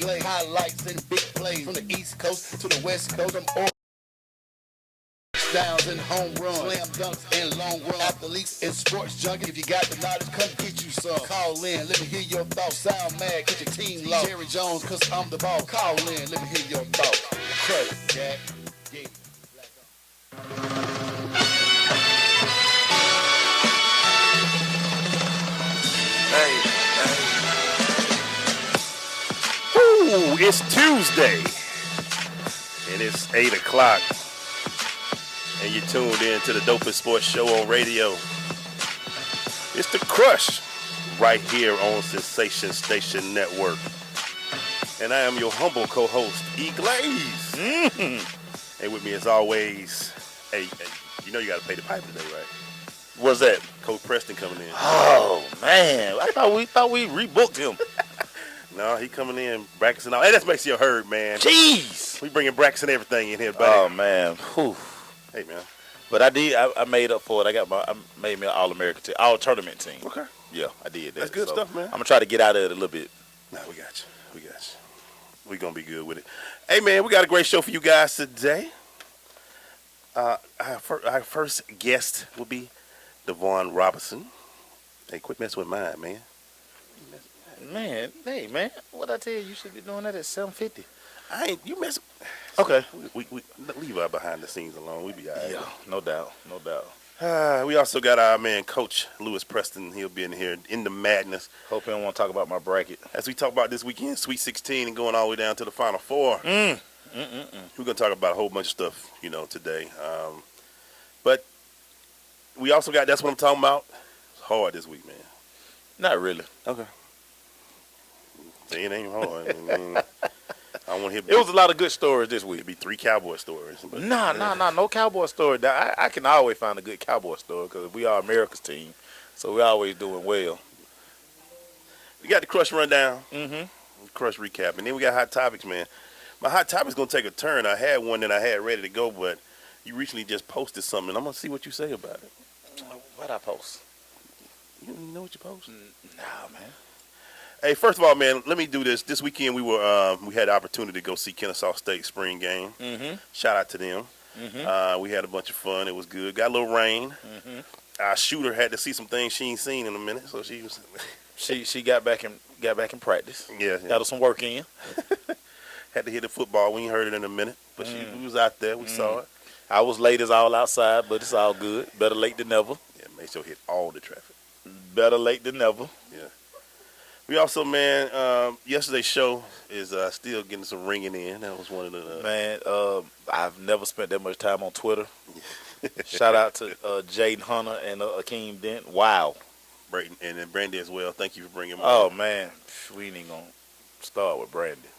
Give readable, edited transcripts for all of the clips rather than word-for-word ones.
glaze. Highlights and big plays from the East Coast to the West Coast. I'm all downs and home runs, slam dunks and long runs. Athletes and sports junkies. If you got the knowledge, come get you some. Call in, let me hear your thoughts. Sound mad, get your team low. Jerry Jones, cause I'm the ball. Call in, let me hear your thoughts. Credit, Jack. Yeah. Ooh, it's Tuesday, and it's 8 o'clock, and you're tuned in to the dopest sports show on radio. It's The Crush, right here on Sensation Station Network. And I am your humble co-host, E. Glaze. And with me, as always, hey, you know you got to pay the piper today, right? What's that? Coach Preston coming in. Oh, man. I thought we rebooked him. No, he coming in, Braxton. Hey, that makes you heard, man. Jeez. We bringing Braxton everything in here, buddy. Oh, man. Whew. Hey, man. But I made up for it. I made me an All-American team, All-Tournament team. Okay. Yeah, I did that. That's good stuff, man. I'm going to try to get out of it a little bit. Nah, we got you. We're going to be good with it. Hey, man, we got a great show for you guys today. Our first guest will be Duvwon Robinson. Hey, quit messing with mine, man. Man, hey, man, what I tell you, you should be doing that at 7:50. You messing. Okay. We leave our behind the scenes alone. We be all right. Yeah, no doubt. We also got our man, Coach Lewis Preston. He'll be in here in the madness. Hope you don't want to talk about my bracket. As we talk about this weekend, Sweet 16 and going all the way down to the Final Four. We're going to talk about a whole bunch of stuff, today. But we also got, that's what I'm talking about. It's hard this week, man. Not really. Okay. It ain't hard. I don't want to hear. It was a lot of good stories this week. It'd be 3 Cowboy stories. But, no Cowboy story. I can always find a good Cowboy story because we are America's team, so we're always doing well. We got the Crush rundown, Mm-hmm. Crush recap, and then we got hot topics, man. My hot topic's gonna take a turn. I had one that I had ready to go, but you recently just posted something. I'm gonna see what you say about it. What I post? You know what you post? Nah, man. Hey, first of all, man, let me do this. This weekend we had the opportunity to go see Kennesaw State spring game. Mm-hmm. Shout out to them. Mm-hmm. We had a bunch of fun. It was good. Got a little rain. Mm-hmm. Our shooter had to see some things she ain't seen in a minute, so she was. she got back in practice. Yeah. Got her some work in. Had to hit the football. We ain't heard it in a minute, but we was out there. We saw it. I was late as all outside, but it's all good. Better late than never. Yeah, make sure hit all the traffic. Better late than never. Yeah. We also, man, yesterday's show is still getting some ringing in. That was one of the... Man, I've never spent that much time on Twitter. Shout out to Jaden Hunter and Akeem Dent. Wow. Brayton, and then Brandy as well. Thank you for bringing him Oh, on. man. We ain't even going to start with Brandy.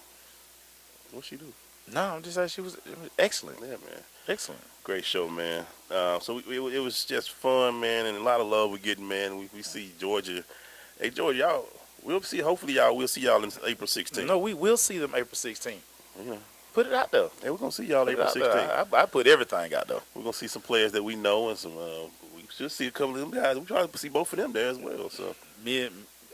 What'd she do? No, I'm just saying she was excellent. Yeah, man. Excellent. Great show, man. So it was just fun, man, and a lot of love we're getting, man. We see Georgia. Hey, Georgia, y'all... We'll see. Hopefully, we'll see y'all in April 16th. No, we will see them April 16th. Yeah. Put it out there. Hey, we're gonna see y'all April 16th. I put everything out there. We're gonna see some players that we know and some. We should see a couple of them guys. We try to see both of them there as well. So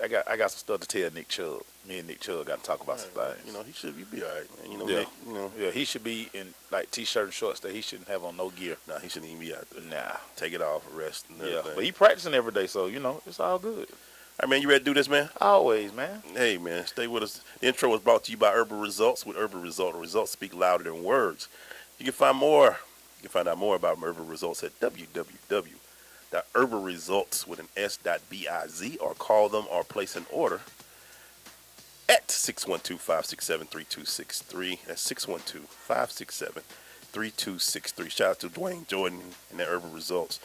I got some stuff to tell Nick Chubb. Me and Nick Chubb got to talk about some things. He should be all right. Man. Yeah. Nick, Yeah, he should be in like t-shirt and shorts that he shouldn't have on no gear. Nah, he shouldn't even be out there. Nah, take it off, rest. And everything. But he practicing every day, so it's all good. All right, man, you ready to do this, man? Always, man. Hey, man, stay with us. The intro was brought to you by Urban Results. With Urban Results, results speak louder than words. You can find out more about Urban Results at www.urbanresults with an s.biz or call them or place an order at 612-567-3263. That's 612-567-3263. Shout out to Dwayne Jordan and the Urban Results.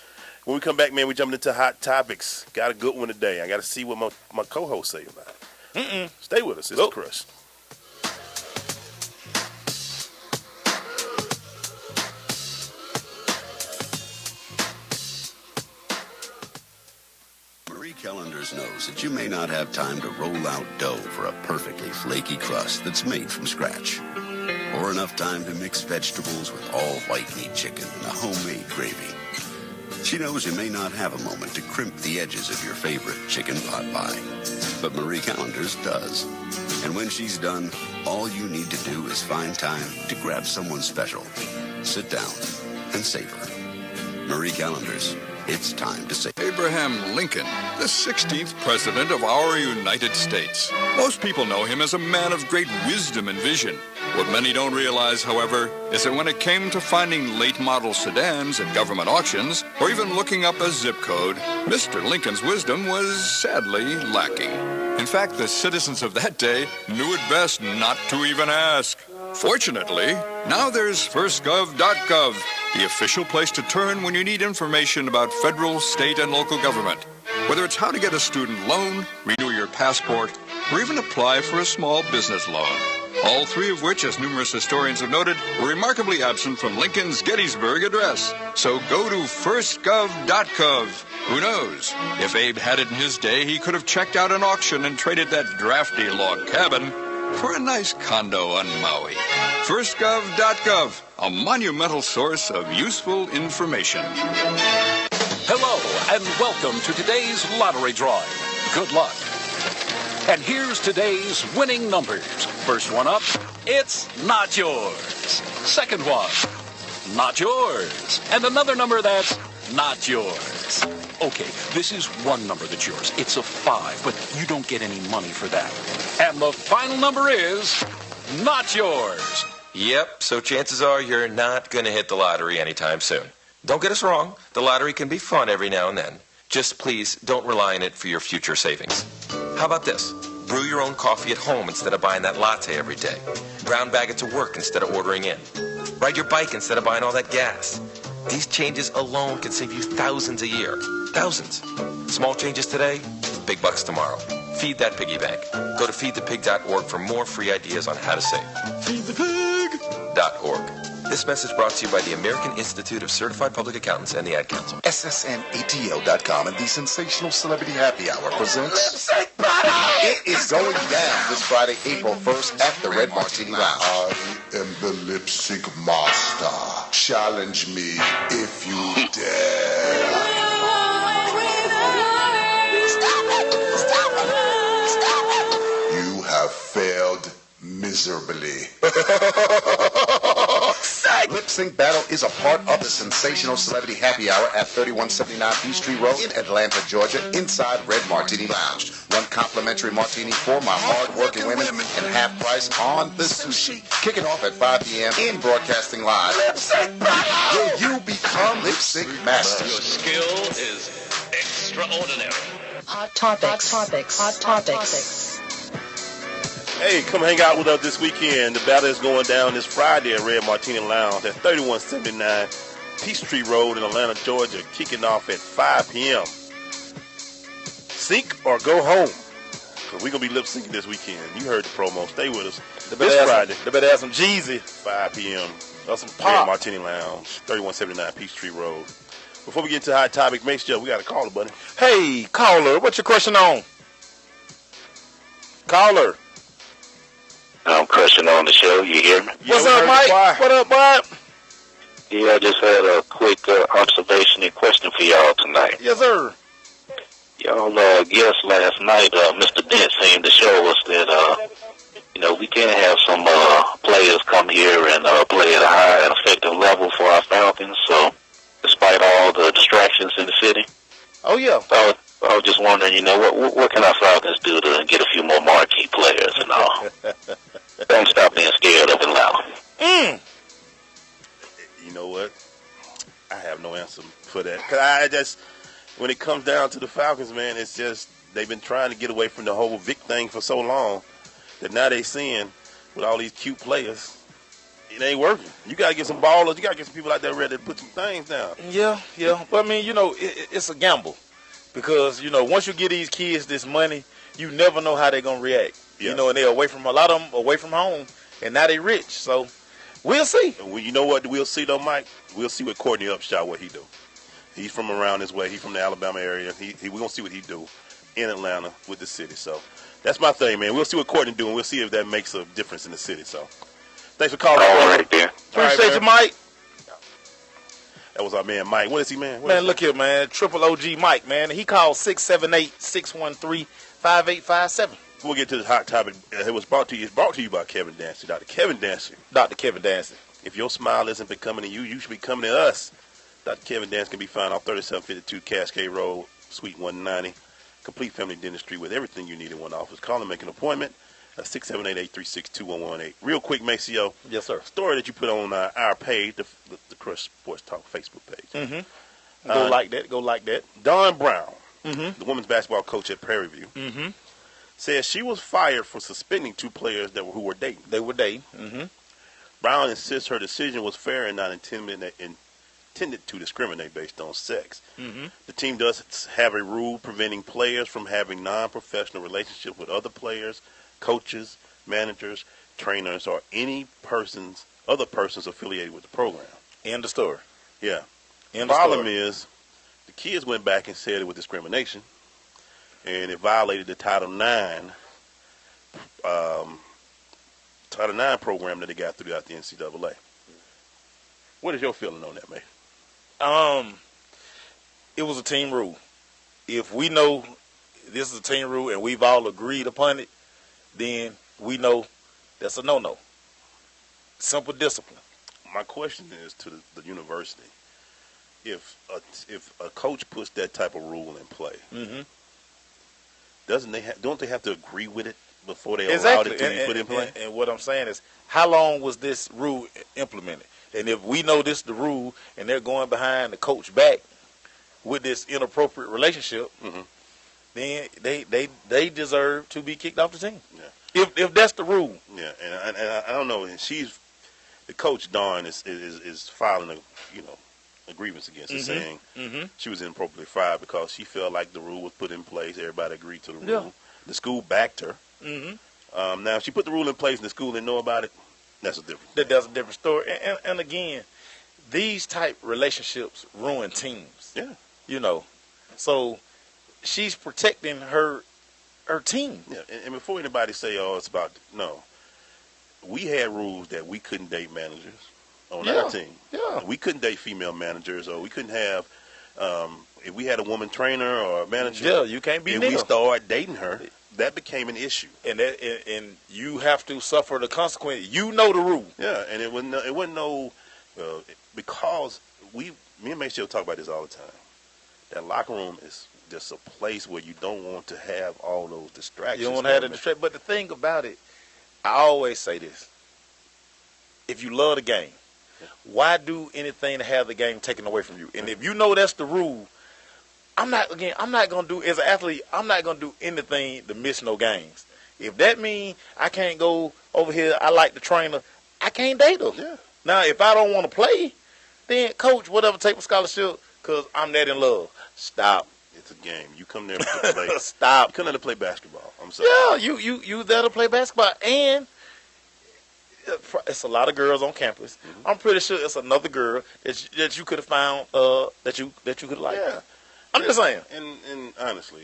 When we come back, man, we jumping into hot topics. Got a good one today. I got to see what my co-hosts say about it. Stay with us. It's The Crush. Marie Callender's knows that you may not have time to roll out dough for a perfectly flaky crust that's made from scratch, or enough time to mix vegetables with all white meat chicken and a homemade gravy. She knows you may not have a moment to crimp the edges of your favorite chicken pot pie, but Marie Callender's does. And when she's done, all you need to do is find time to grab someone special, sit down, and savor. Marie Callender's, it's time to savor. Abraham Lincoln, the 16th President of our United States. Most people know him as a man of great wisdom and vision. What many don't realize, however, is that when it came to finding late-model sedans at government auctions, or even looking up a zip code, Mr. Lincoln's wisdom was sadly lacking. In fact, the citizens of that day knew it best not to even ask. Fortunately, now there's firstgov.gov, the official place to turn when you need information about federal, state, and local government. Whether it's how to get a student loan, renew your passport, or even apply for a small business loan. All three of which, as numerous historians have noted, were remarkably absent from Lincoln's Gettysburg Address. So go to firstgov.gov. Who knows? If Abe had it in his day, he could have checked out an auction and traded that drafty log cabin for a nice condo on Maui. Firstgov.gov, a monumental source of useful information. Hello, and welcome to today's lottery drawing. Good luck. And here's today's winning numbers. First one up, it's not yours. Second one, not yours. And another number that's not yours. Okay, this is one number that's yours. It's a 5, but you don't get any money for that. And the final number is not yours. Yep, so chances are you're not going to hit the lottery anytime soon. Don't get us wrong, the lottery can be fun every now and then. Just please don't rely on it for your future savings. How about this? Brew your own coffee at home instead of buying that latte every day. Brown bag it to work instead of ordering in. Ride your bike instead of buying all that gas. These changes alone can save you thousands a year. Thousands. Small changes today, big bucks tomorrow. Feed that piggy bank. Go to feedthepig.org for more free ideas on how to save. Feedthepig.org. This message brought to you by the American Institute of Certified Public Accountants and the Ad Council. SSNATL.com and the Sensational Celebrity Happy Hour presents It is going down this Friday, April 1st at the Red Martini Lounge. I am the lip sync master. Challenge me if you dare. You have failed miserably. Lip Sync Battle is a part of the Sensational Celebrity Happy Hour at 3179 Peachtree Road in Atlanta, Georgia, inside Red Martini Lounge. One complimentary martini for my hard-working women and half price on the sushi. Kick it off at 5 p.m. in Broadcasting Live. Lip Sync Battle! Will you become Lip Sync Master? Your skill is extraordinary. Hot topics. Hey, come hang out with us this weekend. The battle is going down this Friday at Red Martini Lounge at 3179 Peachtree Road in Atlanta, Georgia, kicking off at 5 p.m. Sync or go home, because we're going to be lip syncing this weekend. You heard the promo. Stay with us. This Friday. They better have some Jeezy. 5 p.m. Or some Red pop. Martini Lounge, 3179 Peachtree Road. Before we get to Hot Topic, make sure we got a caller, buddy. Hey, caller, what's your question on? Caller. Question on the show. You hear me? Yeah, What's up, Mike? What up, Bryant? Yeah, I just had a quick observation and question for y'all tonight. Yes, sir. Y'all guest last night, Mr. Dent seemed to show us that, we can't have some players come here and play at a high and effective level for our Falcons. So, despite all the distractions in the city. Oh, yeah. I was just wondering, what can our Falcons do to get a few more marquee players and all? Don't stop being scared of Atlanta. You know what? I have no answer for that. Because when it comes down to the Falcons, man, it's just they've been trying to get away from the whole Vic thing for so long that now they seeing with all these cute players, it ain't working. You got to get some ballers. You got to get some people out there ready to put some things down. Yeah. But, it's a gamble. Because, once you give these kids this money, you never know how they're going to react. Yeah. And they're away from a lot of them, away from home, and now they rich. So, we'll see. Well, you know what we'll see, though, Mike? We'll see what Courtney Upshaw, what he do. He's from around this way. He's from the Alabama area. We're going to see what he do in Atlanta with the city. So, that's my thing, man. We'll see what Courtney do, and we'll see if that makes a difference in the city. So, thanks for calling. All right, there. Appreciate you, Mike. That was our man Mike. What is he, man? Man, look here, man. Triple OG Mike, man. He called 678-613-5857. We'll get to this hot topic. It's brought to you by Kevin Dancy, Dr. Kevin Dancy. Dr. Kevin Dancy. If your smile isn't becoming to you, you should be coming to us. Dr. Kevin Dancy can be found off 3752 Cascade Road, Suite 190. Complete family dentistry with everything you need in one office. Call and make an appointment at 678-836-2118. Real quick, Maceo. Yes, sir. Story that you put on our page, the Crush Sports Talk Facebook page. Mm-hmm. Go like that. Dawn Brown, Mm-hmm. the women's basketball coach at Prairie View, Mm-hmm. says she was fired for suspending 2 players who were dating. They were dating. Mm-hmm. Brown insists her decision was fair and not intended to discriminate based on sex. Mm-hmm. The team does have a rule preventing players from having non-professional relationships with other players, coaches, managers, trainers, or other persons affiliated with the program. End of story. Yeah. End The of problem story. is the kids went back and said it was discrimination, and it violated the Title IX program that they got throughout the NCAA. What is your feeling on that, man? It was a team rule. If we know this is a team rule and we've all agreed upon it, then we know that's a no-no. Simple discipline. My question is to the university: if a coach puts that type of rule in play, Mm-hmm. don't they have to agree with it before they allow it to be put in play? And what I'm saying is, how long was this rule implemented? And if we know this is the rule, and they're going behind the coach back with this inappropriate relationship, Mm-hmm. then they deserve to be kicked off the team. Yeah. If that's the rule. Yeah, and I don't know. And the coach Dawn is filing a grievance against her, saying she was inappropriately fired because she felt like the rule was put in place. Everybody agreed to the rule. Yeah. The school backed her. Mm-hmm. Now, if she put the rule in place and the school didn't know about it, that's a different thing. That's a different story. And again, these type relationships ruin teams. Yeah. So she's protecting her team. Yeah, and before anybody say, it's about, no. We had rules that we couldn't date managers on our team. Yeah. We couldn't date female managers, or we couldn't have, if we had a woman trainer or a manager. Yeah, you can't be if nigga. we started dating her, that became an issue. And you have to suffer the consequence. You know the rule. Yeah, and it wasn't no because me and Maceo talk about this all the time. That locker room is just a place where you don't want to have all those distractions. You don't want to have the distraction. But the thing about it, I always say this: if you love the game, why do anything to have the game taken away from you? And if you know that's the rule, I'm not gonna do as an athlete. I'm not gonna do anything to miss no games. If that means I can't go over here, I like the trainer, I can't date her. Yeah. Now, if I don't want to play, then coach, whatever, take my scholarship because I'm that in love. Stop. It's a game. You come there to play. Stop. You come there to play basketball. I'm sorry. Yeah, you there to play basketball, and it's a lot of girls on campus. Mm-hmm. I'm pretty sure it's another girl that you could have found that you could have liked. Yeah. I'm just saying. And honestly,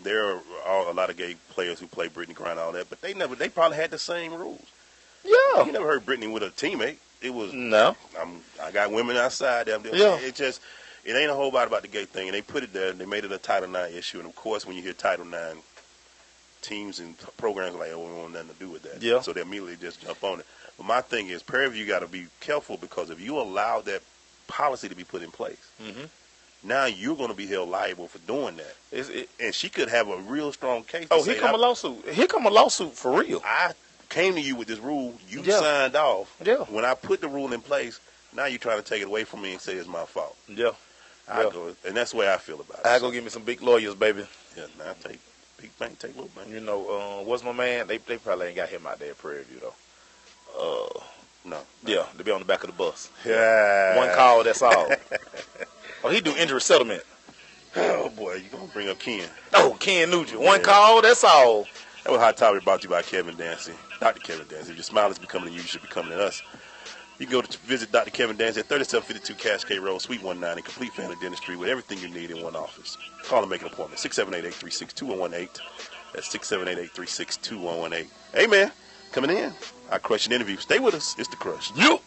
there are a lot of gay players who play Brittany Griner and all that, but they probably had the same rules. Yeah. You never heard Brittany with a teammate. It was no. I got women outside. Yeah. It ain't a whole lot about the gay thing, and they put it there. And they made it a Title IX issue, and of course, when you hear Title IX, teams and programs are like, we don't want nothing to do with that. Yeah. So they immediately just jump on it. But my thing is, Prairie View got to be careful because if you allow that policy to be put in place, mm-hmm. now you're going to be held liable for doing that. And she could have a real strong case. Oh, here come a lawsuit. Here come a lawsuit for real. I came to you with this rule. You signed off. Yeah. When I put the rule in place, now you're trying to take it away from me and say it's my fault. Yeah. And that's the way I feel about it. I go get me some big lawyers, baby. Yeah, now take big bank, take little bank. What's my man? They probably ain't got him out there at Prairie View, though. No. Yeah, they be on the back of the bus. Yeah. One call, that's all. Oh, he do injury settlement. Oh, boy, you going to bring up Ken. Oh, Ken Nugent. One call, that's all. That was Hot Topic brought to you by Kevin Dancy. Dr. Kevin Dancy. If your smile is becoming you, you should be coming to us. You can go to visit Dr. Kevin Dancy at 3752 Cascade Road, Suite 190, complete family dentistry with everything you need in one office. Call and make an appointment. 678-836-2118. That's 678-836-2118. Hey, man, coming in. Our question interview. Stay with us. It's The Crush. You.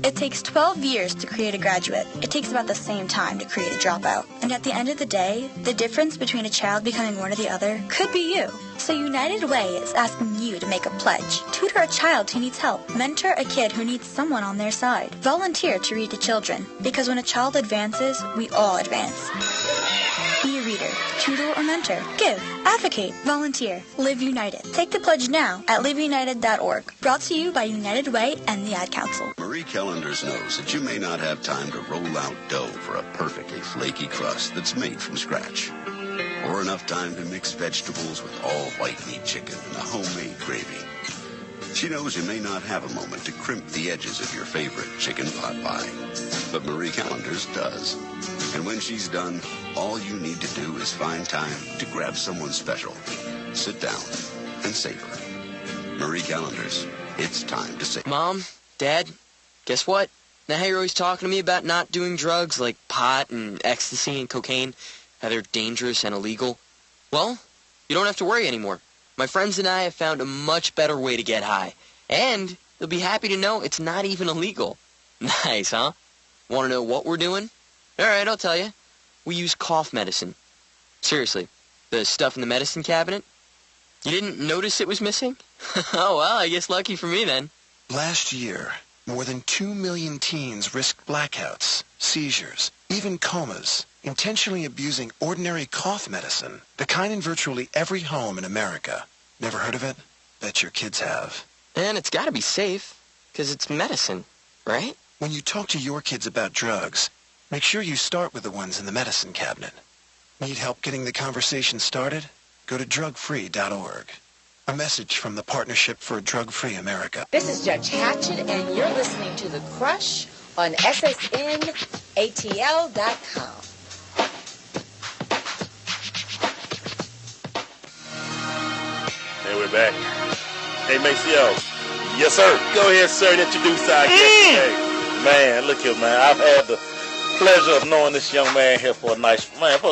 It takes 12 years to create a graduate. It takes about the same time to create a dropout. And at the end of the day, the difference between a child becoming one or the other could be you. So United Way is asking you to make a pledge. Tutor a child who needs help. Mentor a kid who needs someone on their side. Volunteer to read to children. Because when a child advances, we all advance. Be a reader, tutor, or mentor. Give, advocate, volunteer. Live United. Take the pledge now at liveunited.org. Brought to you by United Way and the Ad Council. Marie Callender's knows that you may not have time to roll out dough for a perfectly flaky crust that's made from scratch. Or enough time to mix vegetables with all white meat chicken and a homemade gravy. She knows you may not have a moment to crimp the edges of your favorite chicken pot pie. But Marie Callender's does. And when she's done, all you need to do is find time to grab someone special. Sit down and savor. Marie Callender's, it's time to save. Mom, Dad, guess what? Now you're always talking to me about not doing drugs like pot and ecstasy and cocaine, how they're dangerous and illegal. Well, you don't have to worry anymore. My friends and I have found a much better way to get high. And you'll be happy to know it's not even illegal. Nice, huh? Want to know what we're doing? All right, I'll tell you. We use cough medicine. Seriously, the stuff in the medicine cabinet. You didn't notice it was missing? Oh, well, I guess lucky for me then. Last year, more than 2 million teens risked blackouts, seizures, even comas, intentionally abusing ordinary cough medicine, the kind in virtually every home in America. Never heard of it? Bet your kids have. And it's got to be safe, because it's medicine, right? When you talk to your kids about drugs, make sure you start with the ones in the medicine cabinet. Need help getting the conversation started? Go to drugfree.org. A message from the Partnership for a Drug-Free America. This is Judge Hatchett, and you're listening to The Crush on SSNATL.com. And we're back. Hey, Maceo. Yes, sir. Go ahead, sir, and introduce our guest today. Man, look here, man. I've had the pleasure of knowing this young man here for a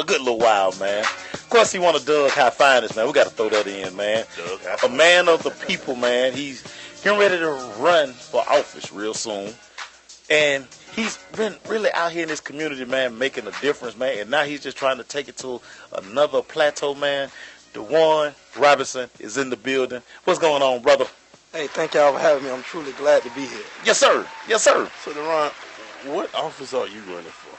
good little while, man. Of course, he won a Doug High Finest, man. We got to throw that in, man. A man of the people, man. He's getting ready to run for office real soon. And he's been really out here in this community, man, making a difference, man. And now he's just trying to take it to another plateau, man. Duvwon Robinson is in the building. What's going on, brother? Hey, thank y'all for having me. I'm truly glad to be here. Yes, sir. Yes, sir. So, Deron, what office are you running for?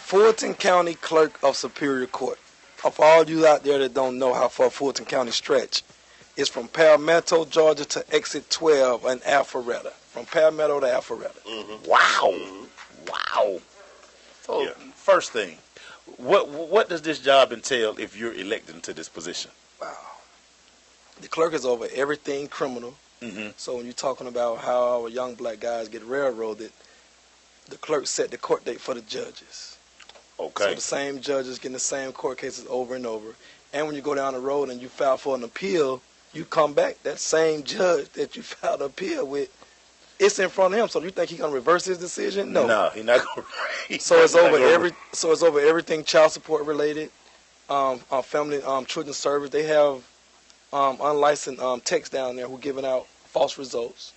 Fulton County Clerk of Superior Court. For all you out there that don't know how far Fulton County stretch, it's from Palmetto, Georgia to exit 12 in Alpharetta. From Palmetto to Alpharetta. Mm-hmm. Wow. Mm-hmm. Wow. So, first thing, what does this job entail if you're elected into this position? Wow. The clerk is over everything criminal. Mm-hmm. So when you're talking about how our young black guys get railroaded, the clerk set the court date for the judges. Okay. So the same judges getting the same court cases over and over. And when you go down the road and you file for an appeal, you come back, that same judge that you filed an appeal with, it's in front of him. So you think he's gonna reverse his decision? No. No, he's not gonna. So it's over everything child support related, family, children's service. They have unlicensed techs down there who giving out false results.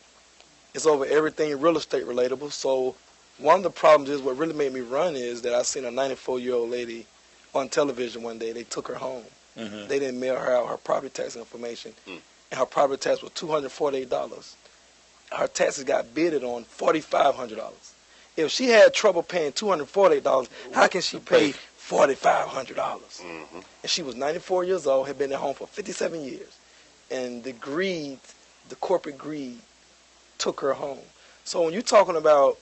It's over everything real estate relatable. So one of the problems is what really made me run is that I seen a 94-year-old lady on television one day. They took her home. Mm-hmm. They didn't mail her out her property tax information, and her property tax was $248. Her taxes got bidded on $4,500. If she had trouble paying $248, how can she pay $4,500? Mm-hmm. And she was 94 years old, had been at home for 57 years. And the greed, the corporate greed, took her home. So when you're talking about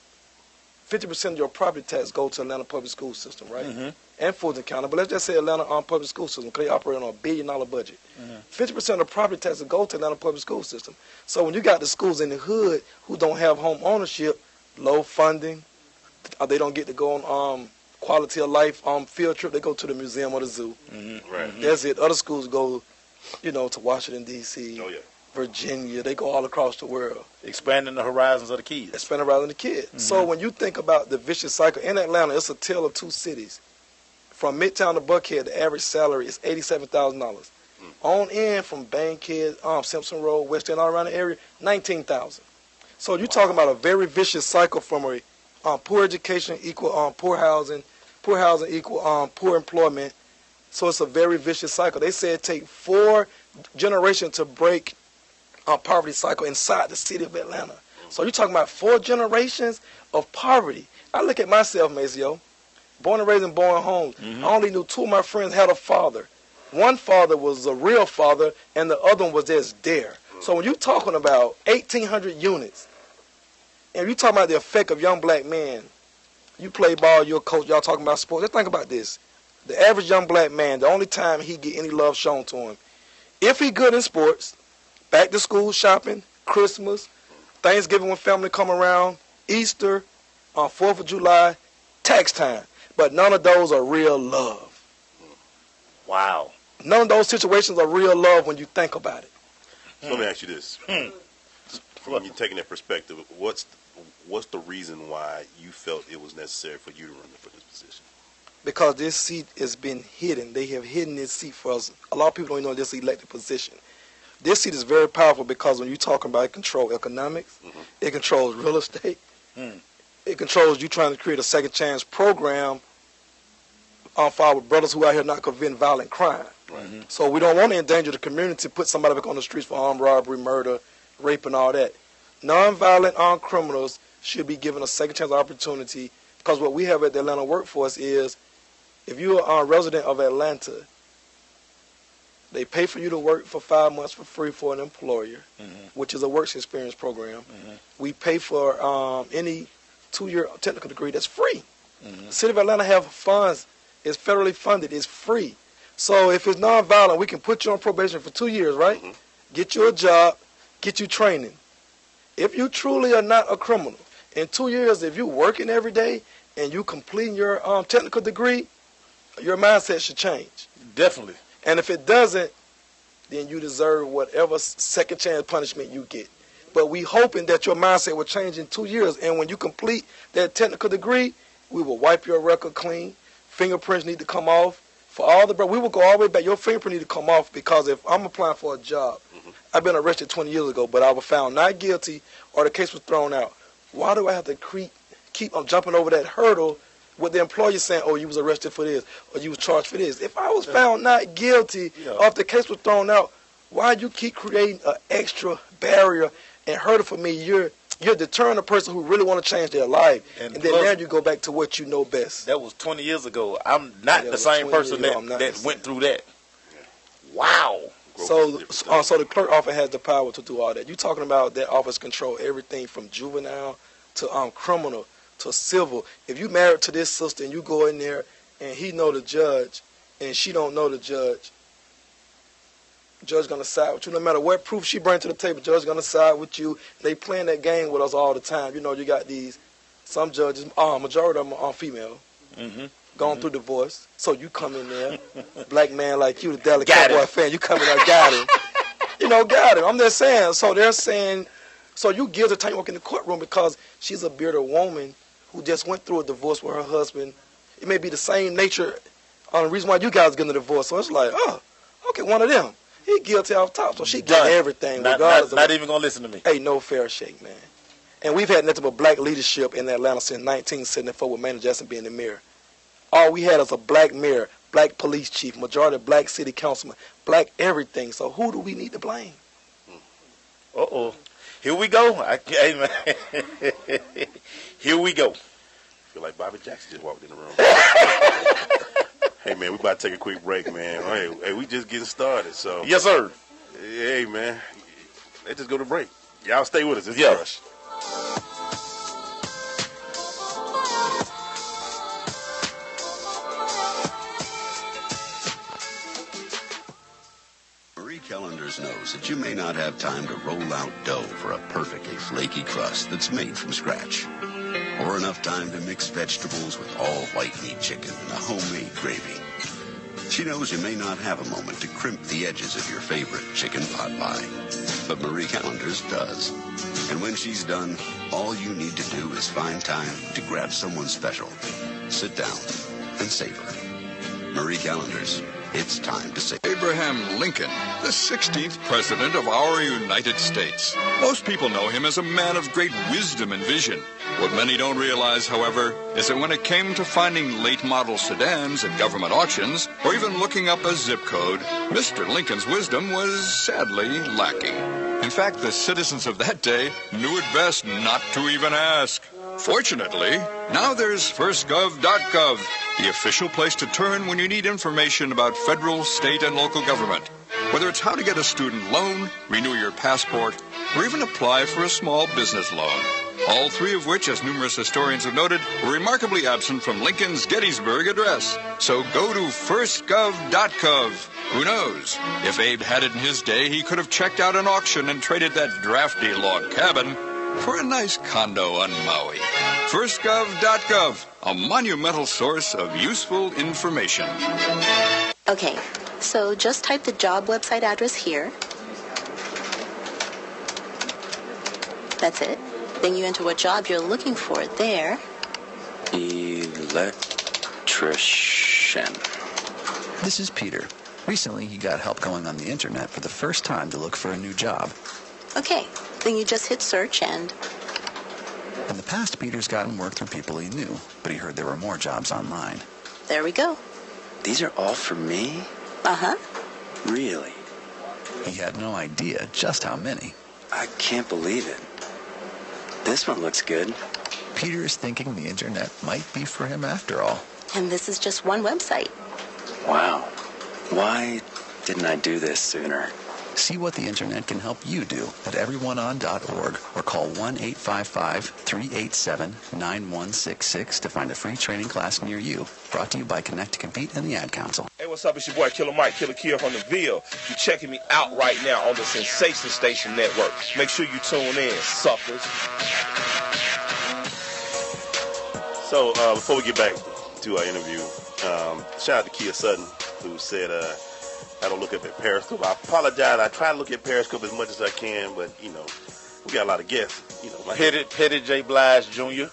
50% of your property tax go to Atlanta public school system, right? Mm-hmm. And Fulton County, but let's just say Atlanta public school system, because they operate on a $1 billion budget. 50% of the property taxes go to Atlanta public school system. So when you got the schools in the hood who don't have home ownership, low funding, they don't get to go on quality of life field trip. They go to the museum or the zoo. Mm-hmm. Right. That's it. Other schools go, to Washington, D.C., Oh, yeah. Virginia. They go all across the world. Expanding the horizons of the kids. Expanding the horizons of the kids. Mm-hmm. So when you think about the vicious cycle, in Atlanta, it's a tale of two cities. From Midtown to Buckhead, the average salary is $87,000. On in from Bankhead, Simpson Road, West End, all around the area, $19,000. So you're talking about a very vicious cycle from a poor education equal poor housing equal poor employment. So it's a very vicious cycle. They say it take 4 generations to break a poverty cycle inside the city of Atlanta. So you're talking about 4 generations of poverty. I look at myself, Maceo, born and raised in Bowen homes. I only knew 2 of my friends had a father. One father was a real father, and the other one was just there. So when you're talking about 1,800 units, and you're talking about the effect of young black men, you play ball, you're a coach, y'all talking about sports. Let's think about this. The average young black man, the only time he get any love shown to him, if he good in sports, back to school shopping, Christmas, Thanksgiving when family come around, Easter, 4th of July, tax time. But none of those are real love. Wow. None of those situations are real love when you think about it. So let me ask you this. When you're taking that perspective, what's the reason why you felt it was necessary for you to run for this position? Because this seat has been hidden. They have hidden this seat for us. A lot of people don't even know this elected position. This seat is very powerful because when you're talking about it controls economics, it controls real estate, it controls you trying to create a second chance program for our brothers who out here not committing violent crime. So we don't want to endanger the community, put somebody back on the streets for armed robbery, murder, rape, and all that. Nonviolent armed criminals should be given a second chance opportunity because what we have at the Atlanta workforce is if you're a resident of Atlanta, they pay for you to work for 5 months for free for an employer, which is a works experience program. We pay for any 2-year technical degree that's free. The city of Atlanta have funds. It's federally funded. It's free. So if it's nonviolent, we can put you on probation for 2 years, right? Get you a job, get you training. If you truly are not a criminal, in 2 years, if you're working every day and you completing your technical degree, your mindset should change. Definitely. And if it doesn't, then you deserve whatever second chance punishment you get. But we hoping that your mindset will change in 2 years. And when you complete that technical degree, we will wipe your record clean. Fingerprints need to come off. For all the we will go all the way back. Your fingerprint need to come off because if I'm applying for a job, I've been arrested 20 years ago, but I was found not guilty or the case was thrown out. Why do I have to keep jumping over that hurdle with the employer saying, oh, you was arrested for this or you was charged for this? If I was found not guilty or if the case was thrown out, why do you keep creating an extra barrier and hurdle for me? You're deterring a person who really want to change their life. And then now you go back to what you know best. That was 20 years ago. I'm not the same person that went through that. Wow. So the clerk office has the power to do all that. You're talking about that office control everything from juvenile to criminal to civil. If you married to this sister and you go in there and he know the judge and she don't know the judge gonna side with you. No matter what proof she brings to the table, judge gonna side with you. They playing that game with us all the time. You know, you got some judges, majority of them are female, going through divorce. So you come in there, black man like you, the Dallas Cowboy fan, you come in there, got him. Got him. I'm just saying. So they're saying, so you give the time you walk in the courtroom because she's a bearded woman who just went through a divorce with her husband. It may be the same nature on the reason why you guys getting a divorce. So it's like, oh, okay, one of them. He guilty off top, so she getting everything. Not even gonna listen to me. Hey, no fair shake, man. And we've had nothing but black leadership in Atlanta since 1974 with Maynard Jackson being the mayor. All we had is a black mayor, black police chief, majority of black city councilman, black everything. So who do we need to blame? Here we go. Hey, man. Here we go. I feel like Bobby Jackson just walked in the room. Hey, man, we about to take a quick break, man. Hey, we just getting started, so. Yes, sir. Hey, man. Let's just go to break. Y'all stay with us. It's The Rush. Marie Callender's knows that you may not have time to roll out dough for a perfectly flaky crust that's made from scratch, or enough time to mix vegetables with all white meat chicken and a homemade gravy. She knows you may not have a moment to crimp the edges of your favorite chicken pot pie, but Marie Callender's does. And when she's done, all you need to do is find time to grab someone special, sit down, and savor. Marie Callender's, It's time to say Abraham Lincoln, the 16th President of our United States. Most people know him as a man of great wisdom and vision. What many don't realize, however, is that when it came to finding late-model sedans at government auctions, or even looking up a zip code, Mr. Lincoln's wisdom was sadly lacking. In fact, the citizens of that day knew it best not to even ask. Fortunately, now there's firstgov.gov, the official place to turn when you need information about federal, state, and local government. Whether it's how to get a student loan, renew your passport, or even apply for a small business loan. All three of which, as numerous historians have noted, were remarkably absent from Lincoln's Gettysburg Address. So go to firstgov.gov. Who knows? If Abe had it in his day, he could have checked out an auction and traded that drafty log cabin for a nice condo on Maui. Firstgov.gov, a monumental source of useful information. Okay, so just type the job website address here. That's it. Then you enter what job you're looking for there. Electrician. This is Peter. Recently, he got help going on the internet for the first time to look for a new job. Okay, then you just hit search and... In the past, Peter's gotten work through people he knew, but he heard there were more jobs online. There we go. These are all for me? Uh-huh. Really? He had no idea just how many. I can't believe it. This one looks good. Peter is thinking the internet might be for him after all. And this is just one website. Wow. Why didn't I do this sooner? See what the internet can help you do at everyoneon.org or call 1-855-387-9166 to find a free training class near you. Brought to you by Connect to Compete and the Ad Council. Hey, what's up? It's your boy Killer Mike, Killer Kill from the Ville. You're checking me out right now on the Sensation Station Network. Make sure you tune in, suckers. So before we get back to our interview, shout out to Kia Sutton, who said, I don't look up at Periscope. I apologize. I try to look at Periscope as much as I can, but, you know, we got a lot of guests. You know, like Petty J. Blige Jr.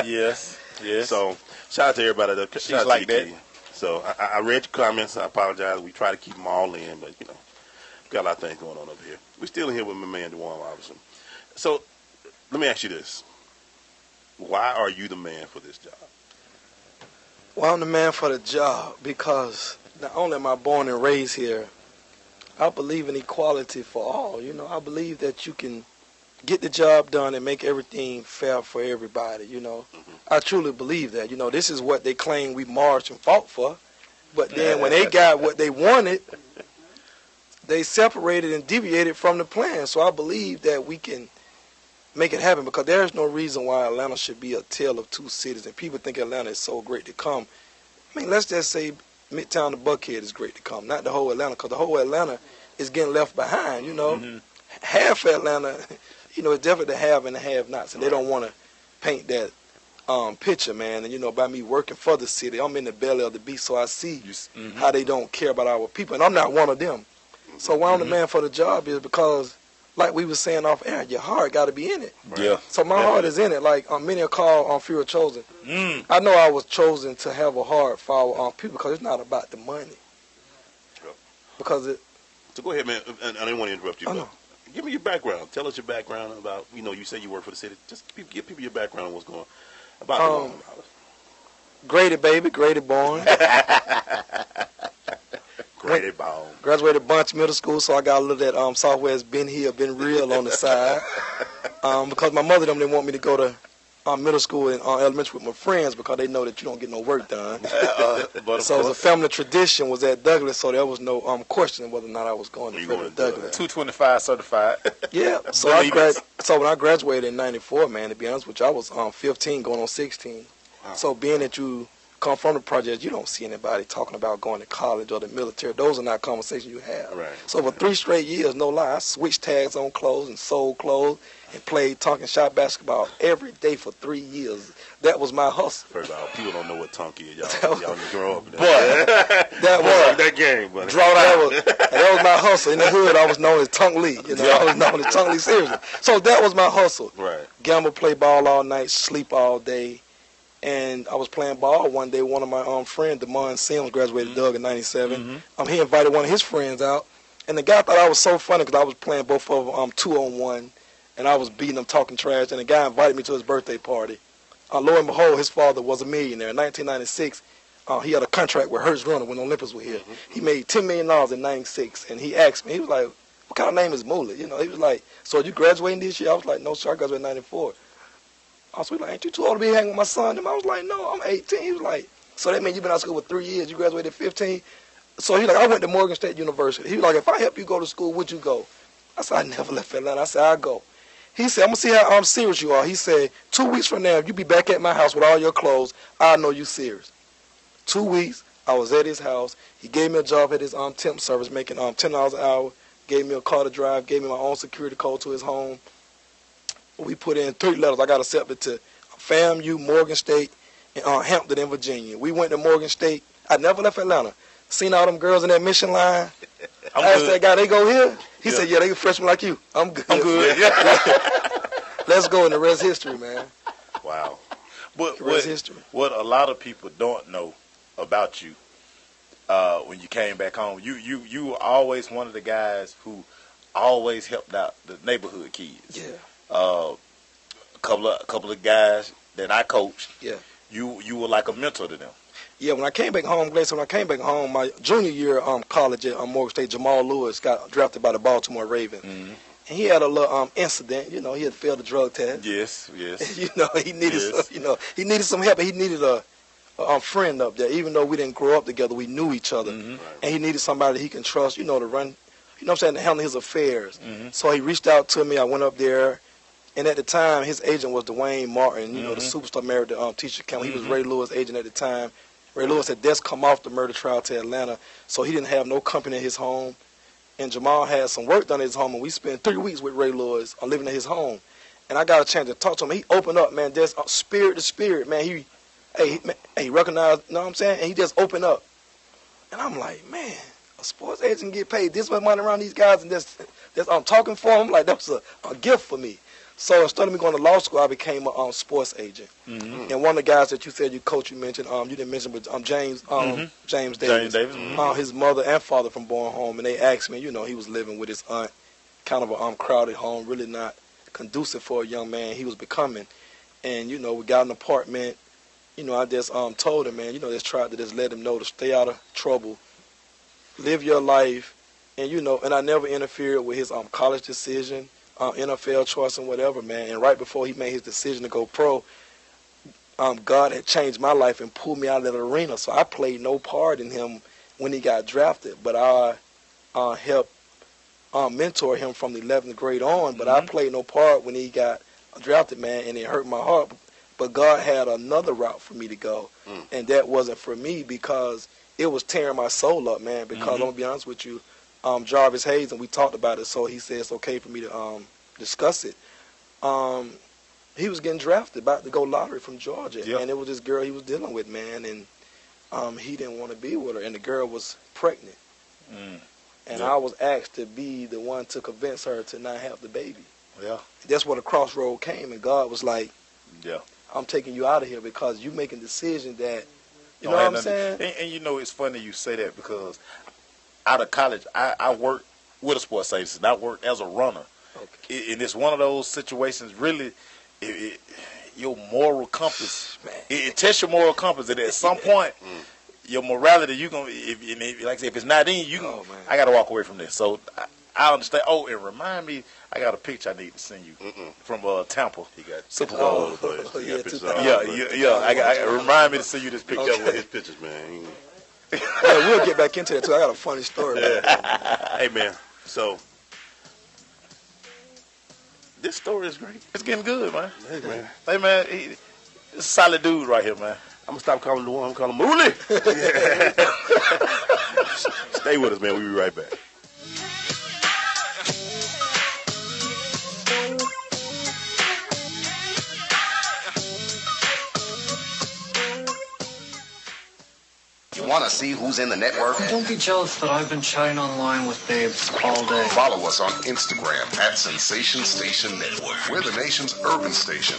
Yes. So, shout out to everybody. She's like that. So, I read your comments. I apologize. We try to keep them all in, but, you know, we got a lot of things going on over here. We're still here with my man, Duvwon Robinson. So, let me ask you this. Why are you the man for this job? Well, I'm the man for the job because not only am I born and raised here, I believe in equality for all. You know, I believe that you can get the job done and make everything fair for everybody, you know. I truly believe that. You know, this is what they claim we marched and fought for. But then when they got what they wanted, they separated and deviated from the plan. So I believe that we can make it happen because there's no reason why Atlanta should be a tale of two cities. And people think Atlanta is so great to come. I mean, let's just say Midtown to Buckhead is great to come, not the whole Atlanta, because the whole Atlanta is getting left behind, you know. Half Atlanta, you know, it's definitely the have and the have-nots, and they don't want to paint that picture, man. And, you know, by me working for the city, I'm in the belly of the beast, so I see how they don't care about our people, and I'm not one of them. So why I'm the man for the job is because, like we were saying off air, your heart got to be in it. Yeah. So my heart is in it. Like many are called, few are chosen. I know I was chosen to have a heart for our people because it's not about the money. Because it. So go ahead, man. I didn't want to interrupt you. But give me your background. Tell us your background about, you know, you say you work for the city. Just give people your background on what's going on about the $1 million. Graded baby, graded born. Graded born. Graduated Bunch Middle School, so I got a little of that Southwest been here, been real on the side. Because my mother them didn't want me to go to middle school and elementary with my friends because they know that you don't get no work done. So the family tradition was at Douglas, so there was no question whether or not I was going to Douglas. 225 certified. Yeah. So when I graduated in '94, man, to be honest with you, I was 15 going on 16. Wow. So being that you come from the project, you don't see anybody talking about going to college or the military. Those are not conversations you have. Right. So for 3 straight years, no lie, I switched tags on clothes and sold clothes and played talking shop basketball every day for 3 years. That was my hustle. First of all, people don't know what Tonky is. Y'all need to grow up. But that was that game, buddy. That was my hustle. In the hood, I was known as Tunk Lee. You know, I was known as Tunk Lee seriously. So that was my hustle. Right. Gamble, play ball all night, sleep all day. And I was playing ball one day. One of my friends, Duvwon Sims, graduated Doug in '97. He invited one of his friends out, and the guy thought I was so funny because I was playing both of them 2-on-1, and I was beating them, talking trash. And the guy invited me to his birthday party. Lo and behold, his father was a millionaire. In 1996, he had a contract with Hertz Runner when the Olympics were here. He made $10 million in '96, and he asked me, he was like, "What kind of name is Moolah?" He was like, "So you graduating this year?" I was like, "No, sir, I graduated in '94. I was like, "Ain't you too old to be hanging with my son?" And I was like, "No, I'm 18. He was like, "So that means you've been out of school for 3 years. You graduated at 15. So he like, "I went to Morgan State University." He was like, "If I help you go to school, would you go?" I said, "I never left Atlanta." I said, "I'll go." He said, "I'm going to see how serious you are." He said, 2 weeks from now, if you be back at my house with all your clothes, I'll know you serious. 2 weeks, I was at his house. He gave me a job at his temp service, making $10 an hour, gave me a car to drive, gave me my own security code to his home. We put in 3 letters. I got accepted to FAMU, Morgan State, and Hampton in Virginia. We went to Morgan State. I never left Atlanta. Seen all them girls in that mission line. I asked that guy, "They go here?" He said, "Yeah, they freshmen like you." I'm good. I'm good. Let's go, in the rest history, man. Wow. History. What a lot of people don't know about you when you came back home, you were always one of the guys who always helped out the neighborhood kids. Yeah. A couple of guys that I coached. Yeah. You were like a mentor to them. Yeah, when I came back home, my junior year college at Morgan State, Jamal Lewis got drafted by the Baltimore Ravens. And he had a little incident. He had failed the drug test. Yes. He needed he needed some help. He needed a friend up there. Even though we didn't grow up together, we knew each other. And he needed somebody that he can trust, to run, to handle his affairs. So he reached out to me. I went up there. And at the time, his agent was Dwayne Martin, the superstar married to Teacher Campbell. He was Ray Lewis' agent at the time. Ray Lewis had just come off the murder trial to Atlanta, so he didn't have no company in his home. And Jamal had some work done at his home, and we spent 3 weeks with Ray Lewis living at his home. And I got a chance to talk to him. He opened up, man. There's spirit to spirit, man. He recognized, you know what I'm saying? And he just opened up. And I'm like, man, a sports agent get paid this much money around these guys, and I'm talking for them. Like, that was a gift for me. So instead of me going to law school, I became a sports agent. And one of the guys that you said you coach, you mentioned, you didn't mention, but James Davis. James Davis. His mother and father from Born Home, and they asked me, he was living with his aunt, kind of a crowded home, really not conducive for a young man he was becoming. And we got an apartment. I just told him, man, just tried to just let him know to stay out of trouble, live your life, and and I never interfered with his college decision. NFL choice and whatever, man. And right before he made his decision to go pro, God had changed my life and pulled me out of that arena. So I played no part in him when he got drafted, but I helped mentor him from the 11th grade on. But I played no part when he got drafted, man, and it hurt my heart. But God had another route for me to go, and that wasn't for me because it was tearing my soul up, man. Because I'm gonna be honest with you. Jarvis Hayes, and we talked about it, so he said it's okay for me to discuss it. He was getting drafted, about to go lottery from Georgia, and it was this girl he was dealing with, man, and he didn't want to be with her, and the girl was pregnant. And I was asked to be the one to convince her to not have the baby. Yeah. That's where the crossroad came, and God was like, "Yeah, I'm taking you out of here because you making decisions that, you know what I'm saying?" And it's funny you say that because out of college, I worked with a sports agency, and I worked as a runner. Okay. And it's one of those situations, really, your moral compass, it tests your moral compass, and at some point, your morality, like I said, if it's not in you, I got to walk away from this. So I understand. Oh, and remind me, I got a picture I need to send you from Tampa. He got Super Bowl. Yeah. Remind me to send you this picture. With his pictures, man. We'll get back into that too. I got a funny story. Hey man, so this story is great. It's getting good, man. Hey man, he's a solid dude right here, man. I'm gonna stop calling him Duvwon. I'm calling him Moolah. Stay with us, man. We'll be right back. Want to see who's in the network? Don't be jealous that I've been chatting online with babes all day. Follow us on Instagram at Sensation Station Network. We're the nation's urban station.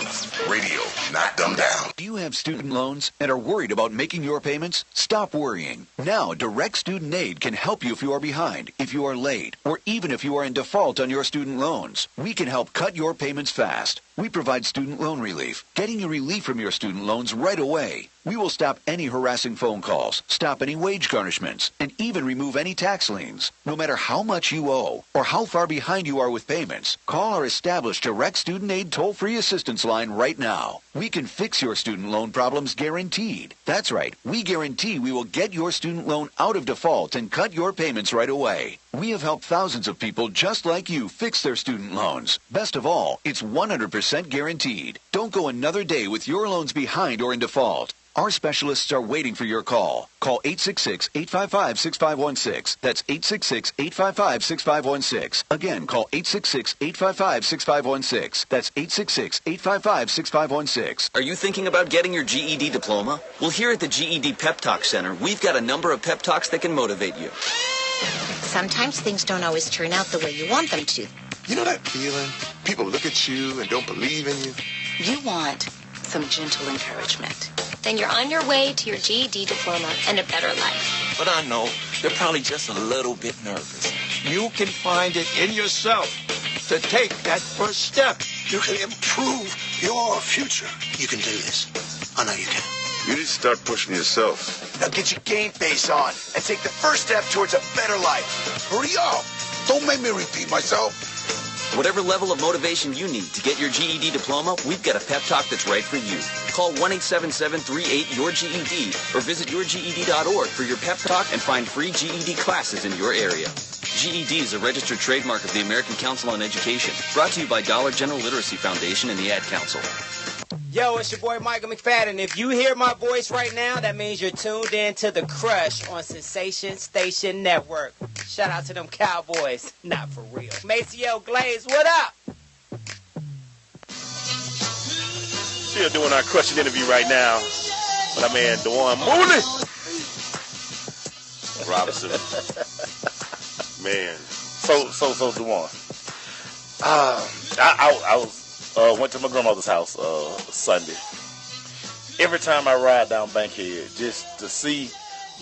Radio, not dumbed down. Do you have student loans and are worried about making your payments? Stop worrying. Now, Direct Student Aid can help you if you are behind, if you are late, or even if you are in default on your student loans. We can help cut your payments fast. We provide student loan relief, getting you relief from your student loans right away. We will stop any harassing phone calls, stop any wage garnishments, and even remove any tax liens. No matter how much you owe or how far behind you are with payments, call our established Direct Student Aid toll-free assistance line right now. We can fix your student loan problems guaranteed. That's right, we guarantee we will get your student loan out of default and cut your payments right away. We have helped thousands of people just like you fix their student loans. Best of all, it's 100% guaranteed. Don't go another day with your loans behind or in default. Our specialists are waiting for your call. Call 866-855-6516. That's 866-855-6516. Again, call 866-855-6516. That's 866-855-6516. Are you thinking about getting your GED diploma? Well, here at the GED Pep Talk Center, we've got a number of pep talks that can motivate you. Sometimes things don't always turn out the way you want them to. You know that feeling? People look at you and don't believe in you. You want some gentle encouragement. Then you're on your way to your GED diploma and a better life. But I know they're probably just a little bit nervous. You can find it in yourself to take that first step. You can improve your future. You can do this. I know you can. You need to start pushing yourself. Now get your game face on and take the first step towards a better life. Hurry up. Don't make me repeat myself. Whatever level of motivation you need to get your GED diploma, we've got a pep talk that's right for you. Call 1-877-38-YOUR-GED or visit yourged.org for your pep talk and find free GED classes in your area. GED is a registered trademark of the American Council on Education. Brought to you by Dollar General Literacy Foundation and the Ad Council. Yo, it's your boy Michael McFadden. If you hear my voice right now, that means you're tuned in to The Crush on Sensation Station Network. Shout out to them Cowboys. Not for real. Maceo Glaze, what up? Still doing our crushing interview right now with our man Duvwon Robinson. Man. So Duvwon. I went to my grandmother's house Sunday. Every time I ride down Bankhead, just to see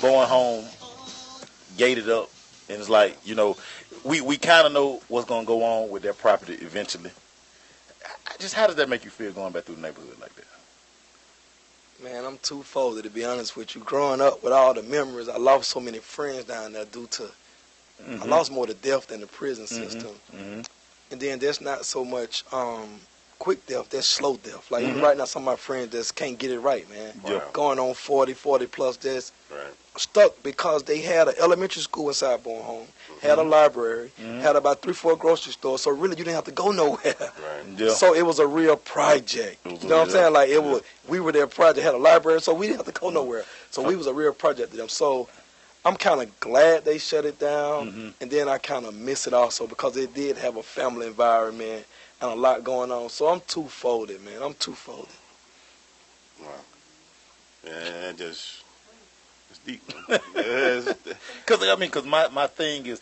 going home gated up, and it's like, you know, we kind of know what's going to go on with their property eventually. Just how does that make you feel going back through the neighborhood like that? Man, I'm twofold, to be honest with you. Growing up with all the memories, I lost so many friends down there due to, I lost more to death than the prison system. And then there's not so much quick death, that's slow death. Like right now, some of my friends just can't get it right, man. Wow. Going on 40 plus, just stuck because they had an elementary school inside Bourne Home, had a library, had about 3-4 grocery stores, so really you didn't have to go nowhere. So it was a real project. You know what I'm saying? Like we were their project, had a library, so we didn't have to go nowhere. So we was a real project to them. So I'm kind of glad they shut it down, and then I kind of miss it also because it did have a family environment and a lot going on. So I'm two-folded, man. I'm two-folded. Wow. Yeah, it's deep. Because my thing is,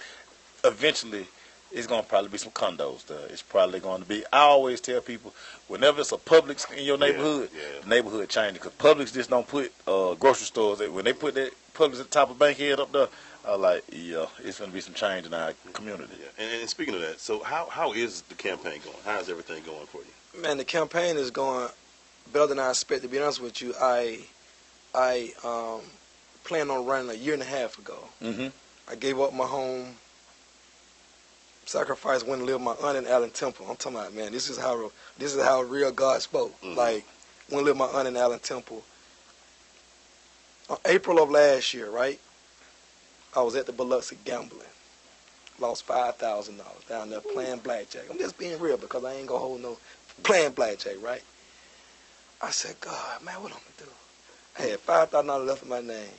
eventually, it's going to probably be some condos there. It's probably going to be, I always tell people, whenever it's a Publix in your neighborhood, the neighborhood changes. Because Publix just don't put grocery stores, when they put that Publix at the top of Bankhead up there, I like, yeah, it's going to be some change in our community. And speaking of that, so how is the campaign going? How is everything going for you? Man, the campaign is going better than I expected. To be honest with you, I planned on running a year and a half ago. I gave up my home, sacrificed, went and lived with my aunt in Allen Temple. I'm talking about, man, this is how real God spoke. Like, went and lived with my aunt in Allen Temple. April of last year, right? I was at the Biloxi gambling. Lost $5,000 down there playing blackjack. I'm just being real because I ain't gonna hold no playing blackjack, right? I said, God, man, what I'm gonna do? I had $5,000 left in my name.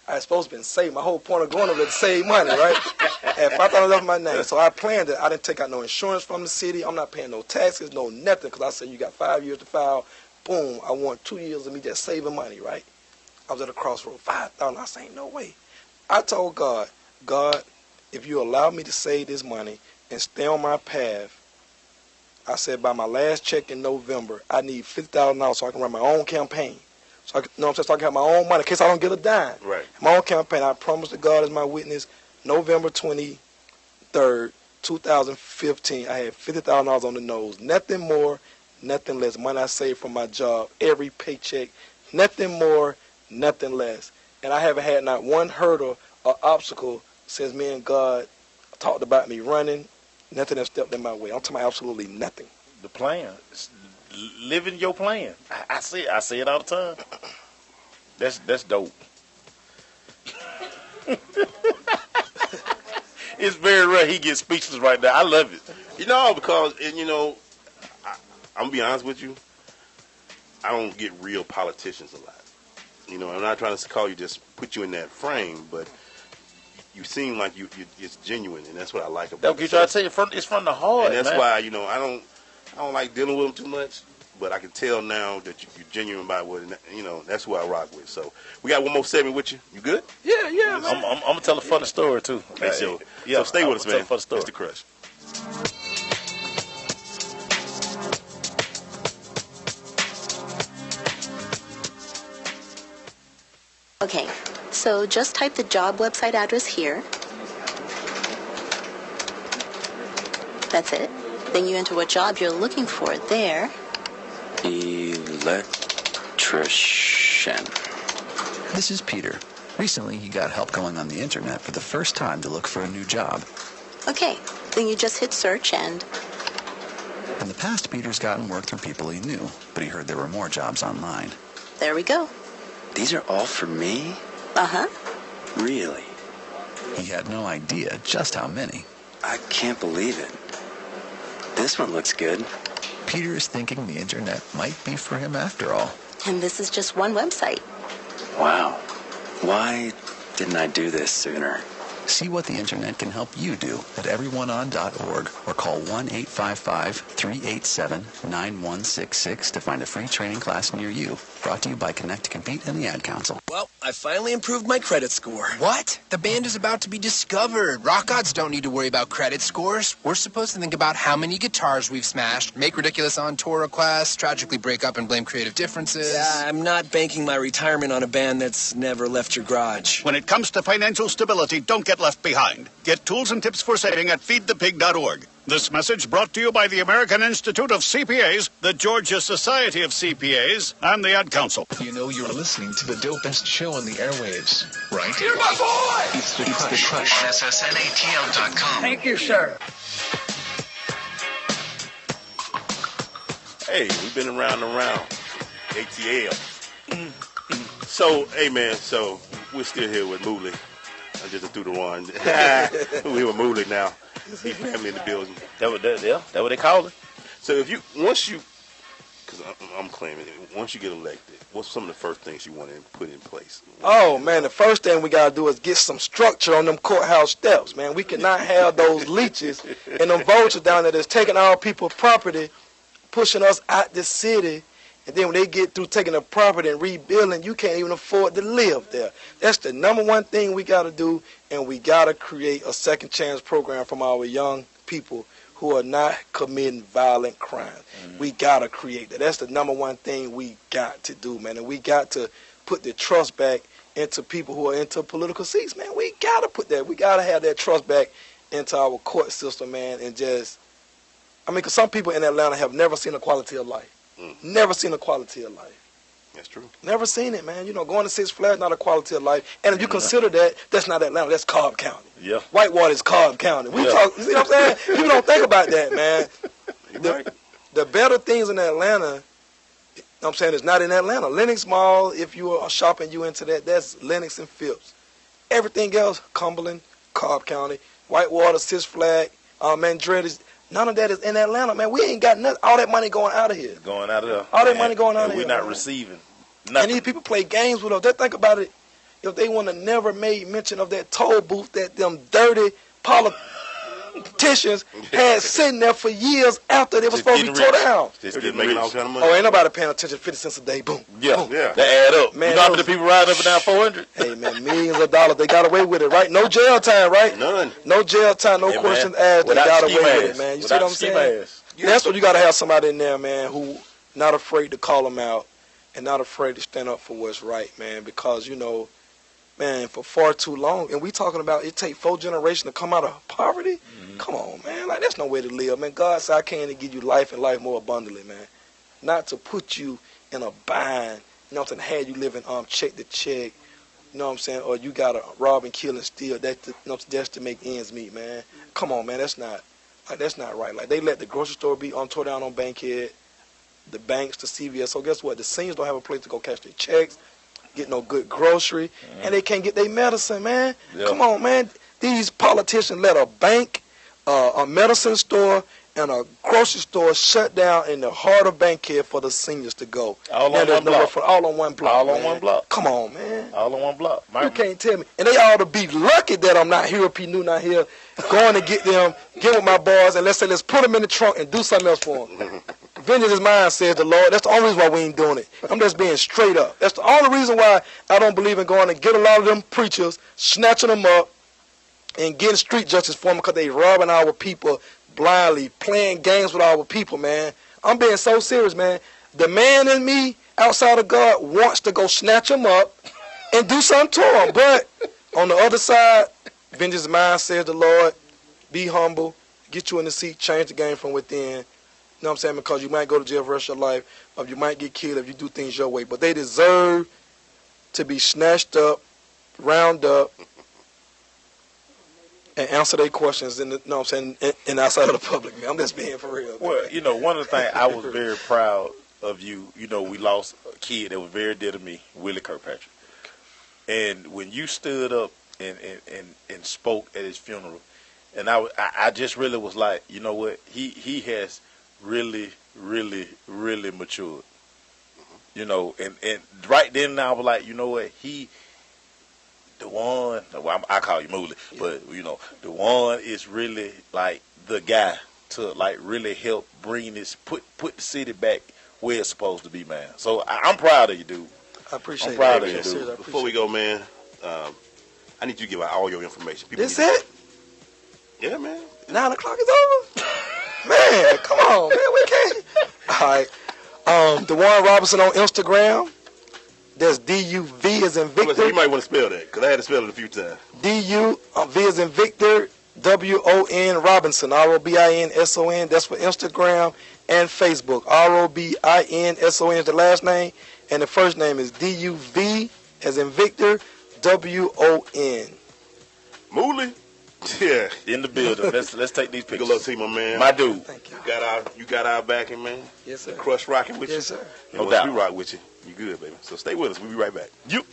I was supposed to be saving. My whole point of going over there to save money, right? I had $5,000 left in my name. So I planned it. I didn't take out no insurance from the city. I'm not paying no taxes, no nothing, because I said you got 5 years to file. Boom, I want 2 years of me just saving money, right? I was at a crossroad. $5,000. I said, ain't no way. I told God, if you allow me to save this money and stay on my path, I said by my last check in November, I need $50,000 so I can run my own campaign. So I can have my own money in case I don't get a dime. Right. My own campaign. I promised to God as my witness, November 23rd, 2015, I had $50,000 on the nose. Nothing more, nothing less. Money I saved from my job, every paycheck. Nothing more, nothing less. And I haven't had not one hurdle or obstacle since me and God talked about me running. Nothing has stepped in my way. I'm talking about absolutely nothing. The plan. Living your plan. I say it all the time. That's dope. It's very rare he gets speechless right now. I love it. Because I'm gonna be honest with you. I don't get real politicians a lot. I'm not trying to call you, just put you in that frame, but you seem like it's genuine, and that's what I like about it. That's what I tell you, it's from the heart, and that's man. why I don't like dealing with them too much, but I can tell now that you're genuine about what that's who I rock with. So we got one more segment with you. You good? Yeah, man. I'm gonna tell a funny story too. Okay, so stay with us, man. It's the Crush. Okay, so just type the job website address here. That's it. Then you enter what job you're looking for there. Electrician. This is Peter. Recently, he got help going on the internet for the first time to look for a new job. Okay, then you just hit search and... In the past, Peter's gotten work through people he knew, but he heard there were more jobs online. There we go. These are all for me? Uh-huh. Really? He had no idea just how many. I can't believe it. This one looks good. Peter is thinking the internet might be for him after all. And this is just one website. Wow. Why didn't I do this sooner? See what the internet can help you do at everyoneon.org or call 1-855-387-9166 to find a free training class near you. Brought to you by Connect to Compete and the Ad Council. Well, I finally improved my credit score. What? The band is about to be discovered. Rock gods don't need to worry about credit scores. We're supposed to think about how many guitars we've smashed, make ridiculous on-tour requests, tragically break up and blame creative differences. Yeah, I'm not banking my retirement on a band that's never left your garage. When it comes to financial stability, don't get left behind. Get tools and tips for saving at feedthepig.org. This message brought to you by the American Institute of CPAs, the Georgia Society of CPAs, and the Ad Council. You're listening to the dopest show on the airwaves, right? You're my boy! It's the Crush. SSNATL.com. Thank you, sir. Hey, we've been around and around. ATL. So, hey, man, we're still here with Mooley. I just threw the one. We're here with Mooley now. He family in the building. That's what they call it. So because I'm claiming, once you get elected, what's some of the first things you want to put in place? Oh, man, the first thing we got to do is get some structure on them courthouse steps, man. We cannot have those leeches and them vultures down there that's taking our people's property, pushing us out the city, and then when they get through taking the property and rebuilding, you can't even afford to live there. That's the number one thing we got to do, and we got to create a second chance program from our young people who are not committing violent crimes. Mm-hmm. We got to create that. That's the number one thing we got to do, man, and we got to put the trust back into people who are into political seats, man. We got to put that. We got to have that trust back into our court system, man, and just, because some people in Atlanta have never seen a quality of life. Never seen a quality of life. That's true. Never seen it, man. Going to Six Flags, not a quality of life. And if you consider that, that's not Atlanta, that's Cobb County. Yeah. Whitewater is Cobb County. We talk, you see what I'm saying? People don't think about that, man. The better things in Atlanta, I'm saying, it's not in Atlanta. Lenox Mall, if you are shopping, you into that, that's Lenox and Phipps. Everything else, Cumberland, Cobb County, Whitewater, Six Flags, Mandretti's, none of that is in Atlanta, man. We ain't got nothing. All that money going out of here. Going out of there. All that money going out of here. We're not receiving nothing. And these people play games with us. They think about it. If they want to never make mention of that toll booth, that them dirty politicians had sitting there for years after they were supposed to be tore down. Just making all kind of money. Oh, ain't nobody paying attention. 50 cents a day, boom. Yeah, boom. yeah. They add up. Man, you know how many people ride up and down 400? Hey, man, millions of dollars. They got away with it, right? No jail time, right? None. No jail time, no questions asked. They got away with it, man. You see what I'm saying? That's what you got to have somebody in there, man, who not afraid to call them out and not afraid to stand up for what's right, man, because, you know, man, for far too long, and we talking about it take 4 generations to come out of poverty? Mm-hmm. Come on, man. Like, that's no way to live, man. God said, I came to give you life and life more abundantly, man. Not to put you in a bind, you know what I'm saying, have you living check to check, you know what I'm saying, or you got to rob and kill and steal, that's to make ends meet, man. Come on, man, that's not right. Like, they let the grocery store be tore down on Bankhead, the banks, the CVS. So guess what? The seniors don't have a place to go cash their checks, get no good grocery, and they can't get their medicine, man. Yep. Come on, man. These politicians let a bank, a medicine store, and a grocery store shut down in the heart of Bankhead for the seniors to go. All on one block. All on one block. All on one block. Come on, man. All on one block. You can't tell me. And they ought to be lucky that I'm not here, P. New not here, going to get with my boys, and let's put them in the trunk and do something else for them. Vengeance is mine, says the Lord. That's the only reason why we ain't doing it. I'm just being straight up. That's the only reason why I don't believe in going and get a lot of them preachers, snatching them up, and getting street justice for them because they robbing our people blindly, playing games with our people, man. I'm being so serious, man. The man in me, outside of God, wants to go snatch them up and do something to them. But on the other side, vengeance is mine, says the Lord. Be humble. Get you in the seat. Change the game from within. You know what I'm saying? Because you might go to jail for the rest of your life, or you might get killed if you do things your way. But they deserve to be snatched up, round up, and answer their questions in the, you know what I'm saying, and outside of the public, man. I'm just being for real. Well, you know, one of the things I was very proud of you, you know, we lost a kid that was very dear to me, Willie Kirkpatrick. And when you stood up and spoke at his funeral, and I just really was like, you know what, he has really, really, really matured. You know, and right then I was like, you know what, I call you Mooley, but you know, Duvwon is really like the guy to like really help bring this, put the city back where it's supposed to be, man. So I'm proud of you, dude. I appreciate it. I'm proud of you, dude. Before we go, man, I need you to give out all your information. This it? Yeah, man. 9 o'clock is over? Man, come on, man. We can't. All right. Duvwon Robinson on Instagram. That's D-U-V as in Victor. Listen, you might want to spell that, because I had to spell it a few times. D-U-V as in Victor, W-O-N Robinson, R-O-B-I-N-S-O-N. That's for Instagram and Facebook. R-O-B-I-N-S-O-N is the last name, and the first name is D-U-V as in Victor, W-O-N. Mooley? Yeah. In the building. Let's take these pictures. Good luck to you, my man. My dude. Thank you. You got our backing, man. Yes, sir. The Crush rocking with you. Yes, sir. No doubt. We rock with you. You good, baby. So stay with us. We'll be right back. You.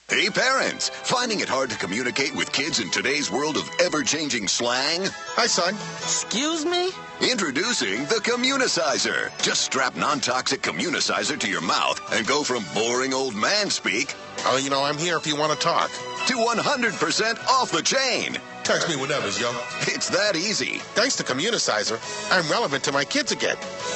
Hey parents, finding it hard to communicate with kids in today's world of ever-changing slang? Hi, son. Excuse me? Introducing the Communicizer. Just strap non-toxic Communicizer to your mouth and go from boring old man speak, Oh, you know, I'm here if you want to talk, to 100% off the chain. Text me whenever, yo. It's that easy. Thanks to Communicizer, I'm relevant to my kids again.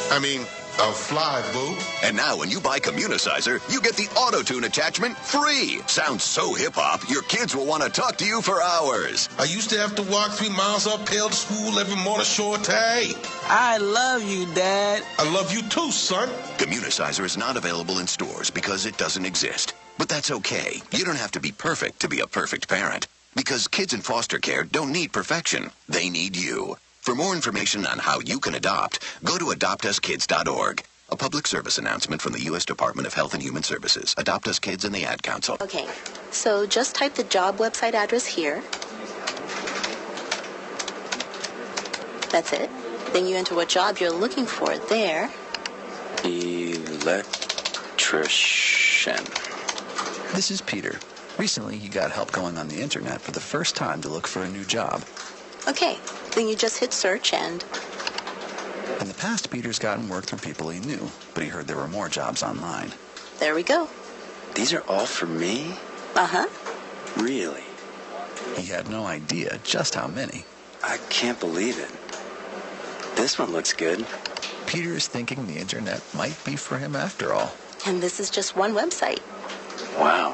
I mean, I'll fly, boo. And now when you buy Communicizer, you get the auto-tune attachment free. Sounds so hip-hop, your kids will want to talk to you for hours. I used to have to walk 3 miles uphill to school every morning, short. I love you, Dad. I love you too, son. Communicizer is not available in stores because it doesn't exist. But that's okay. You don't have to be perfect to be a perfect parent. Because kids in foster care don't need perfection. They need you. For more information on how you can adopt, go to adoptuskids.org. A public service announcement from the U.S. Department of Health and Human Services. Adopt Us Kids and the Ad Council. Okay, so just type the job website address here. That's it. Then you enter what job you're looking for there. Electrician. This is Peter. Recently, he got help going on the internet for the first time to look for a new job. Okay, then you just hit search and In the past, Peter's gotten work through people he knew, but he heard there were more jobs online. There we go. These are all for me? Uh-huh. Really? He had no idea just how many. I can't believe it. This one looks good. Peter is thinking the internet might be for him after all. And this is just one website. Wow.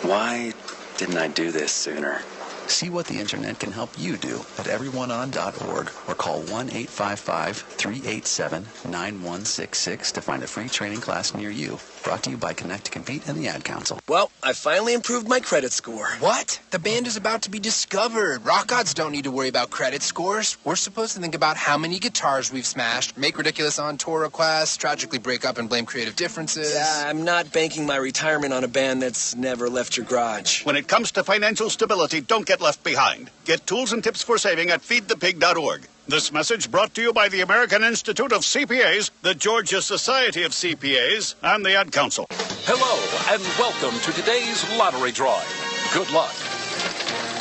Why didn't I do this sooner? See what the internet can help you do at everyoneon.org or call 1-855-387-9166 to find a free training class near you. Brought to you by Connect to Compete and the Ad Council. Well, I finally improved my credit score. What? The band is about to be discovered. Rock gods don't need to worry about credit scores. We're supposed to think about how many guitars we've smashed, make ridiculous on tour requests, tragically break up and blame creative differences. I'm not banking my retirement on a band that's never left your garage. When it comes to financial stability, don't get left behind. Get tools and tips for saving at feedthepig.org. This message brought to you by the American Institute of CPAs, the Georgia Society of CPAs, and the Ad Council. Hello, and welcome to today's lottery drawing. Good luck.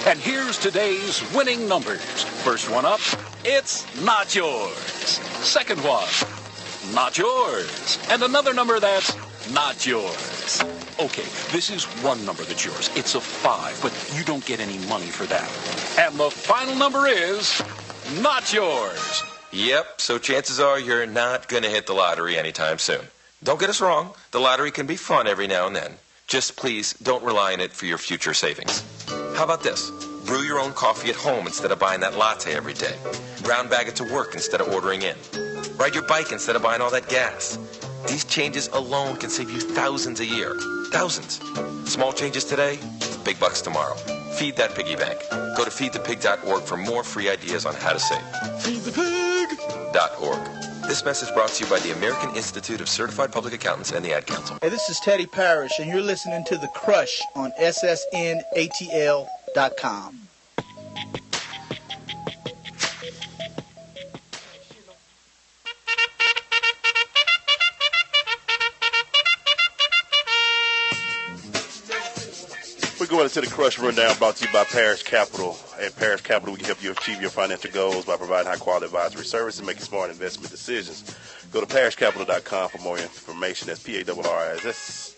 And here's today's winning numbers. First one up, it's not yours. Second one, not yours. And another number that's not yours. Okay, this is one number that's yours. It's a 5, but you don't get any money for that. And the final number is not yours. Yep, so chances are you're not going to hit the lottery anytime soon. Don't get us wrong, the lottery can be fun every now and then. Just please don't rely on it for your future savings. How about this? Brew your own coffee at home instead of buying that latte every day. Brown bag it to work instead of ordering in. Ride your bike instead of buying all that gas. These changes alone can save you thousands a year. Thousands. Small changes today, big bucks tomorrow. Feed that piggy bank. Go to feedthepig.org for more free ideas on how to save. Feedthepig.org. This message brought to you by the American Institute of Certified Public Accountants and the Ad Council. Hey, this is Teddy Parrish, and you're listening to The Crush on ssnatl.com. We're going into the Crush Rundown brought to you by Parish Capital. At Parish Capital, we can help you achieve your financial goals by providing high-quality advisory services and making smart investment decisions. Go to parishcapital.com for more information. That's PARRISH,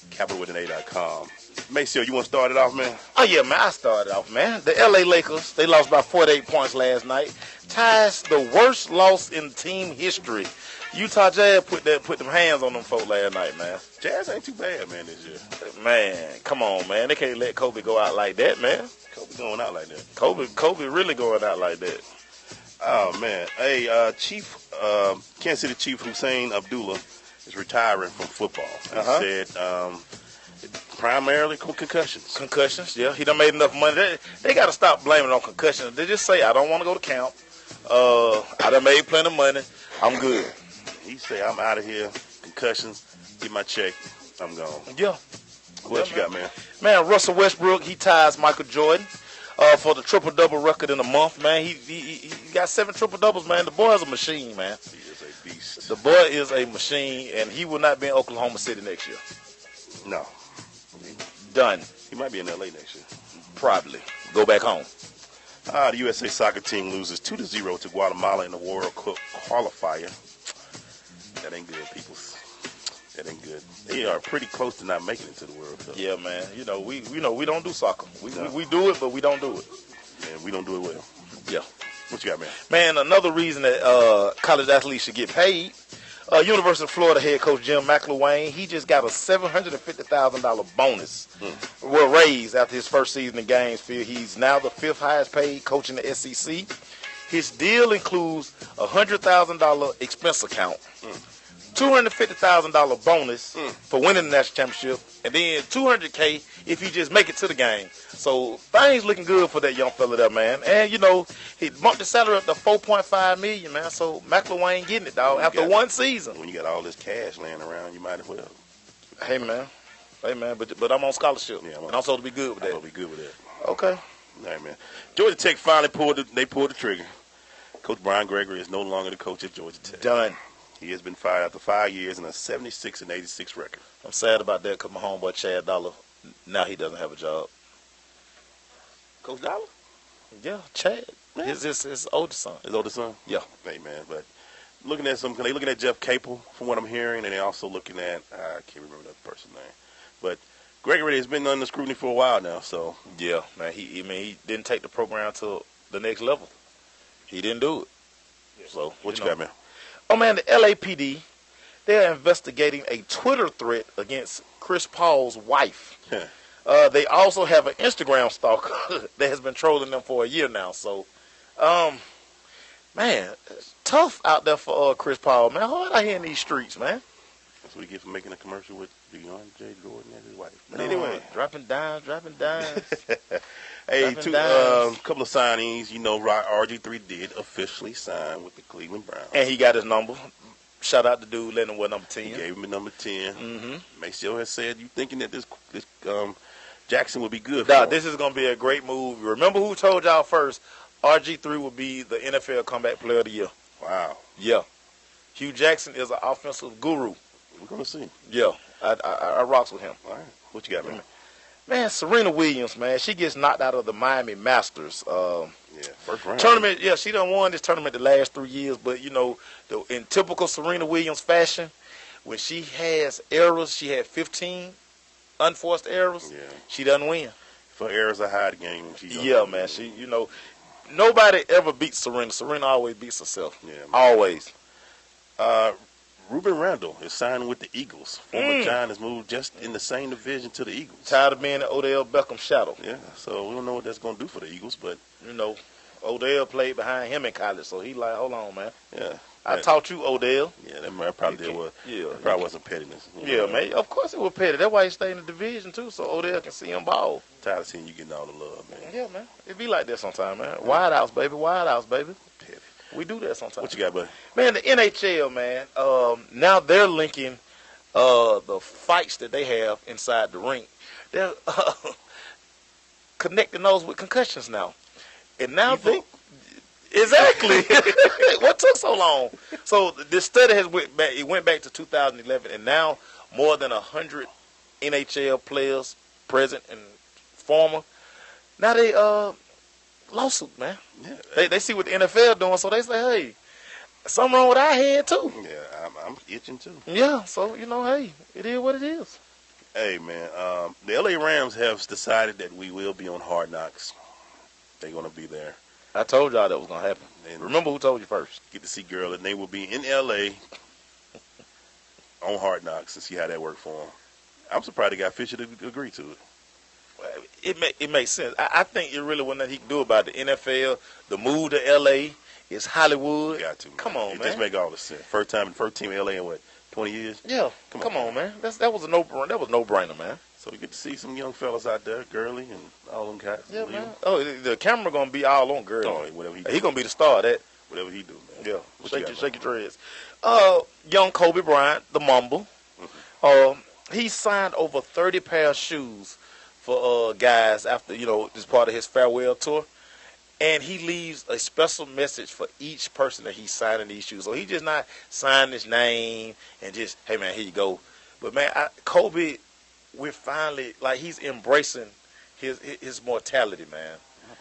capital with an A.com. Maceo, you want to start it off, man? Oh, yeah, man, I started off, man. The L.A. Lakers, they lost by 48 points last night. Ties the worst loss in team history. Utah Jazz put them hands on them folk last night, man. Jazz ain't too bad, man, this year. Man, come on, man. They can't let Kobe go out like that, man. Kobe going out like that. Kobe really going out like that. Oh, man. Hey, Kansas City Chief Hussein Abdullah is retiring from football. He said primarily concussions. Concussions, yeah. He done made enough money. They got to stop blaming on concussions. They just say, I don't want to go to camp. I done made plenty of money. I'm good. He say, I'm out of here. Concussions. Get my check. I'm gone. Yeah. What you got, man? Man, Russell Westbrook, he ties Michael Jordan for the triple-double record in a month, man. He got 7 triple-doubles, man. The boy is a machine, man. He is a beast. The boy is a machine, and he will not be in Oklahoma City next year. No. Done. He might be in L.A. next year. Probably. Go back home. The USA soccer team loses 2-0 to Guatemala in the World Cup qualifier. That ain't good, people. That ain't good. They are pretty close to not making it to the World Cup. Yeah, man. We don't do soccer. We do it, but we don't do it. And we don't do it well. Yeah. What you got, man? Man, another reason that college athletes should get paid. University of Florida head coach Jim McElwain, he just got a $750,000 bonus. Well, raised after his first season in Gainesville. He's now the 5th highest paid coach in the SEC. His deal includes a $100,000 expense account, $250,000 bonus for winning the national championship, and then $200K if you just make it to the game. So things looking good for that young fella there, man. And he bumped the salary up to $4.5 million, man. So McElwain getting it, dog, after one season. When you got all this cash laying around, you might as well. Hey, man, but I'm on scholarship, and I'm supposed to be good with that. I'm supposed to be good with that. Okay. All right, man. Georgia Tech finally pulled the trigger. Coach Brian Gregory is no longer the coach at Georgia Tech. Done. He has been fired after 5 years and a 76-86 record. I'm sad about that because my homeboy Chad Dollar, now he doesn't have a job. Coach Dollar? Yeah, Chad. His oldest son. His oldest son? Yeah. Hey, man, but looking at Jeff Capel from what I'm hearing, and they're also looking at, I can't remember that person's name, but Gregory has been under scrutiny for a while now, so. Yeah, man, he didn't take the program to the next level. He didn't do it. Yeah. So, what you got, man? Oh, man, the LAPD, they're investigating a Twitter threat against Chris Paul's wife. They also have an Instagram stalker that has been trolling them for a year now. So, man, it's tough out there for Chris Paul, man. Hard out here in these streets, man. That's what he gets for making a commercial with J. Jordan and his wife. But No, anyway. dropping dimes. Hey, couple of signings. RG3 did officially sign with the Cleveland Browns. And he got his number. Shout out to dude letting him wear number 10. He gave him a number 10. Mm-hmm. Maceo has said, you thinking that this Jackson would be good for Nah, him. this is going to be a great move. Remember who told y'all first? RG3 will be the NFL Comeback Player of the Year. Wow. Yeah. Hugh Jackson is an offensive guru. We're going to see. Yeah. I rocks with him. All right. What you got, man? Man, Serena Williams, man, she gets knocked out of the Miami Masters. First round. Tournament, yeah, she done won this tournament the last 3 years, but, in typical Serena Williams fashion, when she has errors, she had 15 unforced errors, she doesn't win. For errors, a high game. Yeah, man, nobody ever beats Serena. Serena always beats herself. Yeah, man. Always. Ruben Randall is signing with the Eagles. Former Giant has moved just in the same division to the Eagles. Tired of being an Odell Beckham shadow. Yeah, so we don't know what that's going to do for the Eagles, but Odell played behind him in college, so he like, hold on, man. Yeah. I taught you, Odell. Yeah, that probably did what. Yeah. That probably wasn't pettiness. Yeah, man. Of course it was petty. That's why he stayed in the division, too, so Odell can see him ball. Tired of seeing you getting all the love, man. Yeah, man. It be like that sometimes, man. Wide outs, baby. Wide outs, baby. Petty. We do that sometimes. What you got, buddy? Man, the NHL, man, now they're linking the fights that they have inside the ring. They're connecting those with concussions now. And now exactly. What took so long? So this study went back to 2011, and now more than 100 NHL players, present and former, now they lawsuit, man. Yeah. They see what the NFL doing, so they say, hey, something wrong with our head too. Yeah, I'm itching too. Yeah, so hey, it is what it is. Hey, man, the LA Rams have decided that we will be on Hard Knocks. They're going to be there. I told y'all that was going to happen. And remember who told you first? Get to see Girl, and they will be in LA on Hard Knocks and see how that worked for them. I'm surprised they got Fisher to agree to it. It makes sense. I think it really wasn't nothing he can do about the NFL. The move to LA is Hollywood. Got to. Man. Come on, it man. Just make all the sense. First team in LA in what, 20 years? Yeah. Come on, man. That was a no-brainer. That was no-brainer, man. So we get to see some young fellas out there, Gurley and all them guys. Yeah, man. Oh, the camera gonna be all on Gurley. Oh, whatever he gonna be the star of that. Whatever he do, man. Yeah. Shake your dreads. Young Kobe Bryant, the Mumble. He signed over 30 pair of shoes for guys after this part of his farewell tour, and he leaves a special message for each person that he's signing these shoes. So he just not signing his name and just, hey man, here you go. But man, Kobe, we're finally he's embracing his mortality, man.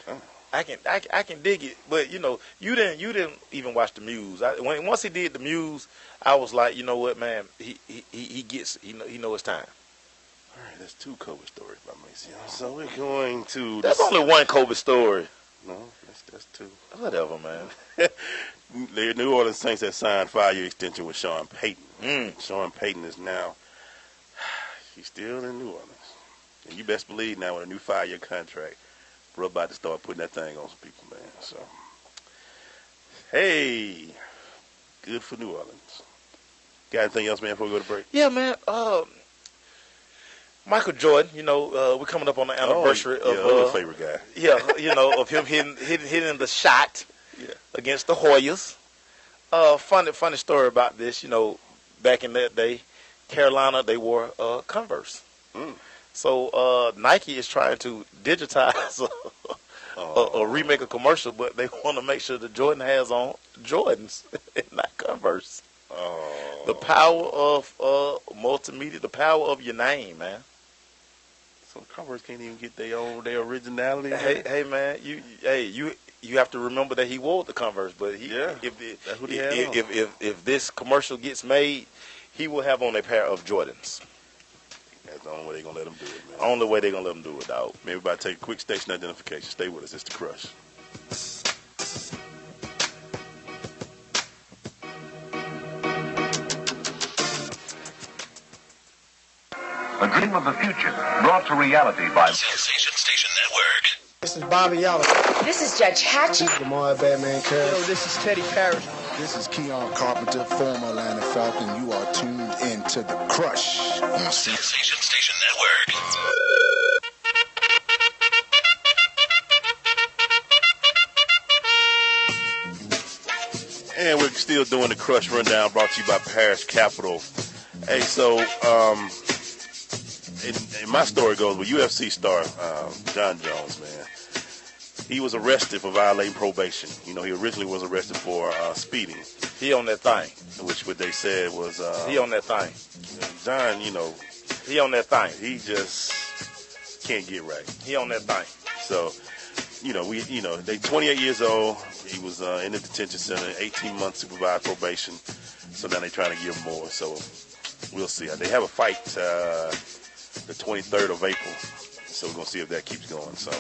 Okay. I can dig it, but you didn't even watch the Muse. Once he did the Muse, I was like, you know what, man, he gets he know it's time. All right, that's 2 Kobe stories by Maceo. So we're going to. That's only one Kobe story. No, that's 2. Whatever, man. The New Orleans Saints have signed 5-year extension with Sean Payton. Sean Payton is now. He's still in New Orleans, and you best believe now with a new 5-year contract, we're about to start putting that thing on some people, man. So, hey, good for New Orleans. Got anything else, man, before we go to break? Yeah, man. Michael Jordan, we're coming up on the anniversary of your favorite guy. Yeah, of him hitting the shot against the Hoyas. Funny story about this. Back in that day, Carolina, they wore Converse. So Nike is trying to digitize or remake a commercial, but they want to make sure the Jordan has on Jordans and not Converse. The power of multimedia, the power of your name, man. Some Converse can't even get their originality. Hey man, you have to remember that he wore the Converse, but if this commercial gets made, he will have on a pair of Jordans. That's the only way they're gonna let him do it, man. Only way they're gonna let him do it, dog. Maybe about to take a quick station identification. Stay with us. It's the Crush. A dream of the future brought to reality by Sensation Station Network. This is Bobby Yalla. This is Judge Hatchett. This is Lamar Batman Curry. Yo, this is Teddy Parrish. This is Keon Carpenter, former Atlanta Falcon. You are tuned in to The Crush on Sensation Station Network. And we're still doing the Crush Rundown, brought to you by Parish Capital. Hey, so in my story goes with UFC star John Jones, man. He was arrested for violating probation. You know, he originally was arrested for speeding. He on that thing. Which what they said was... he on that thing. John, you know... He on that thing. He just can't get right. He on that thing. So, they 28 years old. He was in the detention center, 18 months supervised probation. So now they're trying to give him more. So we'll see. They have a fight the 23rd of April. So we're going to see if that keeps going. So,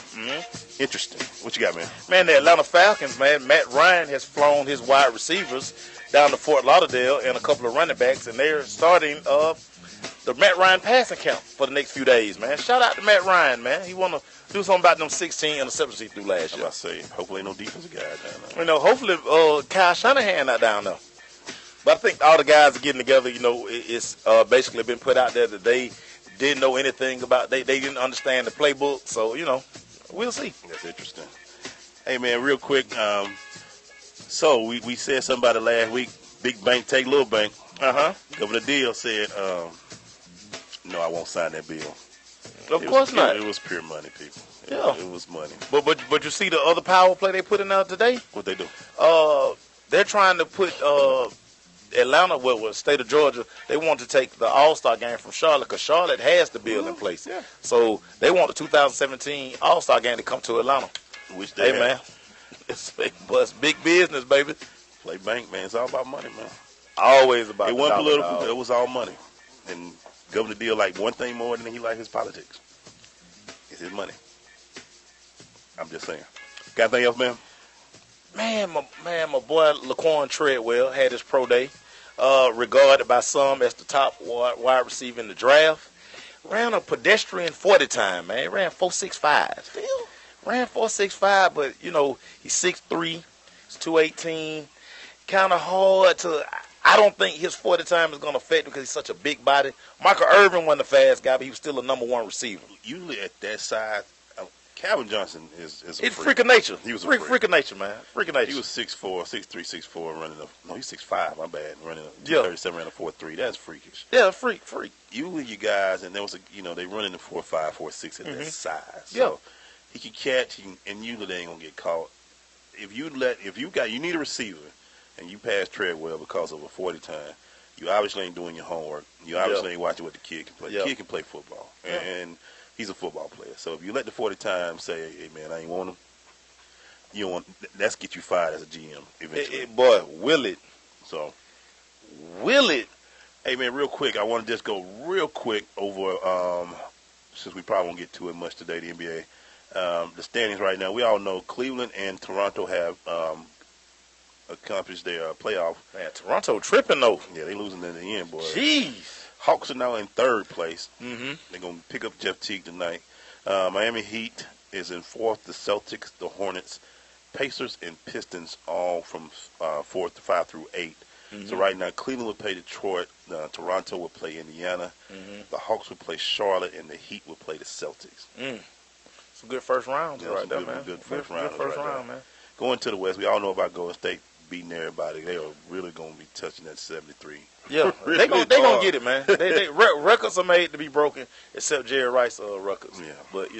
Interesting. What you got, man? Man, the Atlanta Falcons, man, Matt Ryan has flown his wide receivers down to Fort Lauderdale and a couple of running backs, and they're starting the Matt Ryan passing camp for the next few days, man. Shout out to Matt Ryan, man. He want to do something about them 16 interceptions he threw last year. I say, hopefully ain't no defensive guy down there. You know, hopefully Kyle Shanahan not down there. But I think all the guys are getting together. You know, it's basically been put out there that they didn't know anything about, they didn't understand the playbook. So, we'll see. That's interesting. Hey, man, real quick. So we said something about it last week. Big bank take little bank. Governor Deal said, no, I won't sign that bill. Of course not. It was pure money, people. It was money. But you see the other power play they put in out today? What they do? They're trying to put Atlanta, well, state of Georgia, they want to take the All-Star game from Charlotte because Charlotte has the bill in place. Yeah. So they want the 2017 All-Star game to come to Atlanta. Which they have. Man, it's big business, baby. Play bank, man. It's all about money, man. Always about it. It wasn't political. It was all money. And Governor Deal liked one thing more than he liked his politics. It's his money. I'm just saying. Got anything else, man? Man, my boy Laquan Treadwell had his pro day, regarded by some as the top wide receiver in the draft. Ran a pedestrian 40 time, man. He ran 4.65. Still ran 4.65, but he's 6'3", he's 218. Kind of hard to. I don't think his 40 time is going to affect him because he's such a big body. Michael Irvin wasn't a fast guy, but he was still a number one receiver. Usually at that size. Calvin Johnson is a freak of nature. He was a freak of nature, man. Freak of nature. He was 6'4", 6'3", 6'4", running a. No, he's 6'5", my bad. Running a 237, ran a 4.3. That's freakish. Yeah, freak. You guys, and there was they running the 4.5, 4.6 at that size. So he can catch, and usually they ain't gonna get caught. You need a receiver, and you pass Treadwell because of a 40 time. You obviously ain't doing your homework. You obviously ain't watching what the kid can play. The kid can play football, and he's a football player. So if you let the 40 times say, hey, man, I ain't want him, you don't want, that's get you fired as a GM eventually. Boy, will it. So, will it. Hey, man, real quick, I want to just go real quick over, since we probably won't get to it much today, the NBA. The standings right now, we all know Cleveland and Toronto have accomplished their playoff. Man, Toronto tripping, though. Yeah, they losing in the end, boy. Jeez. Hawks are now in third place. Mm-hmm. They're going to pick up Jeff Teague tonight. Miami Heat is in fourth. The Celtics, the Hornets, Pacers, and Pistons all from 4th to 5 through 8. Mm-hmm. So right now, Cleveland will play Detroit. Toronto will play Indiana. Mm-hmm. The Hawks will play Charlotte, and the Heat will play the Celtics. It's a good first round right there, man. Good first round, man. Going to the West, we all know about Golden State beating everybody. They are really going to be touching that 73. Yeah, really they gonna get it, man. Records are made to be broken, except Jerry Rice records. Yeah, but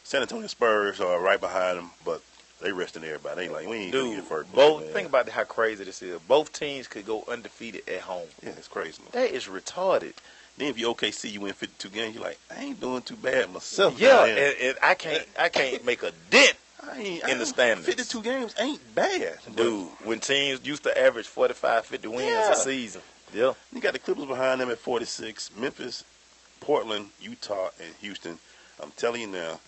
San Antonio Spurs are right behind them, but They resting everybody. They like, we ain't Dude, gonna get first. think about how crazy this is. Both teams could go undefeated at home. Yeah, it's crazy. That is retarded. Then if you OKC, you win 52 games. You're like, I ain't doing too bad myself. Yeah, and I can't make a dent in the standings. 52 games ain't bad, dude. When teams used to average 45, 50 wins a season. Yeah. You got the Clippers behind them at 46. Memphis, Portland, Utah, and Houston. I'm telling you now.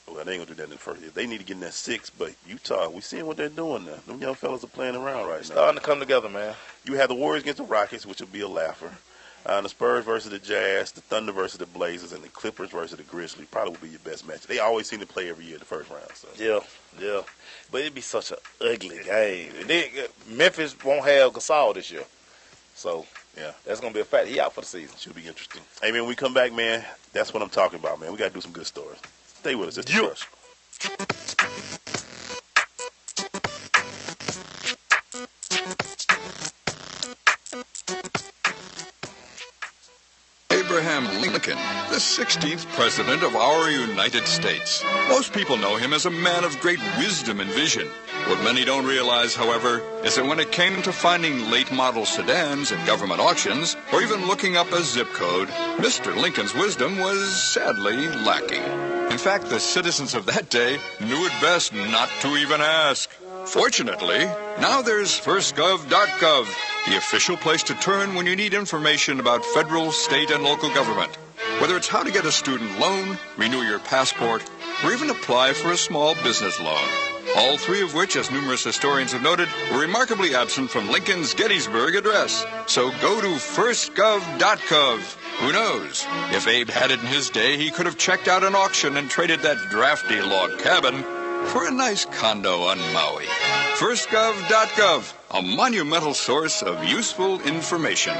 Well, they ain't gonna do that in the first year. They need to get in that 6, but Utah, we seeing what they're doing now. Them young fellas are playing around right now. Starting to come together, man. You have the Warriors against the Rockets, which will be a laugher. The Spurs versus the Jazz, the Thunder versus the Blazers, and the Clippers versus the Grizzlies probably will be your best match. They always seem to play every year in the first round. So. Yeah. But it'd be such an ugly game. Memphis won't have Gasol this year. So, yeah, that's going to be a fact. He out for the season. Should be interesting. Hey, man, when we come back, man, that's what I'm talking about, man. We got to do some good stories. Stay with us. It's The Crush. Abraham Lincoln, the 16th President of our United States. Most people know him as a man of great wisdom and vision. What many don't realize, however, is that when it came to finding late-model sedans at government auctions, or even looking up a zip code, Mr. Lincoln's wisdom was sadly lacking. In fact, the citizens of that day knew it best not to even ask. Fortunately, now there's firstgov.gov, the official place to turn when you need information about federal, state, and local government. Whether it's how to get a student loan, renew your passport, or even apply for a small business loan. All three of which, as numerous historians have noted, were remarkably absent from Lincoln's Gettysburg Address. So go to firstgov.gov. Who knows? If Abe had it in his day, he could have checked out an auction and traded that drafty log cabin for a nice condo on Maui. Firstgov.gov, a monumental source of useful information.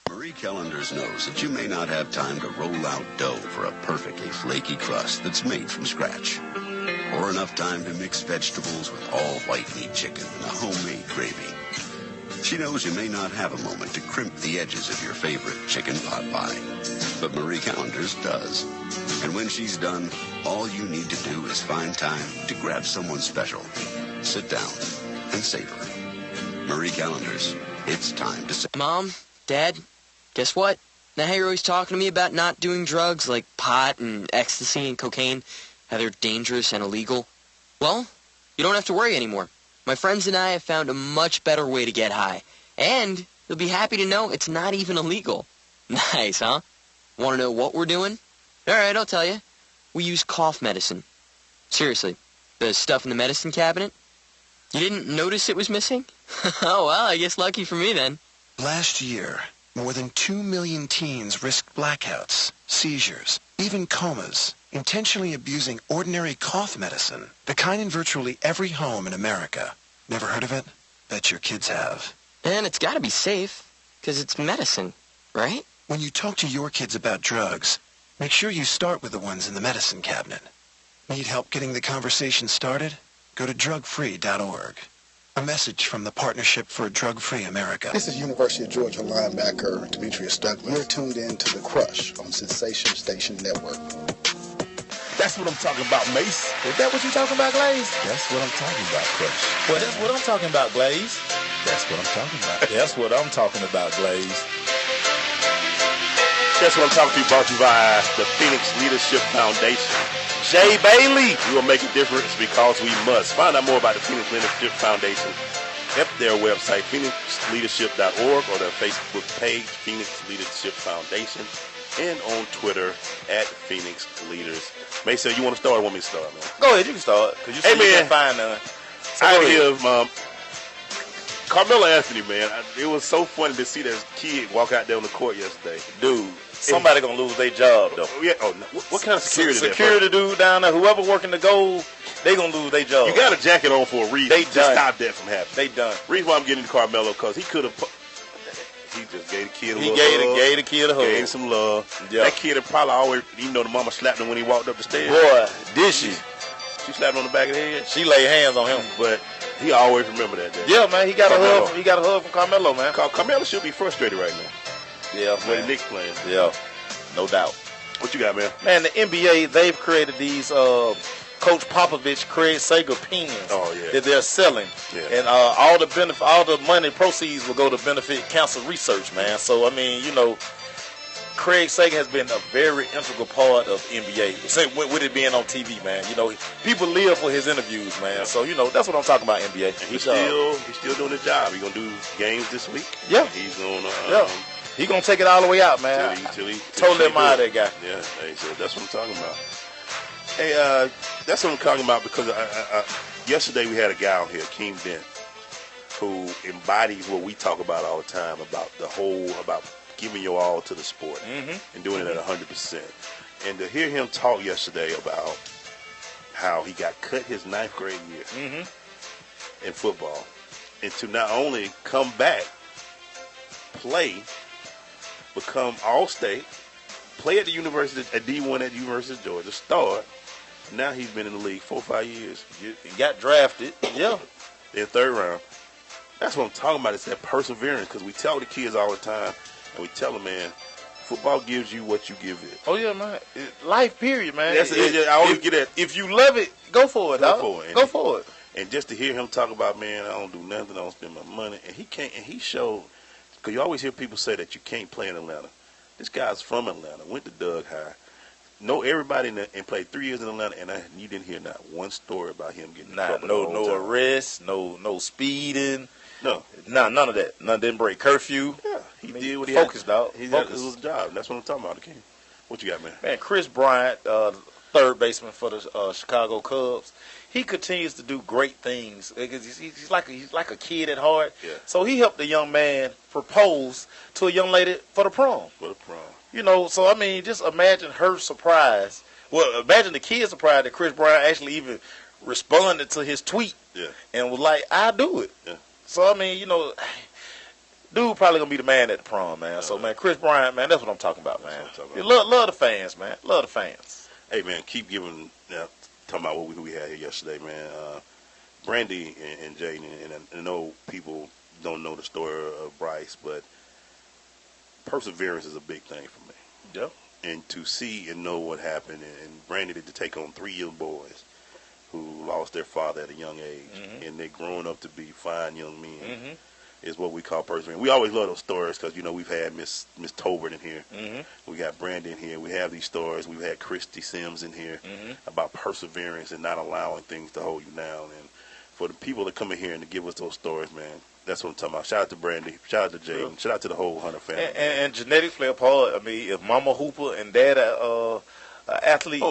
Marie Callender's knows that you may not have time to roll out dough for a perfectly flaky crust that's made from scratch, or enough time to mix vegetables with all white meat chicken in a homemade gravy. She knows you may not have a moment to crimp the edges of your favorite chicken pot pie, but Marie Callender's does. And when she's done, all you need to do is find time to grab someone special, sit down, and savor. Marie Callender's, it's time to say. Mom, Dad, guess what? Now how you're always talking to me about not doing drugs like pot and ecstasy and cocaine, how they're dangerous and illegal. Well, you don't have to worry anymore. My friends and I have found a much better way to get high. And you'll be happy to know it's not even illegal. Nice, huh? Want to know what we're doing? All right, I'll tell you. We use cough medicine. Seriously, the stuff in the medicine cabinet. You didn't notice it was missing? Oh, well, I guess lucky for me then. Last year, more than 2 million teens risked blackouts, seizures, even comas, intentionally abusing ordinary cough medicine, the kind in virtually every home in America. Never heard of it? Bet your kids have. And it's got to be safe, because it's medicine, right? When you talk to your kids about drugs, make sure you start with the ones in the medicine cabinet. Need help getting the conversation started? Go to drugfree.org. A message from the Partnership for a Drug-Free America. This is University of Georgia linebacker Demetrius Douglas. You're tuned in to The Crush on Sensation Station Network. That's what I'm talking about, Mace. Is that what you talking about, Glaze? That's what I'm talking about, Crush. Well, that's what I'm talking about, Glaze. That's what I'm talking about. That's what I'm talking about, Glaze. That's what I'm talking to you, brought to you by the Phoenix Leadership Foundation. Jay Bailey. We will make a difference because we must. Find out more about the Phoenix Leadership Foundation at their website, phoenixleadership.org, or their Facebook page, Phoenix Leadership Foundation, and on Twitter at Phoenix Leaders. Mason, you want to start or want me to start, man? Go ahead, you can start. Because you said you can't find none. I give Carmelo Anthony, man. It was so funny to see that kid walk out there on the court yesterday. Dude, somebody going to lose their job, though. Yeah. Oh, no. What kind of security? Security dude down there, whoever working the goal, they going to lose their job. You got a jacket on for a reason. They done. Just stop that from happening. They done. Reason why I'm getting to Carmelo, because he could have... He just gave the kid a little love. Gave the kid a hug. Gave him some love. Yeah. That kid had probably always, even though the mama slapped him when he walked up the stairs. Boy, did she? She slapped him on the back of the head. She laid hands on him. But he always remember that day. Yeah, man, he got Carmelo. A hug. He got a hug from Carmelo, man. Carmelo should be frustrated right now. Yeah, when the Knicks playing. Yeah, no doubt. What you got, man? Man, the NBA, they've created these Coach Popovich, Craig Sager pens yeah. that they're selling, Yeah. and all the money proceeds will go to benefit cancer research, man. So I mean, you know, Craig Sager has been a very integral part of NBA. Same with it being on TV, man. You know, people live for his interviews, man. So you know, that's what I'm talking about, NBA. And he's still doing his job. He's gonna do games this week. Yeah, he's gonna. He gonna take it all the way out, man. Till he totally admire that guy. Yeah, hey, so that's what I'm talking about. Hey, that's what I'm talking about because yesterday we had a guy on here, Keem Dent, who embodies what we talk about all the time about about giving your all to the sport and doing it at 100%. And to hear him talk yesterday about how he got cut his 9th grade year in football, and to not only come back, play, become All-State, play at the University at D1 at the University of Georgia, start. Now he's been in the league 4 or 5 years. He got drafted. Yeah, in 3rd round. That's what I'm talking about. It's that perseverance because we tell the kids all the time, and we tell them, man, football gives you what you give it. Oh yeah, man. Life, period, man. That's I always get that. If you love it, go for it. Go for it. And just to hear him talk about, man, I don't do nothing. I don't spend my money, and he can't. And he showed. Because you always hear people say that you can't play in Atlanta. This guy's from Atlanta, went to Doug High, know everybody and played 3 years in Atlanta, and you didn't hear not one story about him getting in trouble. No arrests, no speeding. No. None of that. None didn't break curfew. Yeah, he did what he focused out. It was his job. That's what I'm talking about, King. What you got, man? Man, Chris Bryant, 3rd baseman for the Chicago Cubs. He continues to do great things. He's like a kid at heart. Yeah. So he helped a young man propose to a young lady for the prom. You know, so I mean, just imagine her surprise. Well, imagine the kid's surprise that Chris Bryant actually even responded to his tweet and was like, "I'll do it." Yeah. So I mean, you know, dude probably gonna be the man at the prom, man. So man, Chris Bryant, man, that's what I'm talking about, man. Love the fans, man. Love the fans. Hey, man, keep giving. Talking about what we had here yesterday, man. Brandy and Jaden, and I know people don't know the story of Bryce, but perseverance is a big thing for me. Yeah. And to see and know what happened, and Brandy to take on 3 young boys who lost their father at a young age, and they're growing up to be fine young men, is what we call perseverance. We always love those stories because, you know, we've had Miss Tolbert in here. We got Brandy in here. We have these stories. We've had Christy Sims in here about perseverance and not allowing things to hold you down. And for the people that come in here and to give us those stories, man, that's what I'm talking about. Shout out to Brandy. Shout out to Jaden. Shout out to the whole Hunter family. And genetics play a part. I mean, if Mama Hooper and Dad athlete,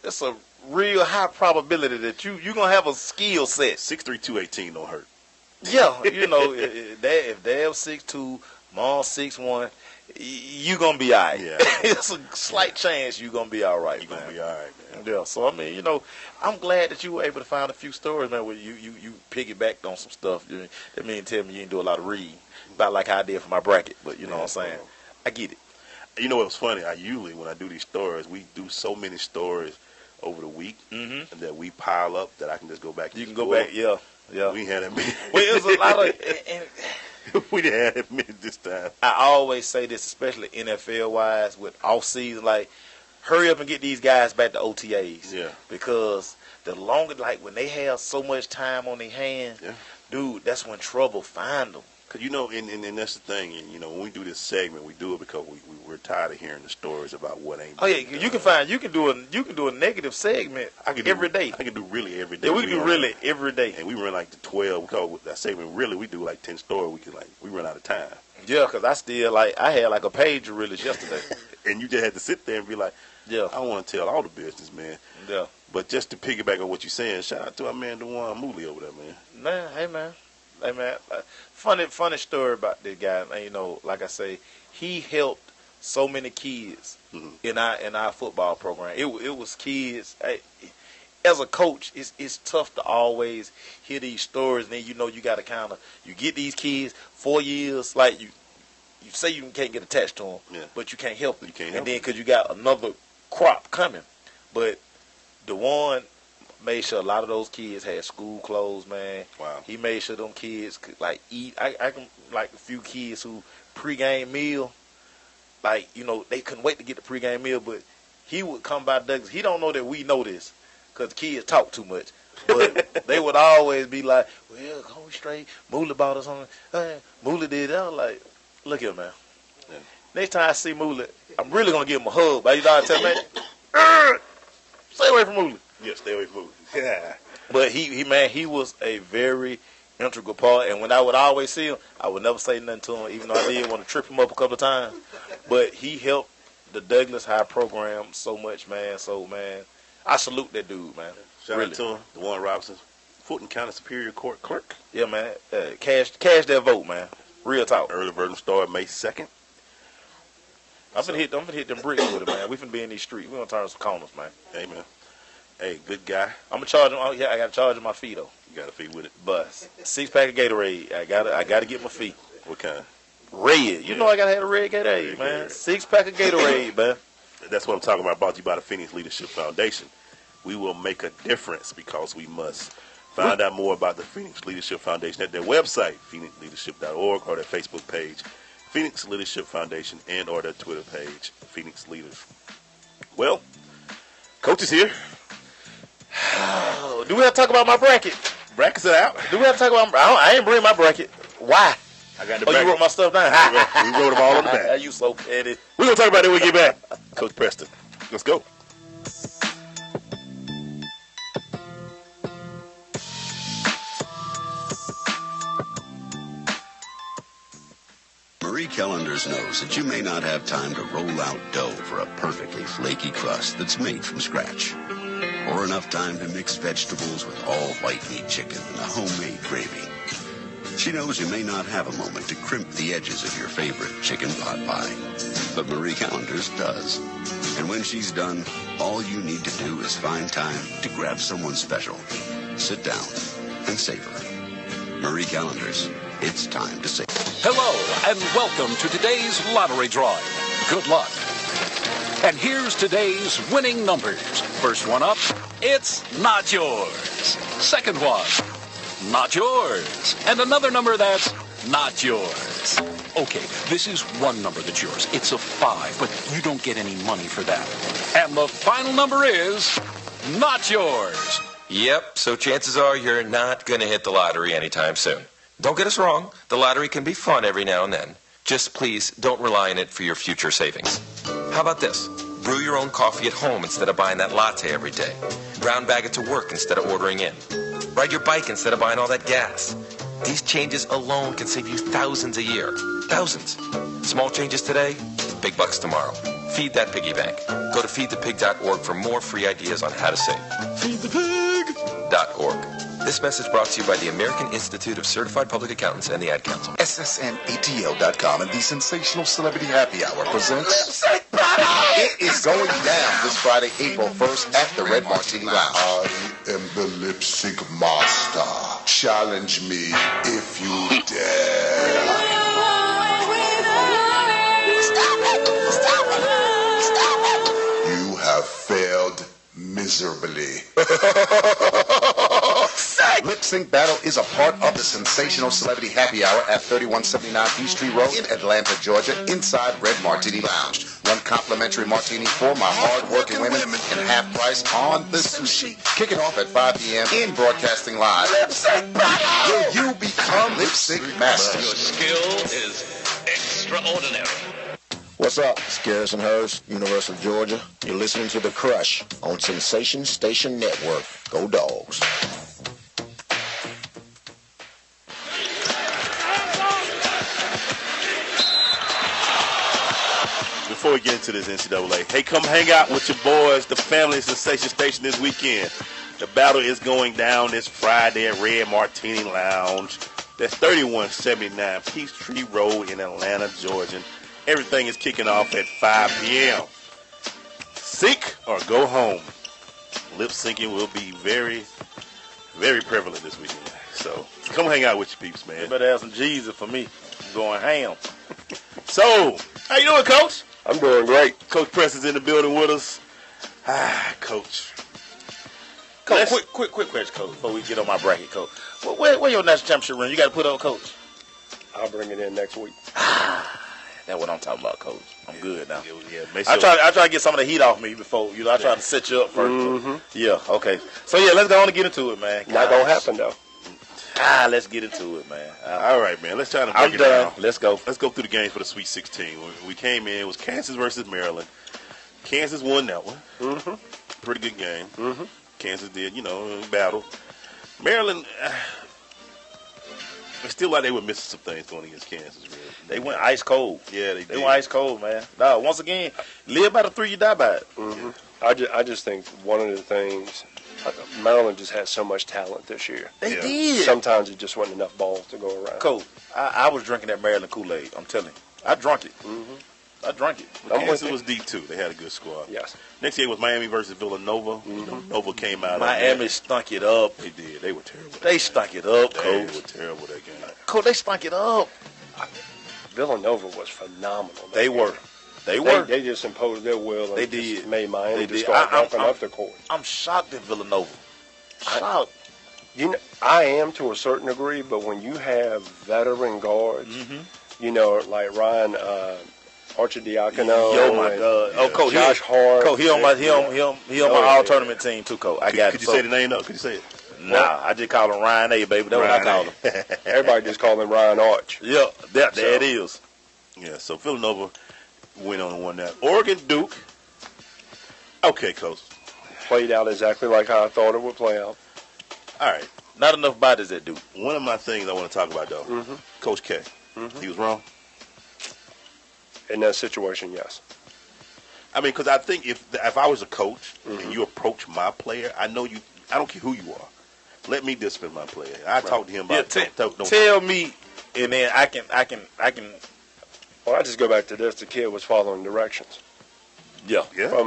it's a real high probability that you're gonna have a skill set. 6'3", 218 don't hurt. Yeah, you know, if they're 6'2", Mom 6'1", you gonna be all right. Yeah. It's a slight chance you gonna be all right. You gonna be all right, man. Yeah. So I mean, you know, I'm glad that you were able to find a few stories, man, where you piggybacked on some stuff. That mean tell me you didn't do a lot of reading, about like how I did for my bracket. But you know what I'm saying? I get it. You know what's funny? I usually, when I do these stories, we do so many stories over the week that we pile up that I can just go back. You can go back, yeah. We had that many. Well, it was a lot of. We didn't have that many this time. I always say this, especially NFL wise, with off season, like hurry up and get these guys back to OTAs. Yeah. Because the longer, like when they have so much time on their hands, dude, that's when trouble find them. Cause you know, and that's the thing. And you know, when we do this segment, we do it because we're tired of hearing the stories about what ain't. Oh yeah, you can do a negative segment every day. I can do really every day. Yeah, we do really every day. And we run like the 12. We call that segment really. We do like 10 stories. We run out of time. Yeah, cause I had like a page of reels yesterday, and you just had to sit there and be like, yeah, I don't want to tell all the business, man. Yeah. But just to piggyback on what you're saying, shout out to our man Duvwon Mooley over there, man. Hey man. Funny story about this guy. Man, you know, like I say, he helped so many kids in our football program. It was kids. As a coach, it's tough to always hear these stories, and then you know you got to kind of you get these kids 4 years, like you say you can't get attached to them, but you can't help them. And then because you got another crop coming, but the one made sure a lot of those kids had school clothes, man. Wow. He made sure them kids could like eat. I can like a few kids who pregame meal, like, you know, they couldn't wait to get the pregame meal, but he would come by Douglas. He don't know that we know this because the kids talk too much. But they would always be like, well, go straight. Moolah bought us something. Moolah did that. I was like, look here, man. Yeah. Next time I see Moolah, I'm really going to give him a hug. But you know what I tell me? Stay away from Moolah. Yeah, stay away from Moolah. Yeah. But he was a very integral part. And when I would always see him, I would never say nothing to him, even though I did want to trip him up a couple of times. But he helped the Douglas High program so much, man. So, man, I salute that dude, man. Shout out to him, Duvwon Robinson, Fulton County Superior Court Clerk. Yeah, man. Cash that vote, man. Real talk. Early version started May 2nd. I'm finna hit them bricks with it, man. We finna be in these streets. We gonna turn some corners, man. Hey, man. Hey, good guy. I'm gonna charge him. Oh, yeah, I gotta charge him my fee though. You got a fee with it. But 6-pack of Gatorade. I gotta get my fee. What kind? Red. You know I gotta have a red Gatorade, man. 6-pack of Gatorade, man. That's what I'm talking about. Brought to you by the Phoenix Leadership Foundation. We will make a difference because we must. Find out more about the Phoenix Leadership Foundation at their website, phoenixleadership.org, or their Facebook page, Phoenix Leadership Foundation, and or their Twitter page, Phoenix Leaders. Well, Coach is here. Do we have to talk about my bracket? Brackets are out. Do we have to talk about I ain't bring my bracket. Why? I got the bracket. You wrote my stuff down. We wrote them all on the back. You so petty. We're going to talk about it when we get back. Coach Preston, let's go. Marie Callender's knows that you may not have time to roll out dough for a perfectly flaky crust that's made from scratch, or enough time to mix vegetables with all white meat chicken and a homemade gravy. She knows you may not have a moment to crimp the edges of your favorite chicken pot pie, but Marie Callender's does. And when she's done, all you need to do is find time to grab someone special, sit down, and savor. Marie Callender's, it's time to save. Hello, and welcome to today's lottery drawing. Good luck. And here's today's winning numbers. First one up, it's not yours. Second one, not yours. And another number that's not yours. Okay, this is one number that's yours. It's a 5, but you don't get any money for that. And the final number is not yours. Yep, so chances are you're not going to hit the lottery anytime soon. Don't get us wrong, the lottery can be fun every now and then. Just please don't rely on it for your future savings. How about this? Brew your own coffee at home instead of buying that latte every day. Brown bag it to work instead of ordering in. Ride your bike instead of buying all that gas. These changes alone can save you thousands a year. Thousands. Small changes today, big bucks tomorrow. Feed that piggy bank. Go to feedthepig.org for more free ideas on how to save. Feedthepig.org. This message brought to you by the American Institute of Certified Public Accountants and the Ad Council. SSNATL.com and the Sensational Celebrity Happy Hour presents It is going down this Friday, April 1st at the Red Martini Lounge. I am the lip sync master. Challenge me if you dare. Stop it! Stop it! Stop it! You have failed miserably. Lip Sync Battle is a part of the Sensational Celebrity Happy Hour at 3179 Peachtree Road in Atlanta, Georgia, inside Red Martini Lounge. One complimentary martini for my hard-working women and half price on the sushi. Kick it off at 5 p.m. in Broadcasting Live. Lip Sync Battle! Will you become Lip Sync Master? Your skill is extraordinary. What's up? It's Garrison Hurst, University of Georgia. You're listening to The Crush on Sensation Station Network. Go Dogs. Before we get into this NCAA, hey, come hang out with your boys, the family at Sensation Station this weekend. The battle is going down this Friday at Red Martini Lounge. That's 3179 Peachtree Road in Atlanta, Georgia. Everything is kicking off at 5 p.m. Sync or go home. Lip syncing will be very, very prevalent this weekend. So come hang out with your peeps, man. You better have some Jesus for me. I'm going ham. So, how you doing, Coach? I'm doing great. Coach Preston's in the building with us. Coach. Coach, quick question, Coach, before we get on my bracket, Coach. Where your national championship ring? You got to put on, Coach. I'll bring it in next week. That's what I'm talking about, Coach. I'm good now. Yeah, I try to get some of the heat off me before, I try to set you up first. Yeah, okay. So, let's go on and get into it, man. Not going to happen, though. Let's get into it, man. All right, man. Let's try to break it down. Let's go. Let's go through the games for the Sweet 16. When we came in, it was Kansas versus Maryland. Kansas won that one. Pretty good game. Kansas did, battle. Maryland, it's still like they were missing some things going against Kansas, really. They went ice cold. Yeah, they did. They went ice cold, man. No, once again, live by the 3, you die by it. I just think one of the things, Maryland just had so much talent this year. They did. Sometimes it just wasn't enough balls to go around. Coach, I was drinking that Maryland Kool-Aid. I'm telling you. I drank it. I drank it. Kansas was deep, too. They had a good squad. Yes. Next game was Miami versus Villanova. Nova came out. Miami stunk it up. They did. They were terrible. They stunk it up, Coach. They were terrible that game. Coach, they stunk it up. Villanova was phenomenal. They were. They just imposed their will. And they did. Made Miami just start jumping off the court. I'm shocked at Villanova. Shocked. I am to a certain degree, but when you have veteran guards, like Ryan Archidiakono. Oh my God! Oh, Coach, Josh Hart. Coach, he on my all tournament team too, Coach. Could you say the name though? Could you say it? Nah, I just call him Ryan A, baby. That's what I call him. Everybody just call him Ryan Arch. Yeah, there it is. Yeah, so Villanova went on and won that. Oregon Duke. Okay, Coach. Played out exactly like how I thought it would play out. All right. Not enough bodies at Duke. One of my things I want to talk about though, Coach K. He was wrong. In that situation, yes. I mean, because I think if I was a coach and you approach my player, I don't care who you are. Let me discipline my player. I talk to him about tell me, and then I can. Well, I just go back to this. The kid was following directions. Yeah.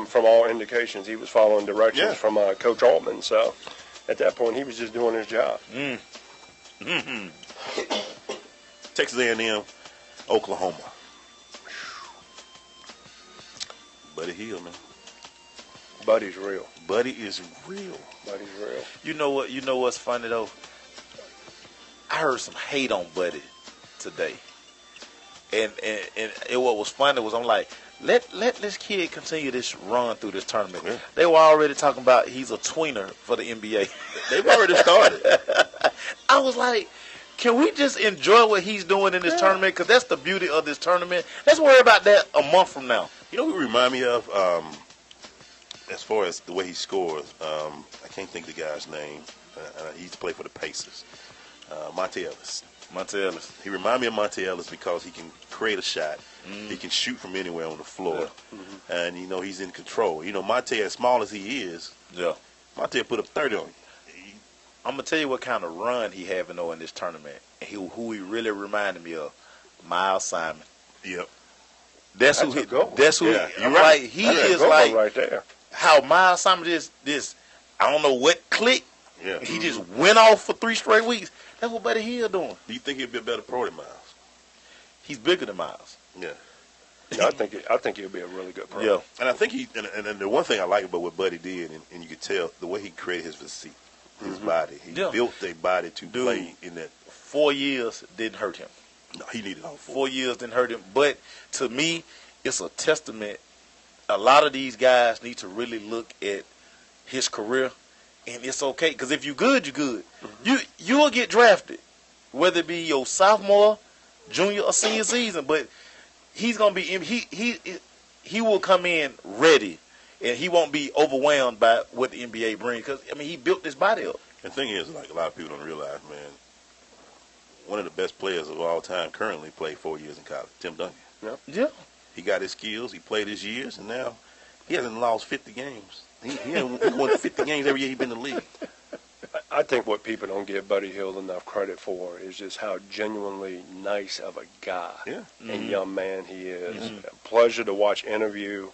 From all indications, he was following directions from Coach Altman. So at that point, he was just doing his job. Texas A&M, Oklahoma. Buddy Hield, man. Buddy's real. Buddy is real. Buddy's real. You know what? You know what's funny though? I heard some hate on Buddy today, and what was funny was I'm like, let this kid continue this run through this tournament. Yeah. They were already talking about he's a tweener for the NBA. They've already started. I was like, can we just enjoy what he's doing in this tournament? Because that's the beauty of this tournament. Let's worry about that a month from now. You know who he remind me of, as far as the way he scores? I can't think of the guy's name. He used to play for the Pacers. Monte Ellis. He remind me of Monte Ellis because he can create a shot. He can shoot from anywhere on the floor. And, he's in control. Monte, as small as he is, Monte put up 30 on you. I'm going to tell you what kind of run he having in this tournament. And who he really reminded me of, Miles Simon. Yep. That's who. Yeah. You're right. He is like right there. How Miles Simon this. I don't know what click. Yeah. He just went off for 3 straight weeks. That's what Buddy Hield doing. Do you think he'd be a better pro than Miles? He's bigger than Miles. Yeah. I think he'll be a really good pro. Yeah. And I think and the one thing I like about what Buddy did, and you could tell the way he created his physique, his body. He built a body to play in that. 4 years didn't hurt him. No, he needed all 4 years didn't hurt him. But to me, it's a testament. A lot of these guys need to really look at his career, and it's okay. Because if you're good, you're good. You'll get drafted, whether it be your sophomore, junior, or senior season. But he's gonna be he will come in ready, and he won't be overwhelmed by what the NBA brings. Because he built this body up. The thing is, like a lot of people don't realize, man, one of the best players of all time currently played 4 years in college, Tim Duncan. Yeah. He got his skills. He played his years, and now he hasn't lost 50 games. He won 50 games every year he's been in the league. I think what people don't give Buddy Hield enough credit for is just how genuinely nice of a guy and young man he is. A pleasure to watch interview.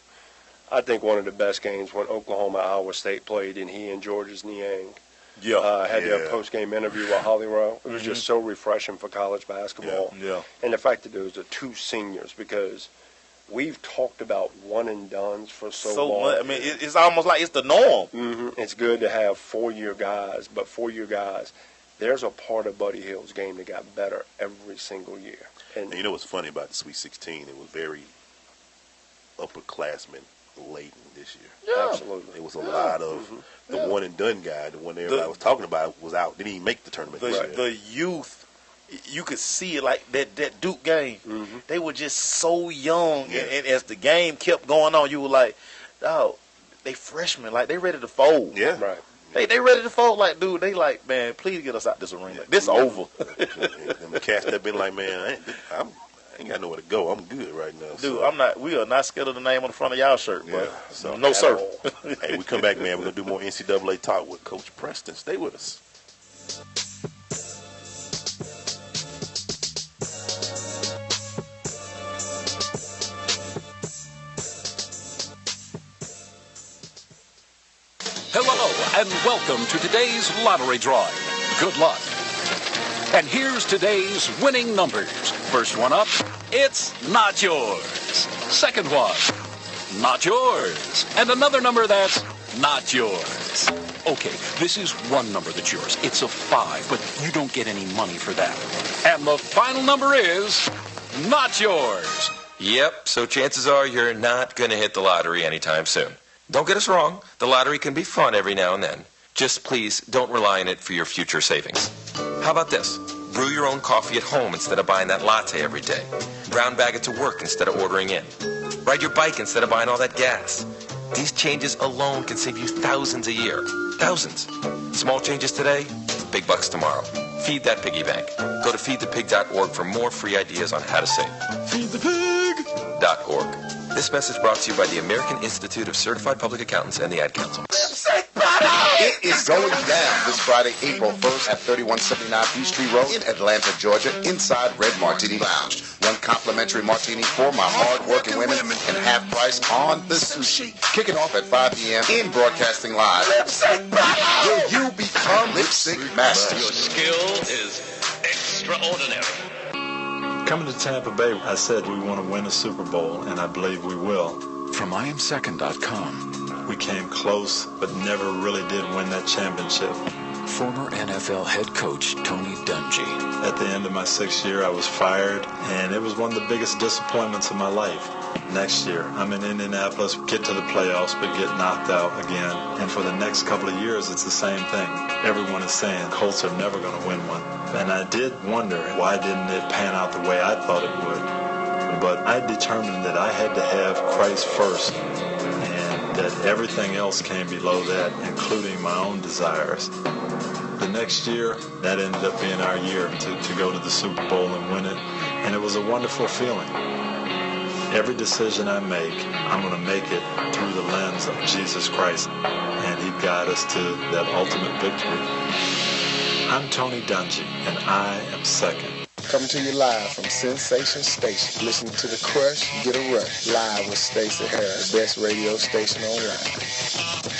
I think one of the best games when Oklahoma-Iowa State played and he and Georges Niang had their post-game interview with Holly Rowe. It was just so refreshing for college basketball. And the fact that there was the 2 seniors, because we've talked about one and dones for so long. Much. It's almost like it's the norm. It's good to have 4-year guys, but 4-year guys, there's a part of Buddy Hield's game that got better every single year. And you know what's funny about the Sweet 16? It was very upperclassmen laden this year. Yeah. Absolutely. It was a lot of the one and done guy, the one everybody was talking about, was out. Didn't even make the tournament. The youth, you could see it like that Duke game. They were just so young, and as the game kept going on, you were like, "Oh, they freshmen, like they ready to fold." Yeah, right. They ready to fold. Like, dude, they like, man, please get us out this arena. This over. And the cats that been like, man, I ain't got nowhere to go. I'm good right now. Dude, so. we are not scared of the name on the front of y'all shirt, bro. So, no, sir. Hey, we come back, man. We're going to do more NCAA talk with Coach Preston. Stay with us. Hello, and welcome to today's lottery drawing. Good luck. And here's today's winning numbers. First one up, it's not yours. Second one, not yours. And another number that's not yours. Okay, this is one number that's yours. It's a 5, but you don't get any money for that. And the final number is not yours. Yep, so chances are you're not going to hit the lottery anytime soon. Don't get us wrong, the lottery can be fun every now and then. Just please don't rely on it for your future savings. How about this? Brew your own coffee at home instead of buying that latte every day. Brown bag it to work instead of ordering in. Ride your bike instead of buying all that gas. These changes alone can save you thousands a year. Thousands. Small changes today, big bucks tomorrow. Feed that piggy bank. Go to feedthepig.org for more free ideas on how to save. Feedthepig.org. This message brought to you by the American Institute of Certified Public Accountants and the Ad Council. It is going down this Friday, April 1st at 3179 Peachtree Road in Atlanta, Georgia, inside Red Martini Lounge. One complimentary martini for my hard-working women and half price on the sushi. Kicking off at 5 p.m. in Broadcasting Live. Will you become Lip Sync Master? Your skill is extraordinary. Coming to Tampa Bay, I said we want to win a Super Bowl, and I believe we will. From IamSecond.com. We came close, but never really did win that championship. Former NFL head coach Tony Dungy. At the end of my 6th year, I was fired, and it was one of the biggest disappointments of my life. Next year, I'm in Indianapolis, get to the playoffs, but get knocked out again. And for the next couple of years, it's the same thing. Everyone is saying Colts are never going to win one. And I did wonder, why didn't it pan out the way I thought it would? But I determined that I had to have Christ first, and that everything else came below that, including my own desires. The next year, that ended up being our year to go to the Super Bowl and win it. And it was a wonderful feeling. Every decision I make, I'm going to make it through the lens of Jesus Christ. And He'd guide us to that ultimate victory. I'm Tony Dungy, and I am second. Coming to you live from Sensation Station. Listening to The Crush, Get a Rush. Live with Stacey Harris, the best radio station online.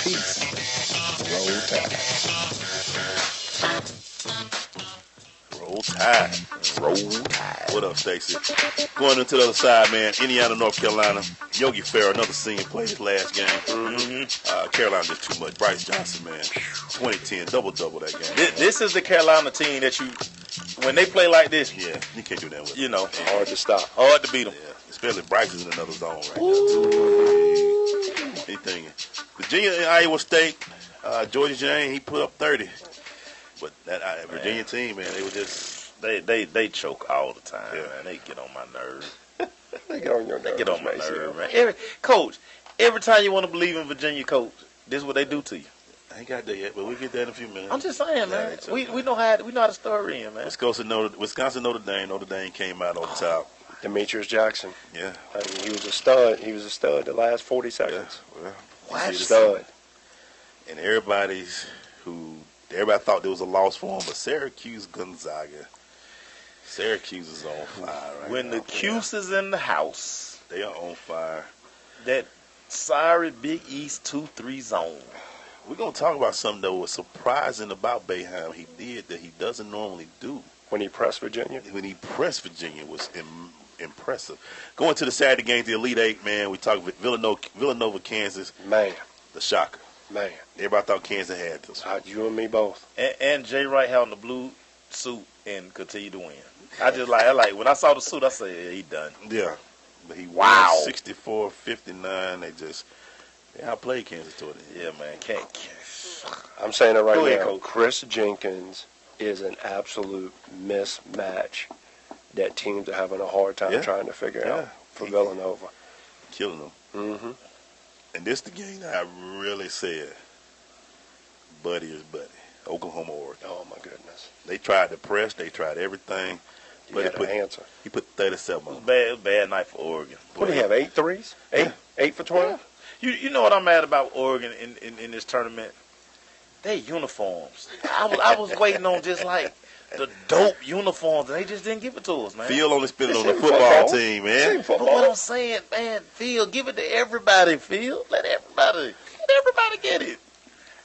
Peace. Roll Tide. Roll Tide. Roll Tide. What up, Stacey? Going into the other side, man. Indiana, North Carolina. Yogi Ferrell, another senior, played his last game. Carolina did too much. Bryce Johnson, man. 2010, double-double that game. This is the Carolina team that you, when they play like this, yeah, you can't do that with them. You know, hard to stop. Hard to beat them. Yeah, especially Bryce is in another zone right now. He thinking. Virginia and Iowa State, Georgia Jane, he put up 30. But that Virginia team, man, they were just... They choke all the time, man. They get on my nerves. They get on your nerves. They get on my nerves, man. Coach, every time you want to believe in Virginia, Coach, this is what they do to you. I ain't got there yet, but we'll get there in a few minutes. I'm just saying, man. We know how the story in, man. Wisconsin, Notre Dame. Notre Dame came out on top. Demetrius Jackson. Yeah. I mean, he was a stud. He was a stud the last 40 seconds. Yeah. Well, what? He's a stud. And everybody thought there was a loss for him, but Syracuse Gonzaga. Syracuse is on fire right when now. The Cuse is in the house. They are on fire. That sorry Big East 2-3 zone. We're going to talk about something that was surprising about Boeheim. He did that he doesn't normally do. When he pressed Virginia? When he pressed Virginia was impressive. Going to the Saturday game, the Elite Eight, man, we talk Villanova, Kansas. Man. The shocker. Man. Everybody thought Kansas had this. You and me both. And Jay Wright had on the blue suit and continue to win. I like when I saw the suit, I said, yeah, he done. Yeah. But he Wow. won 64-59. They just outplayed Kansas toward the end. Yeah, man. Can't. I'm saying it right Go ahead, now. Coach. Chris Jenkins is an absolute mismatch that teams are having a hard time trying to figure out for Villanova. Killing them. Mm-hmm. And this the game that I really said, Buddy is Buddy. Oklahoma, Oregon. Oh, my goodness. They tried to press. They tried everything. But had an answer. He put 37 on. It was bad night for Oregon. What do you have, 8 threes? 8 for 12? You know what I'm mad about Oregon in this tournament? They uniforms. I was waiting on just like the dope uniforms, and they just didn't give it to us, man. Phil only spent it on the football team, man. But what I'm saying, man, Phil, give it to everybody, Phil. Let everybody get it.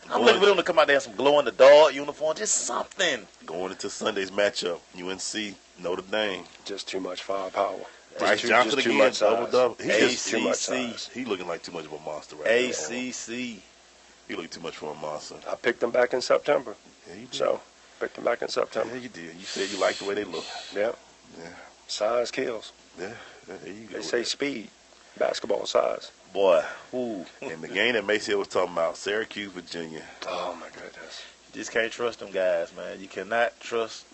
I'm looking for them to come out there in some glow-in-the-dark uniform, just something. Going into Sunday's matchup, UNC, Notre Dame. Just too much firepower. Bryce Johnson too again, much size. double. Just too much size. He looking like too much of a monster right now. ACC. He looking too much for a monster. I picked them back in September. Yeah, you did. So, picked them back in September. Yeah, you did. You said you liked the way they look. Yeah. Yeah. Size kills. Yeah. There you go. They say speed. Basketball size. Boy. Ooh. And the game that Macy was talking about, Syracuse, Virginia. Oh, my goodness. You just can't trust them guys, man. You cannot trust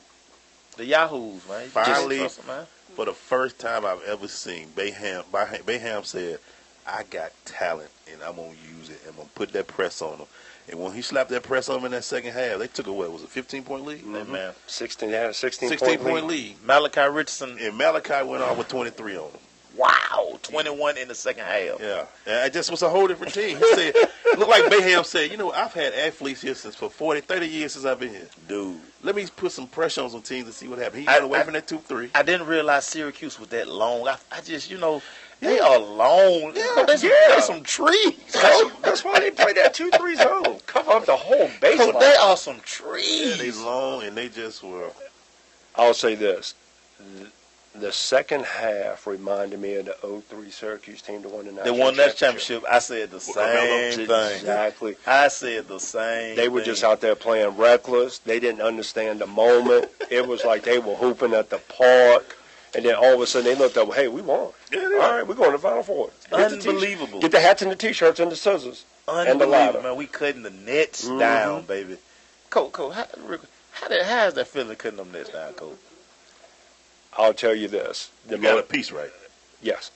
the Yahoos, man. You Finally, just trust them, man. for the first time I've ever seen, Bayham said, I got talent, and I'm going to use it. I'm going to put that press on them. And when he slapped that press on them in that second half, they took a, what, was it 15-point lead? Mm-hmm. Man. 16-point lead. Malachi Richardson. And Malachi went off with 23 on them. Wow, 21 in the second half. Yeah, and it just was a whole different team. He said, looked like Bayham said, you know, I've had athletes here for 40, 30 years since I've been here. Dude. Let me put some pressure on some teams and see what happens. He got away from that 2-3. I didn't realize Syracuse was that long. I just, you know, they are long. There's some trees. That's why they play that 2-3 zone. Cover up the whole baseline. They are some trees. Yeah, they long, and they just were. I'll say this. The second half reminded me of the 0-3 Syracuse team that won the national championship. They won that championship. I said the same thing. Exactly. I said the same They were thing. just out there playing reckless. They didn't understand the moment. It was like they were hooping at the park. And then all of a sudden they looked up, hey, we won. Yeah, all right, we're going to the Final Four. Unbelievable. Get the hats and the T-shirts and the scissors. And the ladder. Unbelievable, man. We cutting the nets down, baby. Coach, how is that feeling cutting them nets down, Coach? I'll tell you this. You got a piece right. Yes.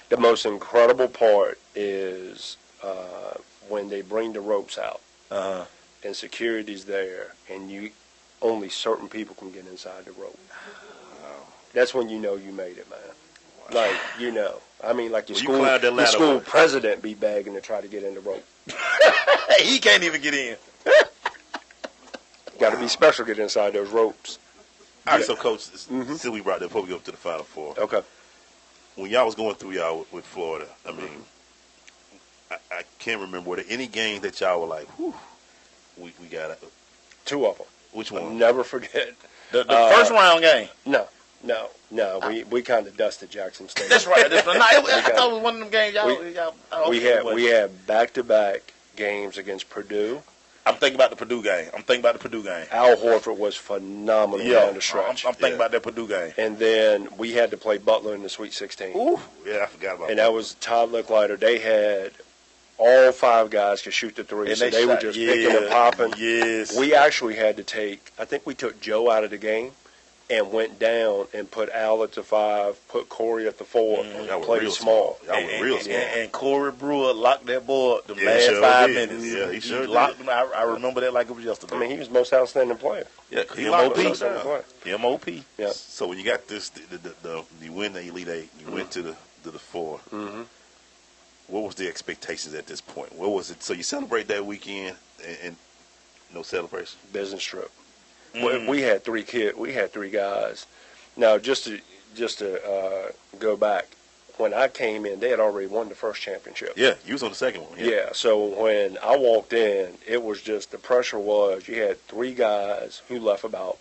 The most incredible part is when they bring the ropes out and security's there and only certain people can get inside the rope. That's when you know you made it, man. Like, you know. I mean, like your school president be begging to try to get in the rope. He can't even get in. Got to be special to get inside those ropes. All right, so, Coach, since we brought that before we go up to the Final Four. Okay. When y'all was going through y'all with Florida, I mean, I can't remember, were there any games that y'all were like, whew, we got it? 2 of them. Which one? I'll never forget. The first round game? No. We kind of dusted Jackson State. That's right. I thought it was one of them games we had back-to-back games against Purdue. I'm thinking about the Purdue game. Al Horford was phenomenal down the stretch. I'm thinking about that Purdue game. And then we had to play Butler in the Sweet 16. Ooh, yeah, I forgot about that. And that was Todd Licklider. They had all 5 guys could shoot the three, so they were just picking and popping. Yes. We actually had to I think we took Joe out of the game and went down and put Al at the 5, put Corey at the 4, and played small. That was real small. And Corey Brewer locked that boy the last 5 minutes. Yeah, he sure locked him. I remember that like it was yesterday. I mean, he was most outstanding player. Yeah, he locked MOP. us down. MOP. Yeah. So when you got this, you win the Elite 8, you went to the 4. Mm-hmm. What was the expectations at this point? What was it? So you celebrate that weekend and no celebration? Business trip. We had 3 kids. We had 3 guys. Now, just to go back, when I came in, they had already won the first championship. Yeah, you was on the second one. Yeah. So when I walked in, it was just the pressure was you had 3 guys who left about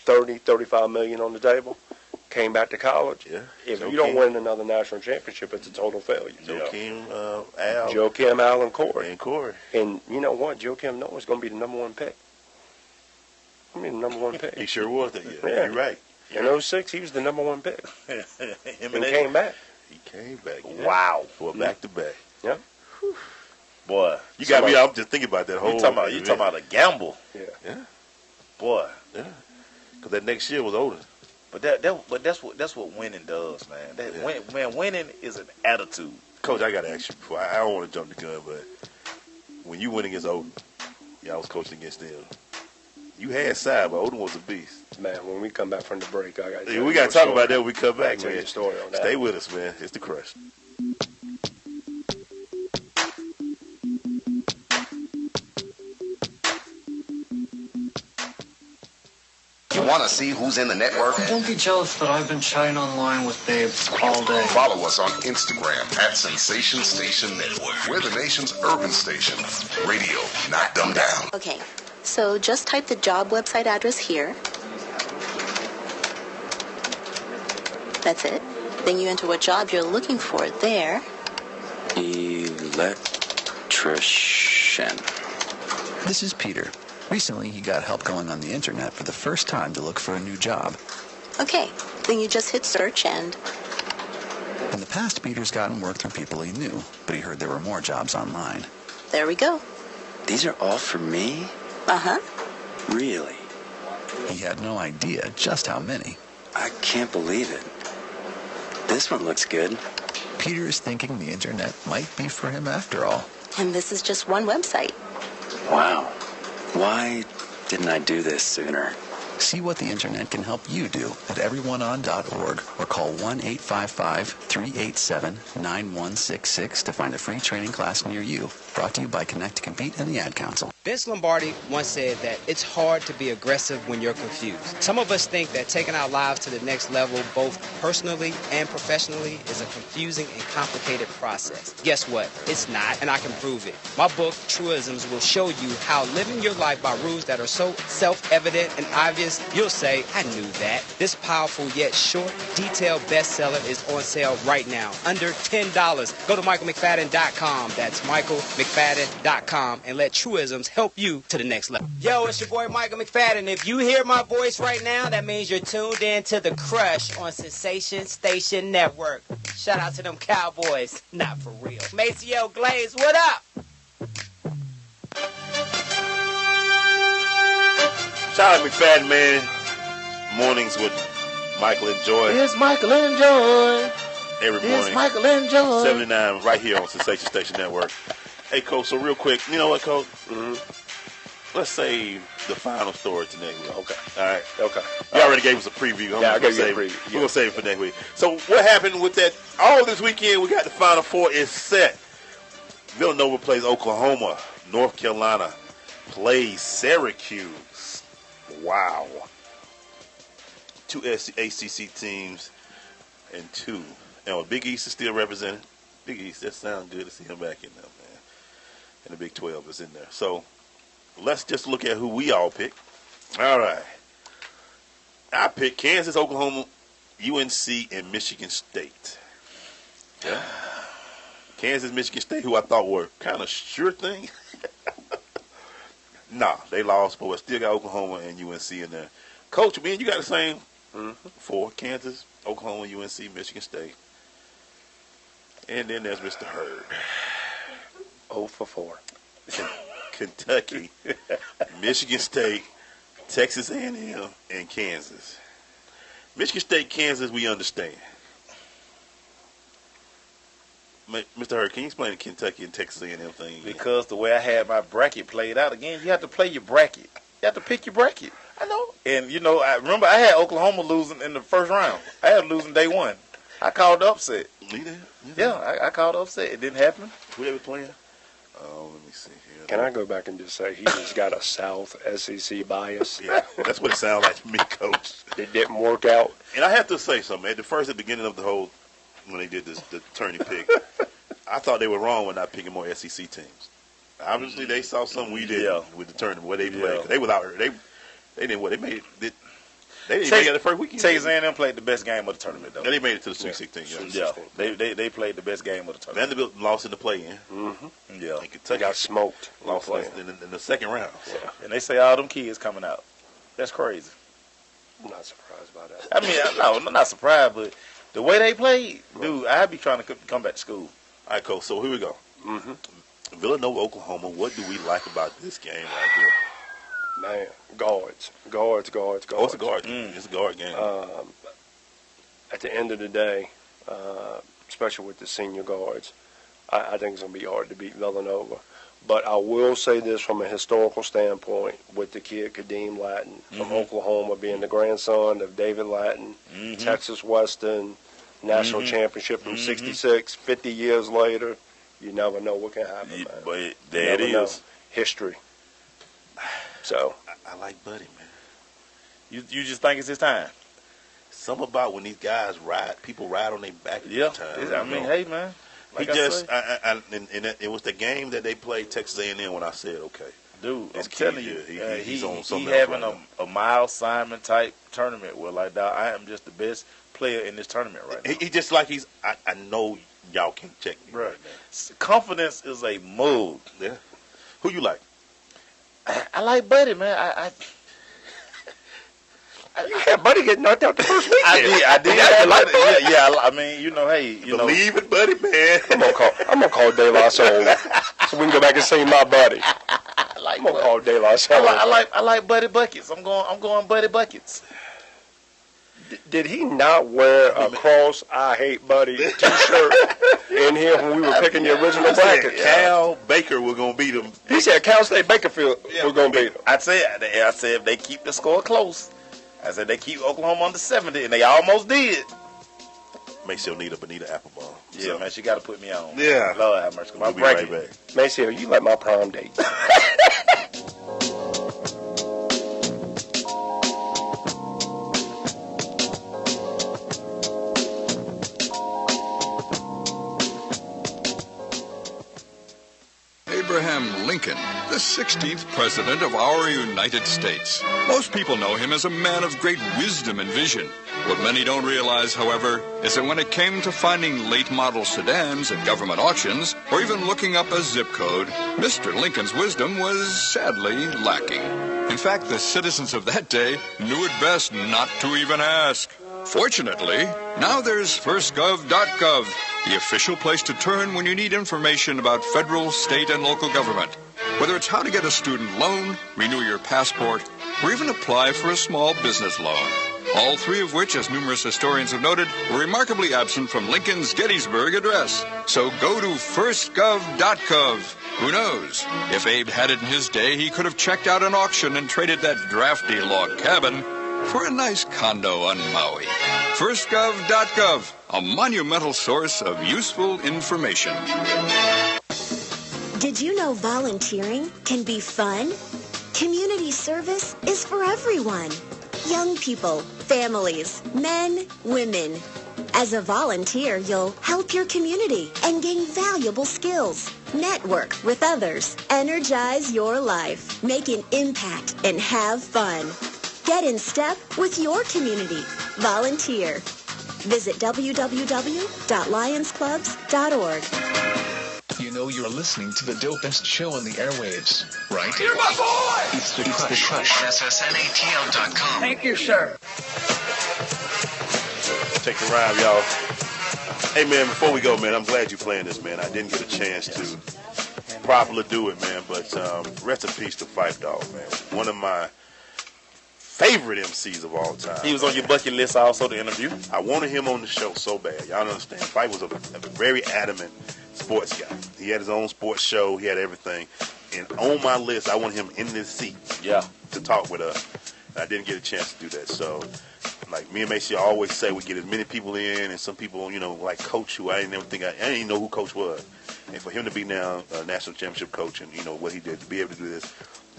$35 million on the table, came back to college. Yeah. If you don't win another national championship, it's a total failure. Joakim, Al. Joakim, Al, and Corey. And you know what? Joakim Noah's going to be the number 1 pick. I mean, the number 1 pick. He sure was that year. Yeah. You're right. In 06, he was the number 1 pick. He came back. He came back. Yeah. Wow. For back-to-back. Yeah. Boy. You got me. I'm just thinking about that whole. You talking about a gamble. Yeah. Boy. Yeah. Because that next year was older. But that's what winning does, man. Winning is an attitude. Coach, I got to ask you before. I don't want to jump the gun, but when you went against Odin, I was coaching against them. You had side, but Odin was a beast. Man, when we come back from the break, we got to talk about that when we come back, tell you man. a story on that. Stay with us, man. It's the Crush. You want to see who's in the network? Don't be jealous that I've been chatting online with babes all day. Follow us on Instagram at Sensation Station Network. We're the nation's urban station. Radio, not dumbed down. Okay, so just type the job website address here. That's it. Then you enter what job you're looking for there. Electrician. This is Peter. Recently, he got help going on the internet for the first time to look for a new job. Okay, then you just hit search and... In the past, Peter's gotten work through people he knew, but he heard there were more jobs online. There we go. These are all for me? Uh-huh. Really? He had no idea just how many. I can't believe it. This one looks good. Peter is thinking the internet might be for him after all. And this is just one website. Wow. Why didn't I do this sooner? See what the internet can help you do at everyoneon.org or call 1-855-387-9166 to find a free training class near you. Brought to you by Connect to Compete and the Ad Council. Vince Lombardi once said that it's hard to be aggressive when you're confused. Some of us think that taking our lives to the next level, both personally and professionally, is a confusing and complicated process. Guess what? It's not, and I can prove it. My book, Truisms, will show you how living your life by rules that are so self-evident and obvious, you'll say, I knew that. This powerful yet short, detailed bestseller is on sale right now, under $10. Go to michaelmcfadden.com. That's michaelmcfadden.com, and let Truisms help you to the next level. Yo, it's your boy Michael McFadden. If you hear my voice right now, that means you're tuned in to The Crush on Sensation Station Network. Shout out to them Cowboys. Not for real. Maceo Glaze, what up? Shout out McFadden, man. Mornings with Michael and Joy. It's Michael and Joy. Every morning. It's Michael and Joy. 79 right here on Sensation Station Network. Hey, Coach, so real quick, you know what, Coach? Let's save the final story to next week. Okay. All right. Okay. You already gave us a preview. I gave you a preview. We're going to save it for next week. So what happened with that? All this weekend, we got the Final Four is set. Villanova plays Oklahoma. North Carolina plays Syracuse. Wow. 2 ACC teams and 2. And Big East is still represented. Big East, that sounds good to see him back in there, man. And the Big 12 is in there. So let's just look at who we all picked. All right. I picked Kansas, Oklahoma, UNC, and Michigan State. Yeah. Kansas, Michigan State, who I thought were kind of sure thing. Nah, they lost, but we still got Oklahoma and UNC in there. Coach, man, you got the same 4. Kansas, Oklahoma, UNC, Michigan State. And then there's Mr. Hurd. 0 for 4. Kentucky, Michigan State, Texas A&M, and Kansas. Michigan State, Kansas, we understand. Mr. Hurd, can you explain the Kentucky and Texas A&M thing? Because the way I had my bracket played out, again, you have to play your bracket. You have to pick your bracket. I know. And, you know, I remember I had Oklahoma losing in the first round. I had losing day 1. I called the upset. You did? Yeah, I called the upset. It didn't happen. Who they were playing? Oh, let me see here. Can I go back and just say he just got a South SEC bias? Yeah, that's what it sounds like to me, Coach. It didn't work out. And I have to say something. At the beginning of the whole, when they did the tourney pick, I thought they were wrong when not picking more SEC teams. Obviously, they saw something we did with the tournament, where they played. They was out here. They didn't what they made it. They didn't make it the first weekend. Texas A&M played the best game of the tournament, though. They made it to the Sweet 16. Yeah, they played the best game of the tournament. Vanderbilt lost in the play-in. Yeah, and Kentucky got smoked. Lost in the second round. Yeah. And they say all them kids coming out. That's crazy. I'm not surprised by that. I mean, no, I'm not surprised, but the way they played, dude, I'd be trying to come back to school. All right, Coach, so here we go. Villanova, Oklahoma, what do we like about this game right here? Man, guards. Oh, it's a guard. It's a guard game. At the end of the day, especially with the senior guards, I think it's going to be hard to beat Villanova. But I will say this from a historical standpoint with the kid Kadeem Lattin from Oklahoma being the grandson of David Lattin, Texas Western, national championship from 66, 50 years later. You never know what can happen, man. But there it is. History. So I like Buddy, man. You just think it's his time? Something about when these guys ride, people ride on their back at the time. I mean, hey, man. Like it was the game that they played Texas A&M when I said, okay. Dude, I'm telling you, he's on something he else having right a Miles Simon type tournament where, like, I am just the best player in this tournament right now. He just like I know y'all can check me right now. Confidence is a move. Yeah. Who you like? I like Buddy, man. Buddy get knocked out the first weekend. I did. I mean, Believe it, Buddy, man. I'm gonna call De La Soul so we can go back and see my buddy. I'm gonna call De La Soul. I like Buddy Buckets. I'm going Buddy Buckets. Did he not wear a Cross I Hate Buddy t-shirt in here when we were picking the original bracket? Cal Baker was going to beat him. He said Cal State Bakerfield was going to beat him. I said if they keep the score close, I said they keep Oklahoma under 70, and they almost did. Maceo need a Bonita Appleball. Yeah, man, she got to put me on. Yeah. Lord have mercy. We'll be right back. Maceo, you like my prom date. Abraham Lincoln, the 16th President of our United States. Most people know him as a man of great wisdom and vision. What many don't realize, however, is that when it came to finding late-model sedans at government auctions, or even looking up a zip code, Mr. Lincoln's wisdom was sadly lacking. In fact, the citizens of that day knew it best not to even ask. Fortunately, now there's firstgov.gov, the official place to turn when you need information about federal, state, and local government. Whether it's how to get a student loan, renew your passport, or even apply for a small business loan. All three of which, as numerous historians have noted, were remarkably absent from Lincoln's Gettysburg Address. So go to firstgov.gov. Who knows? If Abe had it in his day, he could have checked out an auction and traded that drafty log cabin for a nice condo on Maui. Firstgov.gov, a monumental source of useful information. Did you know volunteering can be fun? Community service is for everyone. Young people, families, men, women. As a volunteer, you'll help your community and gain valuable skills. Network with others. Energize your life. Make an impact and have fun. Get in step with your community. Volunteer. Visit www.lionsclubs.org. You know you're listening to the dopest show on the airwaves, right? You're my boy! It's the Crush. SSNATL.com. Thank you, sir. Take the ride, y'all. Hey, man, before we go, man, I'm glad you're playing this, man. I didn't get a chance to properly do it, man, but rest in peace to Phife Dawg, man. One of my favorite MCs of all time. He was on your bucket list also to interview. I wanted him on the show so bad. Y'all understand. Phife was a very adamant sports guy. He had his own sports show. He had everything. And on my list, I want him in this seat to talk with us. And I didn't get a chance to do that. So, like, me and Macy always say we get as many people in, and some people, like Coach, who I didn't even know who Coach was. And for him to be now a national championship coach and, what he did, to be able to do this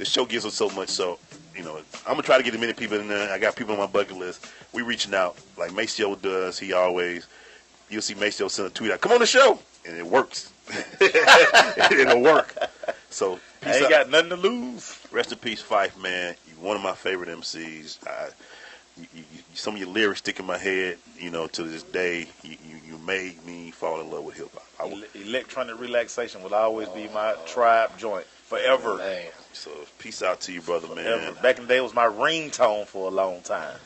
show gives us so much. So, I'm going to try to get as many people in there. I got people on my bucket list. We reaching out like Maceo does. You'll see Maceo send a tweet out, come on the show. And it works. It'll work. So I ain't got nothing to lose. Rest in peace, Phife, man. You're one of my favorite MCs. Some of your lyrics stick in my head, to this day. You made me fall in love with hip-hop. Electronic relaxation will always be my tribe joint forever. Man. So peace out to you, brother, man. Forever. Back in the day, it was my ringtone for a long time.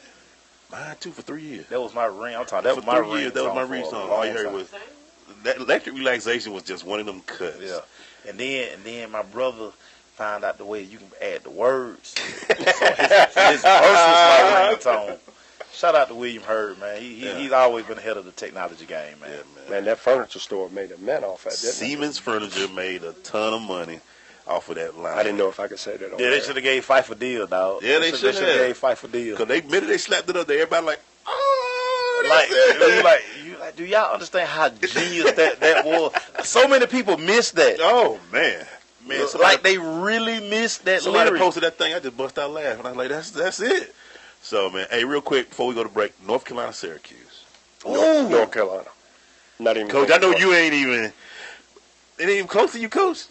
Mine too for 3 years. That was my ring. I'm talking. That was my ring. That was my ringtone. All you heard was that electric relaxation was just one of them cuts. Yeah. And then my brother found out the way you can add the words. So his verse was my ringtone. Shout out to William Hurd, man. He's always been ahead of the technology game, man. Yeah, man, that furniture store made a mint off that, didn't Siemens Furniture made a ton of money off of that line. I didn't know if I could say that on they should have gave Fife a deal, dog. Yeah, they should have gave Fife a deal. Because minute they slapped it up there, everybody like, like, do y'all understand how genius that was? So many people missed that. Oh, man. Like, they really missed that Somebody lyric. posted that thing, I just bust out laughing. I was like, that's it. So, man, hey, real quick, before we go to break, North Carolina, Syracuse. North Carolina. Not even Coach, I know you ain't even close to you, Coach.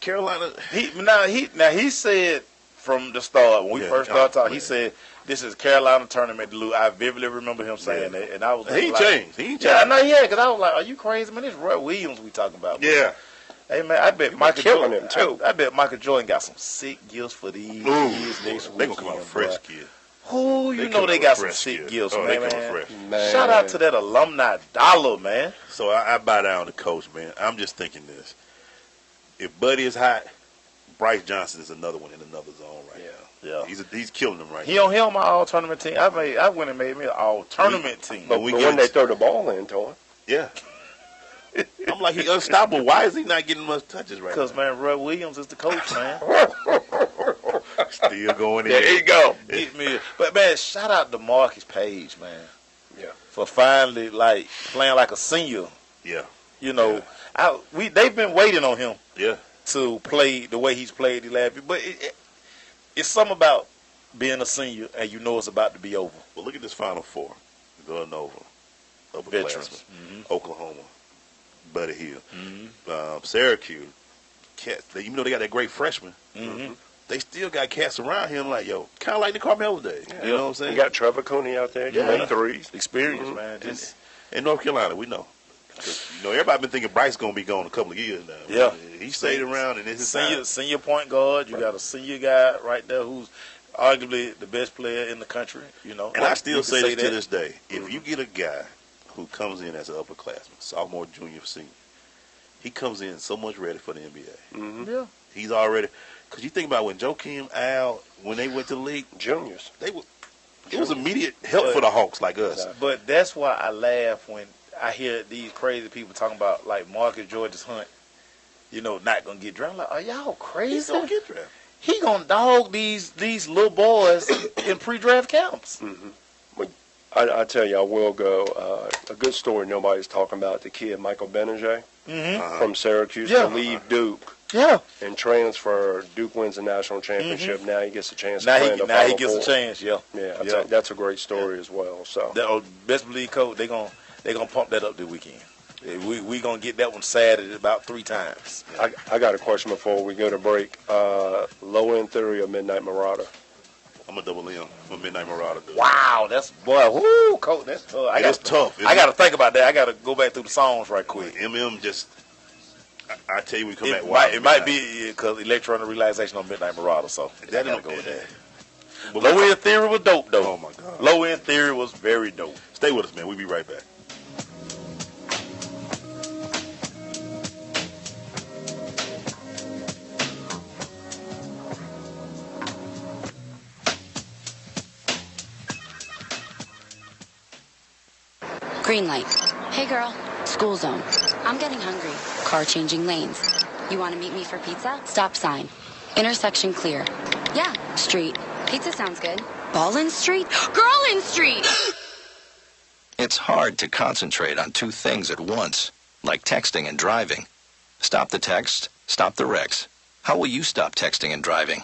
Carolina. He said from the start, when we first started talking, he said, this is Carolina tournament to lose. I vividly remember him saying that. And I was He ain't like, changed. Yeah, I know, because I was like, are you crazy, man? This is Roy Williams we talking about. Man. Yeah. Hey, man, I bet Michael killing Jordan, him, too. I bet Michael Jordan got some sick gifts for these kids next week. They going to come out fresh, kid. Who you know they got some sick gifts, man. Man. Shout out to that alumni dollar, man. So I bow down to Coach, man. I'm just thinking this. If Buddy is hot, Bryce Johnson is another one in another zone right now. Yeah. He's killing them right He now. on my all tournament team. I went and made me an all tournament team. But when they throw the ball into him. Yeah. I'm like, he unstoppable. Why is he not getting much touches right now? Because, man, Roy Williams is the coach, man. Still going in. There you go. Get me. But, man, shout out to Marcus Page, man. Yeah. For finally, like, playing like a senior. Yeah. You know, they've been waiting on him. Yeah. To play the way he's played the last year. But it's something about being a senior and you know it's about to be over. Well, look at this Final Four. Villanova, Veterans. Oklahoma, Buddy Hill, Syracuse. Cats, even though they got that great freshman, they still got cats around him like, yo, kind of like the Carmelo days. Yeah. You know what I'm saying? You got Trevor Cooney out there. You make threes. Experience, man. In North Carolina, we know. You know, everybody been thinking Bryce going to be gone a couple of years now. Yeah. He stayed around, and it's his senior point guard. You got a senior guy right there who's arguably the best player in the country, you know. And I still say this to this day. If you get a guy who comes in as an upperclassman, sophomore, junior, senior, he comes in so much ready for the NBA. Yeah. He's already, because you think about when Joakim, Al, when they went to the league, juniors, it was immediate help for the Hawks like us. But that's why I laugh when I hear these crazy people talking about like Marcus George's Hunt, you know, not gonna get drafted. Like, are y'all crazy? He's gonna get drafted. He gonna dog these little boys in pre-draft camps. I tell you, I will go. A good story nobody's talking about: the kid Michael Benajay from Syracuse to leave Duke. Yeah. And transfer. Duke wins the national championship. Now he gets a chance. Now to he gets a chance. Yeah. Yeah. That's a great story as well. So best believe, coach, they gonna pump that up this weekend. We gonna get that one Saturday about 3 times. I got a question before we go to break. Low end theory of Midnight Marauder. I'm a double M for Midnight Marauder. Dude. Wow, that's whoo, coach, that's tough. It's tough. I gotta think about that. I gotta go back through the songs right quick. just. I tell you, we come back. It might be because electronic relaxation on Midnight Marauder. So that gotta go with that. But Low end theory was dope though. Oh my God. Low end theory was very dope. Stay with us, man. We'll be right back. Green light. Hey girl. School zone. I'm getting hungry. Car changing lanes. You want to meet me for pizza? Stop sign. Intersection clear. Yeah. Street. Pizza sounds good. Ballin Street? Girlin Street! It's hard to concentrate on 2 things at once, like texting and driving. Stop the text, stop the wrecks. How will you stop texting and driving?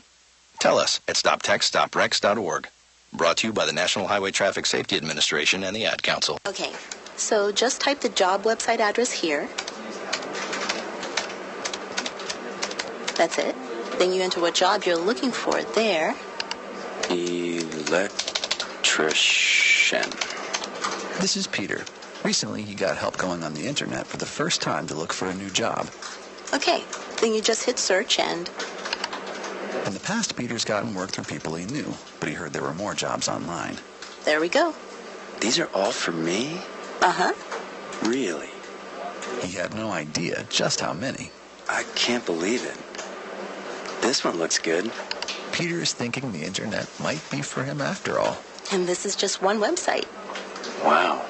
Tell us at stoptextstoprex.org. Brought to you by the National Highway Traffic Safety Administration and the Ad Council. Okay, so just type the job website address here. That's it. Then you enter what job you're looking for there. Electrician. This is Peter. Recently, he got help going on the internet for the first time to look for a new job. Okay, then you just hit search and... In the past, Peter's gotten work through people he knew, but he heard there were more jobs online. There we go. These are all for me? Uh-huh. Really? He had no idea just how many. I can't believe it. This one looks good. Peter is thinking the internet might be for him after all. And this is just one website. Wow.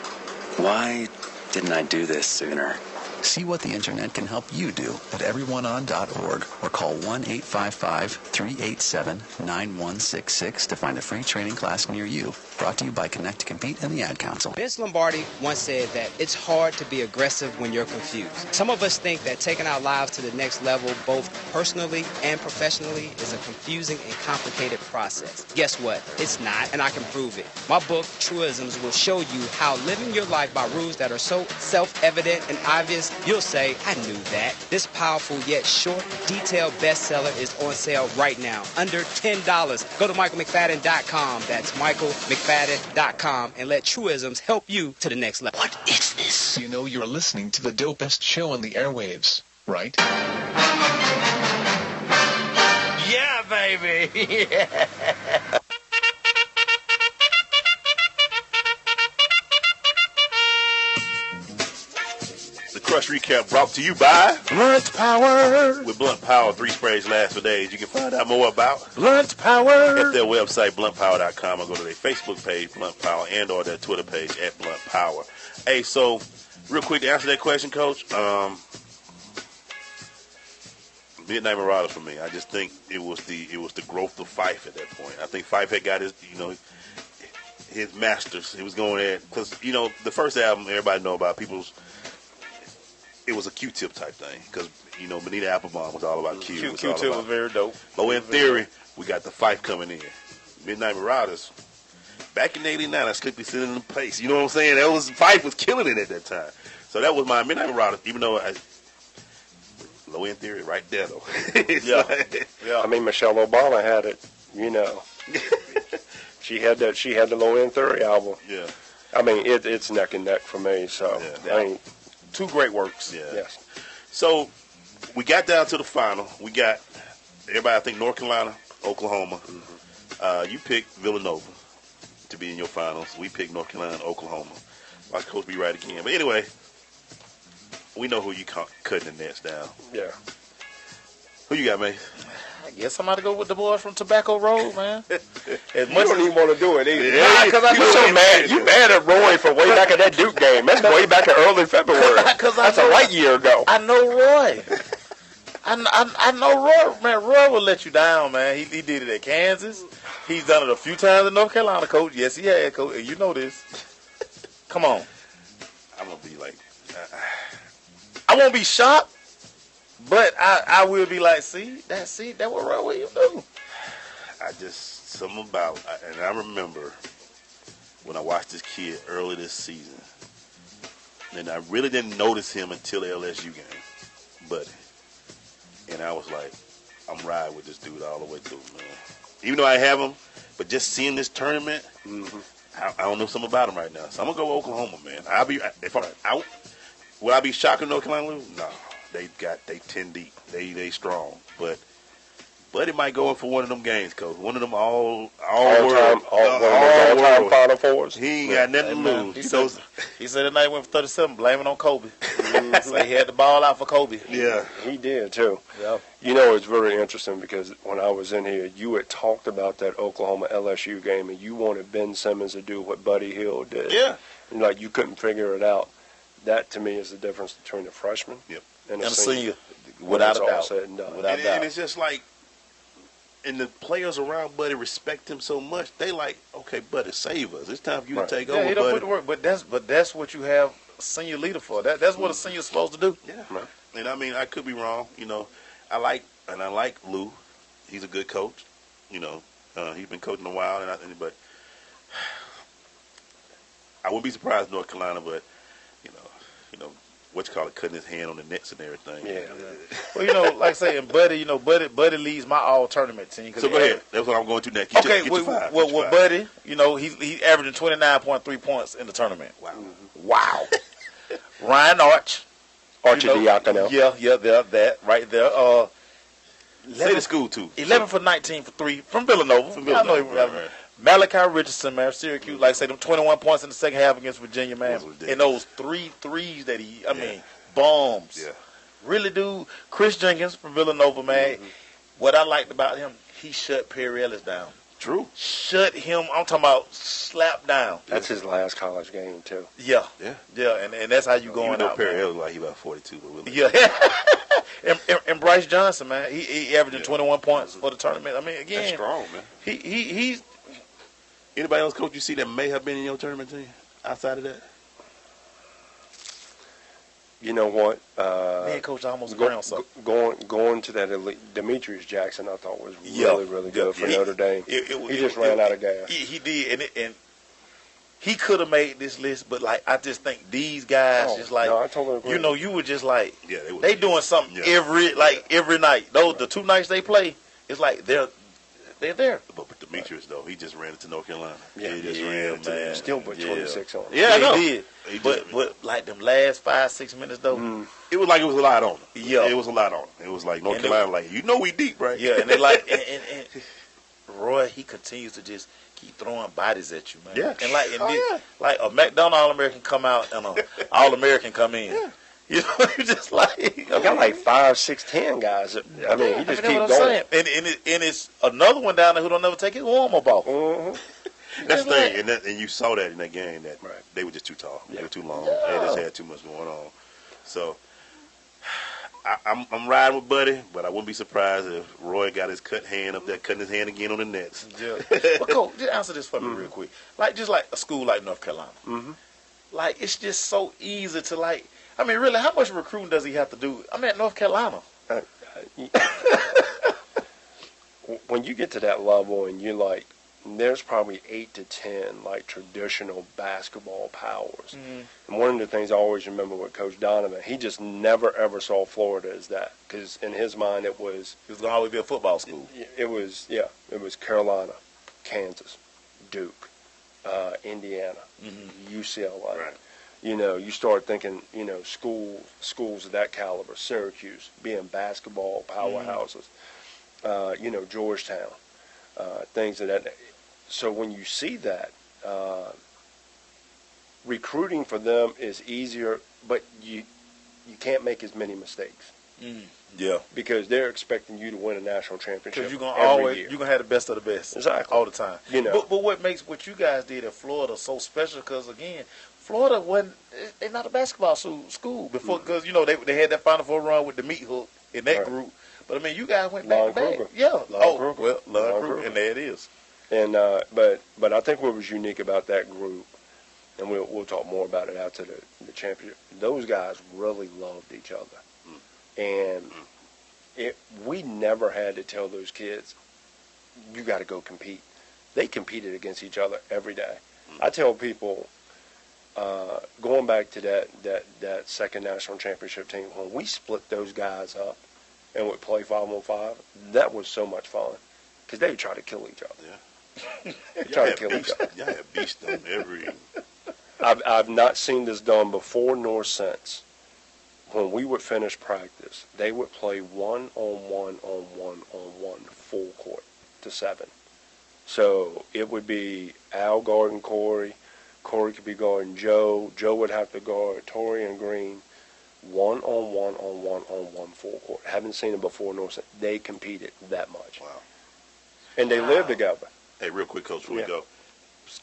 Why didn't I do this sooner? See what the internet can help you do at everyoneon.org or call 1-855-387-9166 to find a free training class near you. Brought to you by Connect to Compete and the Ad Council. Vince Lombardi once said that it's hard to be aggressive when you're confused. Some of us think that taking our lives to the next level, both personally and professionally, is a confusing and complicated process. Guess what? It's not, and I can prove it. My book, Truisms, will show you how living your life by rules that are so self-evident and obvious, you'll say, I knew that. This powerful yet short, detailed bestseller is on sale right now, under $10. Go to michaelmcfadden.com. That's michaelmcfadden.com and let Truisms help you to the next level. What is this? You know you're listening to the dopest show on the airwaves, right? Yeah, baby. Yeah. Crush Recap brought to you by Blunt Power. With Blunt Power, 3 sprays last for days. You can find out more about Blunt Power at their website, bluntpower.com, or go to their Facebook page, Blunt Power, and or their Twitter page at Blunt Power. Hey, so real quick to answer that question, Coach, Midnight Marauders for me. I just think it was the growth of Fife at that point. I think Fife had got his masters. He was going there because the first album everybody know about it was a Q-tip type thing because, Bonita Applebum was all about Q. Q-tip was very dope. But in theory, we got the Fife coming in. Midnight Marauders, back in '89, I slipped sitting in the place. You know what I'm saying? Fife was killing it at that time. So that was my Midnight Marauders, even though low end theory right there, though. Yeah. I mean, Michelle Obama had it, She had the low end theory album. Yeah. I mean, it's neck and neck for me, so. Yeah. I mean, 2 great works. Yeah. Yes. So we got down to the final. We got everybody, I think, North Carolina, Oklahoma. Mm-hmm. You picked Villanova to be in your finals. We picked North Carolina, Oklahoma. Watch Coach be right again. But anyway, we know who you cutting the nets down. Yeah. Who you got, man? I guess somebody go with the boys from Tobacco Road, man. You don't even want to do it either. Yeah, because You're so mad. You mad at Roy for way back at that Duke game. That's way back in early February. That's a light year ago. I know Roy. I know Roy. Man, Roy will let you down, man. He did it at Kansas. He's done it a few times in North Carolina, Coach. Yes, he had, Coach. And you know this. Come on. I'm going to be like... I won't be shocked. But I will be like, see that what Roy Williams do. Something about, and I remember when I watched this kid early this season, and I really didn't notice him until the LSU game, Buddy. And I was like, I'm riding with this dude all the way through, man. Even though I have him, but just seeing this tournament, I don't know something about him right now. So I'm gonna go with Oklahoma, man. If I'm out, will I be shocked if North Carolina lose? No. They 10 deep. They strong. But Buddy might go in for one of them games, Coach. One of them all world Final Fours. He ain't got nothing to lose. He said the night went for 37, blaming on Kobe. So he had the ball out for Kobe. Yeah. He did, too. Yeah. It's very interesting because when I was in here, you had talked about that Oklahoma LSU game, and you wanted Ben Simmons to do what Buddy Hield did. Yeah. And, you couldn't figure it out. That, to me, is the difference between a freshman and a senior. Without a doubt. Said and done. Without a doubt. And it's just like, and the players around Buddy respect him so much. They like, okay, Buddy, save us. It's time for you to take over, he don't put the work, but that's what you have a senior leader for. That's what a senior's supposed to do. Yeah. Right. And I mean, I could be wrong. I like Lou. He's a good coach. He's been coaching a while, but I wouldn't be surprised North Carolina, but cutting his hand on the nets and everything. Yeah. Well, like I say, and Buddy, Buddy leads my all-tournament team. So go ahead. That's what I'm going to next. Okay, well, Buddy, he's averaging 29.3 points in the tournament. Wow. Ryan Arch. Archidiakono. Yeah, that right there. Say the school, too. 11 for 19 for 3 from Villanova. Malachi Richardson, man, Syracuse, like I say, them 21 points in the second half against Virginia, man. And those 3 threes that I mean, bombs. Yeah. Really, dude. Chris Jenkins from Villanova, man. What I liked about him, he shut Perry Ellis down. True. Shut him, I'm talking about slap down. That's his last college game, too. Yeah. Yeah. Yeah, and that's how you going Even though out, Perry man. Ellis like he about 42, but really. Yeah. and Bryce Johnson, man, he averaging 21 points for the tournament. I mean, again. That's strong, man. He's. Anybody else, Coach, you see that may have been in your tournament team outside of that? You know what? Me and Coach almost ground something. Going to that elite, Demetrius Jackson, I thought was really good for Notre Dame. He just ran out of gas. He did, and he could have made this list, but like I just think these guys just like I totally agree. you know, you were just like they they doing something every night. Those the 2 nights they play, it's like they're there. But Demetrius though, he just ran into North Carolina. Yeah, he just ran into man. Still put 26 on. Yeah, I know. He He did. But like them last 5-6 minutes though, it was like it was a lot on him. Yeah, it was a lot on him. It was like North Carolina, like we deep, right? Yeah, and they like and Roy, he continues to just keep throwing bodies at you, man. Yeah, and like a McDonald All-American come out and a All-American come in. Yeah. You know, you just like he got like 5, 6, 10 guys. I mean, he just keep going. Saying. And it's another one down there who don't never take his warm-up off. That's the thing, and you saw that in that game that they were just too tall, they were too long, they just had too much going on. So I'm riding with Buddy, but I wouldn't be surprised if Roy got his cut hand up there, cutting his hand again on the nets. Yeah. But Coach, just answer this for me real quick. Like just like a school like North Carolina, like it's just so easy to like. I mean, really, how much recruiting does he have to do? I'm at North Carolina. When you get to that level and you're like, there's probably 8 to 10 like traditional basketball powers. And one of the things I always remember with Coach Donovan, he just never ever saw Florida as that, because in his mind it was going to always be a football school. It was Carolina, Kansas, Duke, Indiana, UCLA. Right. You know, you start thinking, you know, schools of that caliber, Syracuse, being basketball powerhouses, you know, Georgetown, things of that. So when you see that, recruiting for them is easier, but you can't make as many mistakes. Yeah, because they're expecting you to win a national championship. Because you're gonna have the best of the best, exactly, all the time. You know, but what makes what you guys did in Florida so special? Because again, Florida they're not a basketball school before, because you know they had that Final Four run with the meat hook in that group. But I mean, you guys went back to back. Yeah. Lon Kruger, and there it is. And but I think what was unique about that group, and we'll talk more about it after the championship. Those guys really loved each other, and we never had to tell those kids, you got to go compete. They competed against each other every day. I tell people, going back to that second national championship team, when we split those guys up and would play 5-on-5, that was so much fun, because they would try to kill each other. Yeah. They try to kill each other. Y'all have beast on every. I've not seen this done before nor since. When we would finish practice, they would play 1-on-1 full court to 7. So it would be Al guarding Corey. Corey could be guarding Joe. Joe would have to guard Torian Green. 1-on-1 full court. Haven't seen it before nor since. They competed that much. Wow. And they lived together. Hey, real quick, Coach, before we go.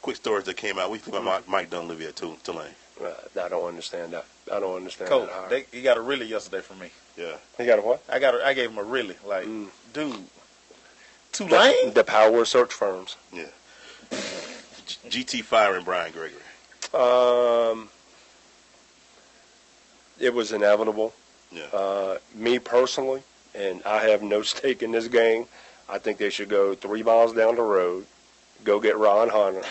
Quick stories that came out. We think about Mike Dunleavy at Tulane. I don't understand that. I don't understand Coach, that. he got a really yesterday from me. Yeah. He got a what? I gave him a really. Like, dude. Tulane? The power of search firms. Yeah. GT firing Brian Gregory. It was inevitable. Yeah. Me personally, and I have no stake in this game, I think they should go 3 miles down the road, go get Ron Hunter,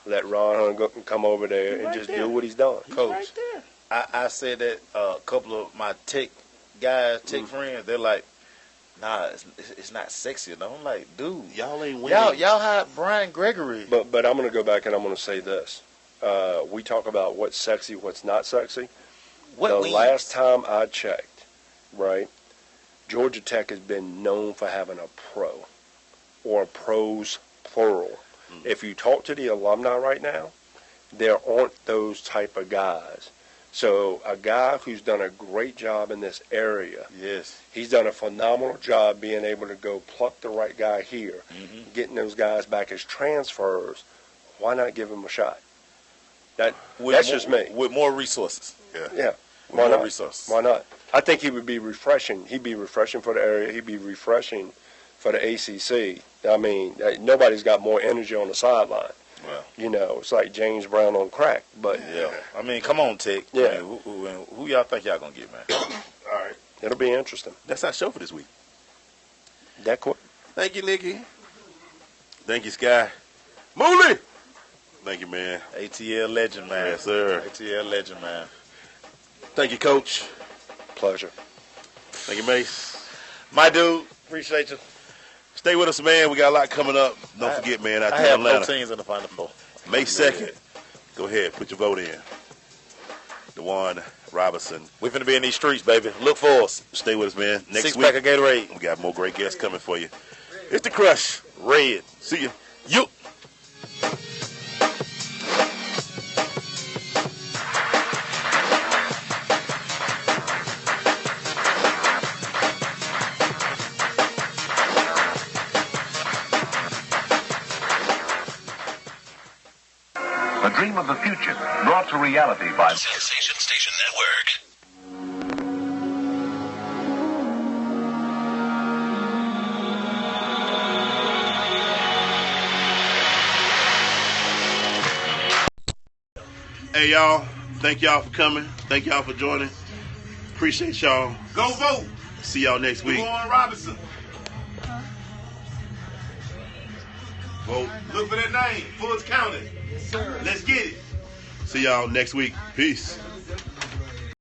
let Ron Hunter come over there and just do what he's done. Coach, right there. I said that a couple of my tech guys, friends, they're like, nah, it's not sexy enough. I'm like, dude, y'all ain't winning. Y'all hired Brian Gregory. But I'm going to go back and I'm going to say this. We talk about what's sexy, what's not sexy. Last time I checked, right, Georgia Tech has been known for having a pro, or a pros plural, If you talk to the alumni right now, there aren't those type of guys. So a guy who's done a great job in this area, yes, he's done a phenomenal job being able to go pluck the right guy here, getting those guys back as transfers. Why not give him a shot? That's just me. With more resources. Yeah. With more resources. Why not? I think he would be refreshing. He'd be refreshing for the area. He'd be refreshing for the ACC. I mean, nobody's got more energy on the sideline. Well, you know, it's like James Brown on crack. But yeah, I mean, come on, Tech. Yeah. I mean, who y'all think y'all gonna get, man? All right, it'll be interesting. That's our show for this week. That quick. Thank you, Nikki. Thank you, Sky. Mooley. Thank you, man. ATL legend, man. Yes, sir. ATL legend, man. Thank you, Coach. Pleasure. Thank you, Mace. My dude, appreciate you. Stay with us, man. We got a lot coming up. Don't forget, man. I have both teams in the Final Four. May 2nd. Go ahead. Put your vote in. Duvwon Robinson. We're finna be in these streets, baby. Look for us. Stay with us, man. Next week, 6-pack of Gatorade. We got more great guests coming for you. It's the Crush. Red. See you. You. The dream of the future, brought to reality by Sensation Station Network. Hey, y'all. Thank y'all for coming. Thank y'all for joining. Appreciate y'all. Go vote. See y'all next week. Duvwon Robinson. Vote. Look for that name. Fulton County. Let's get it. See y'all next week. Peace.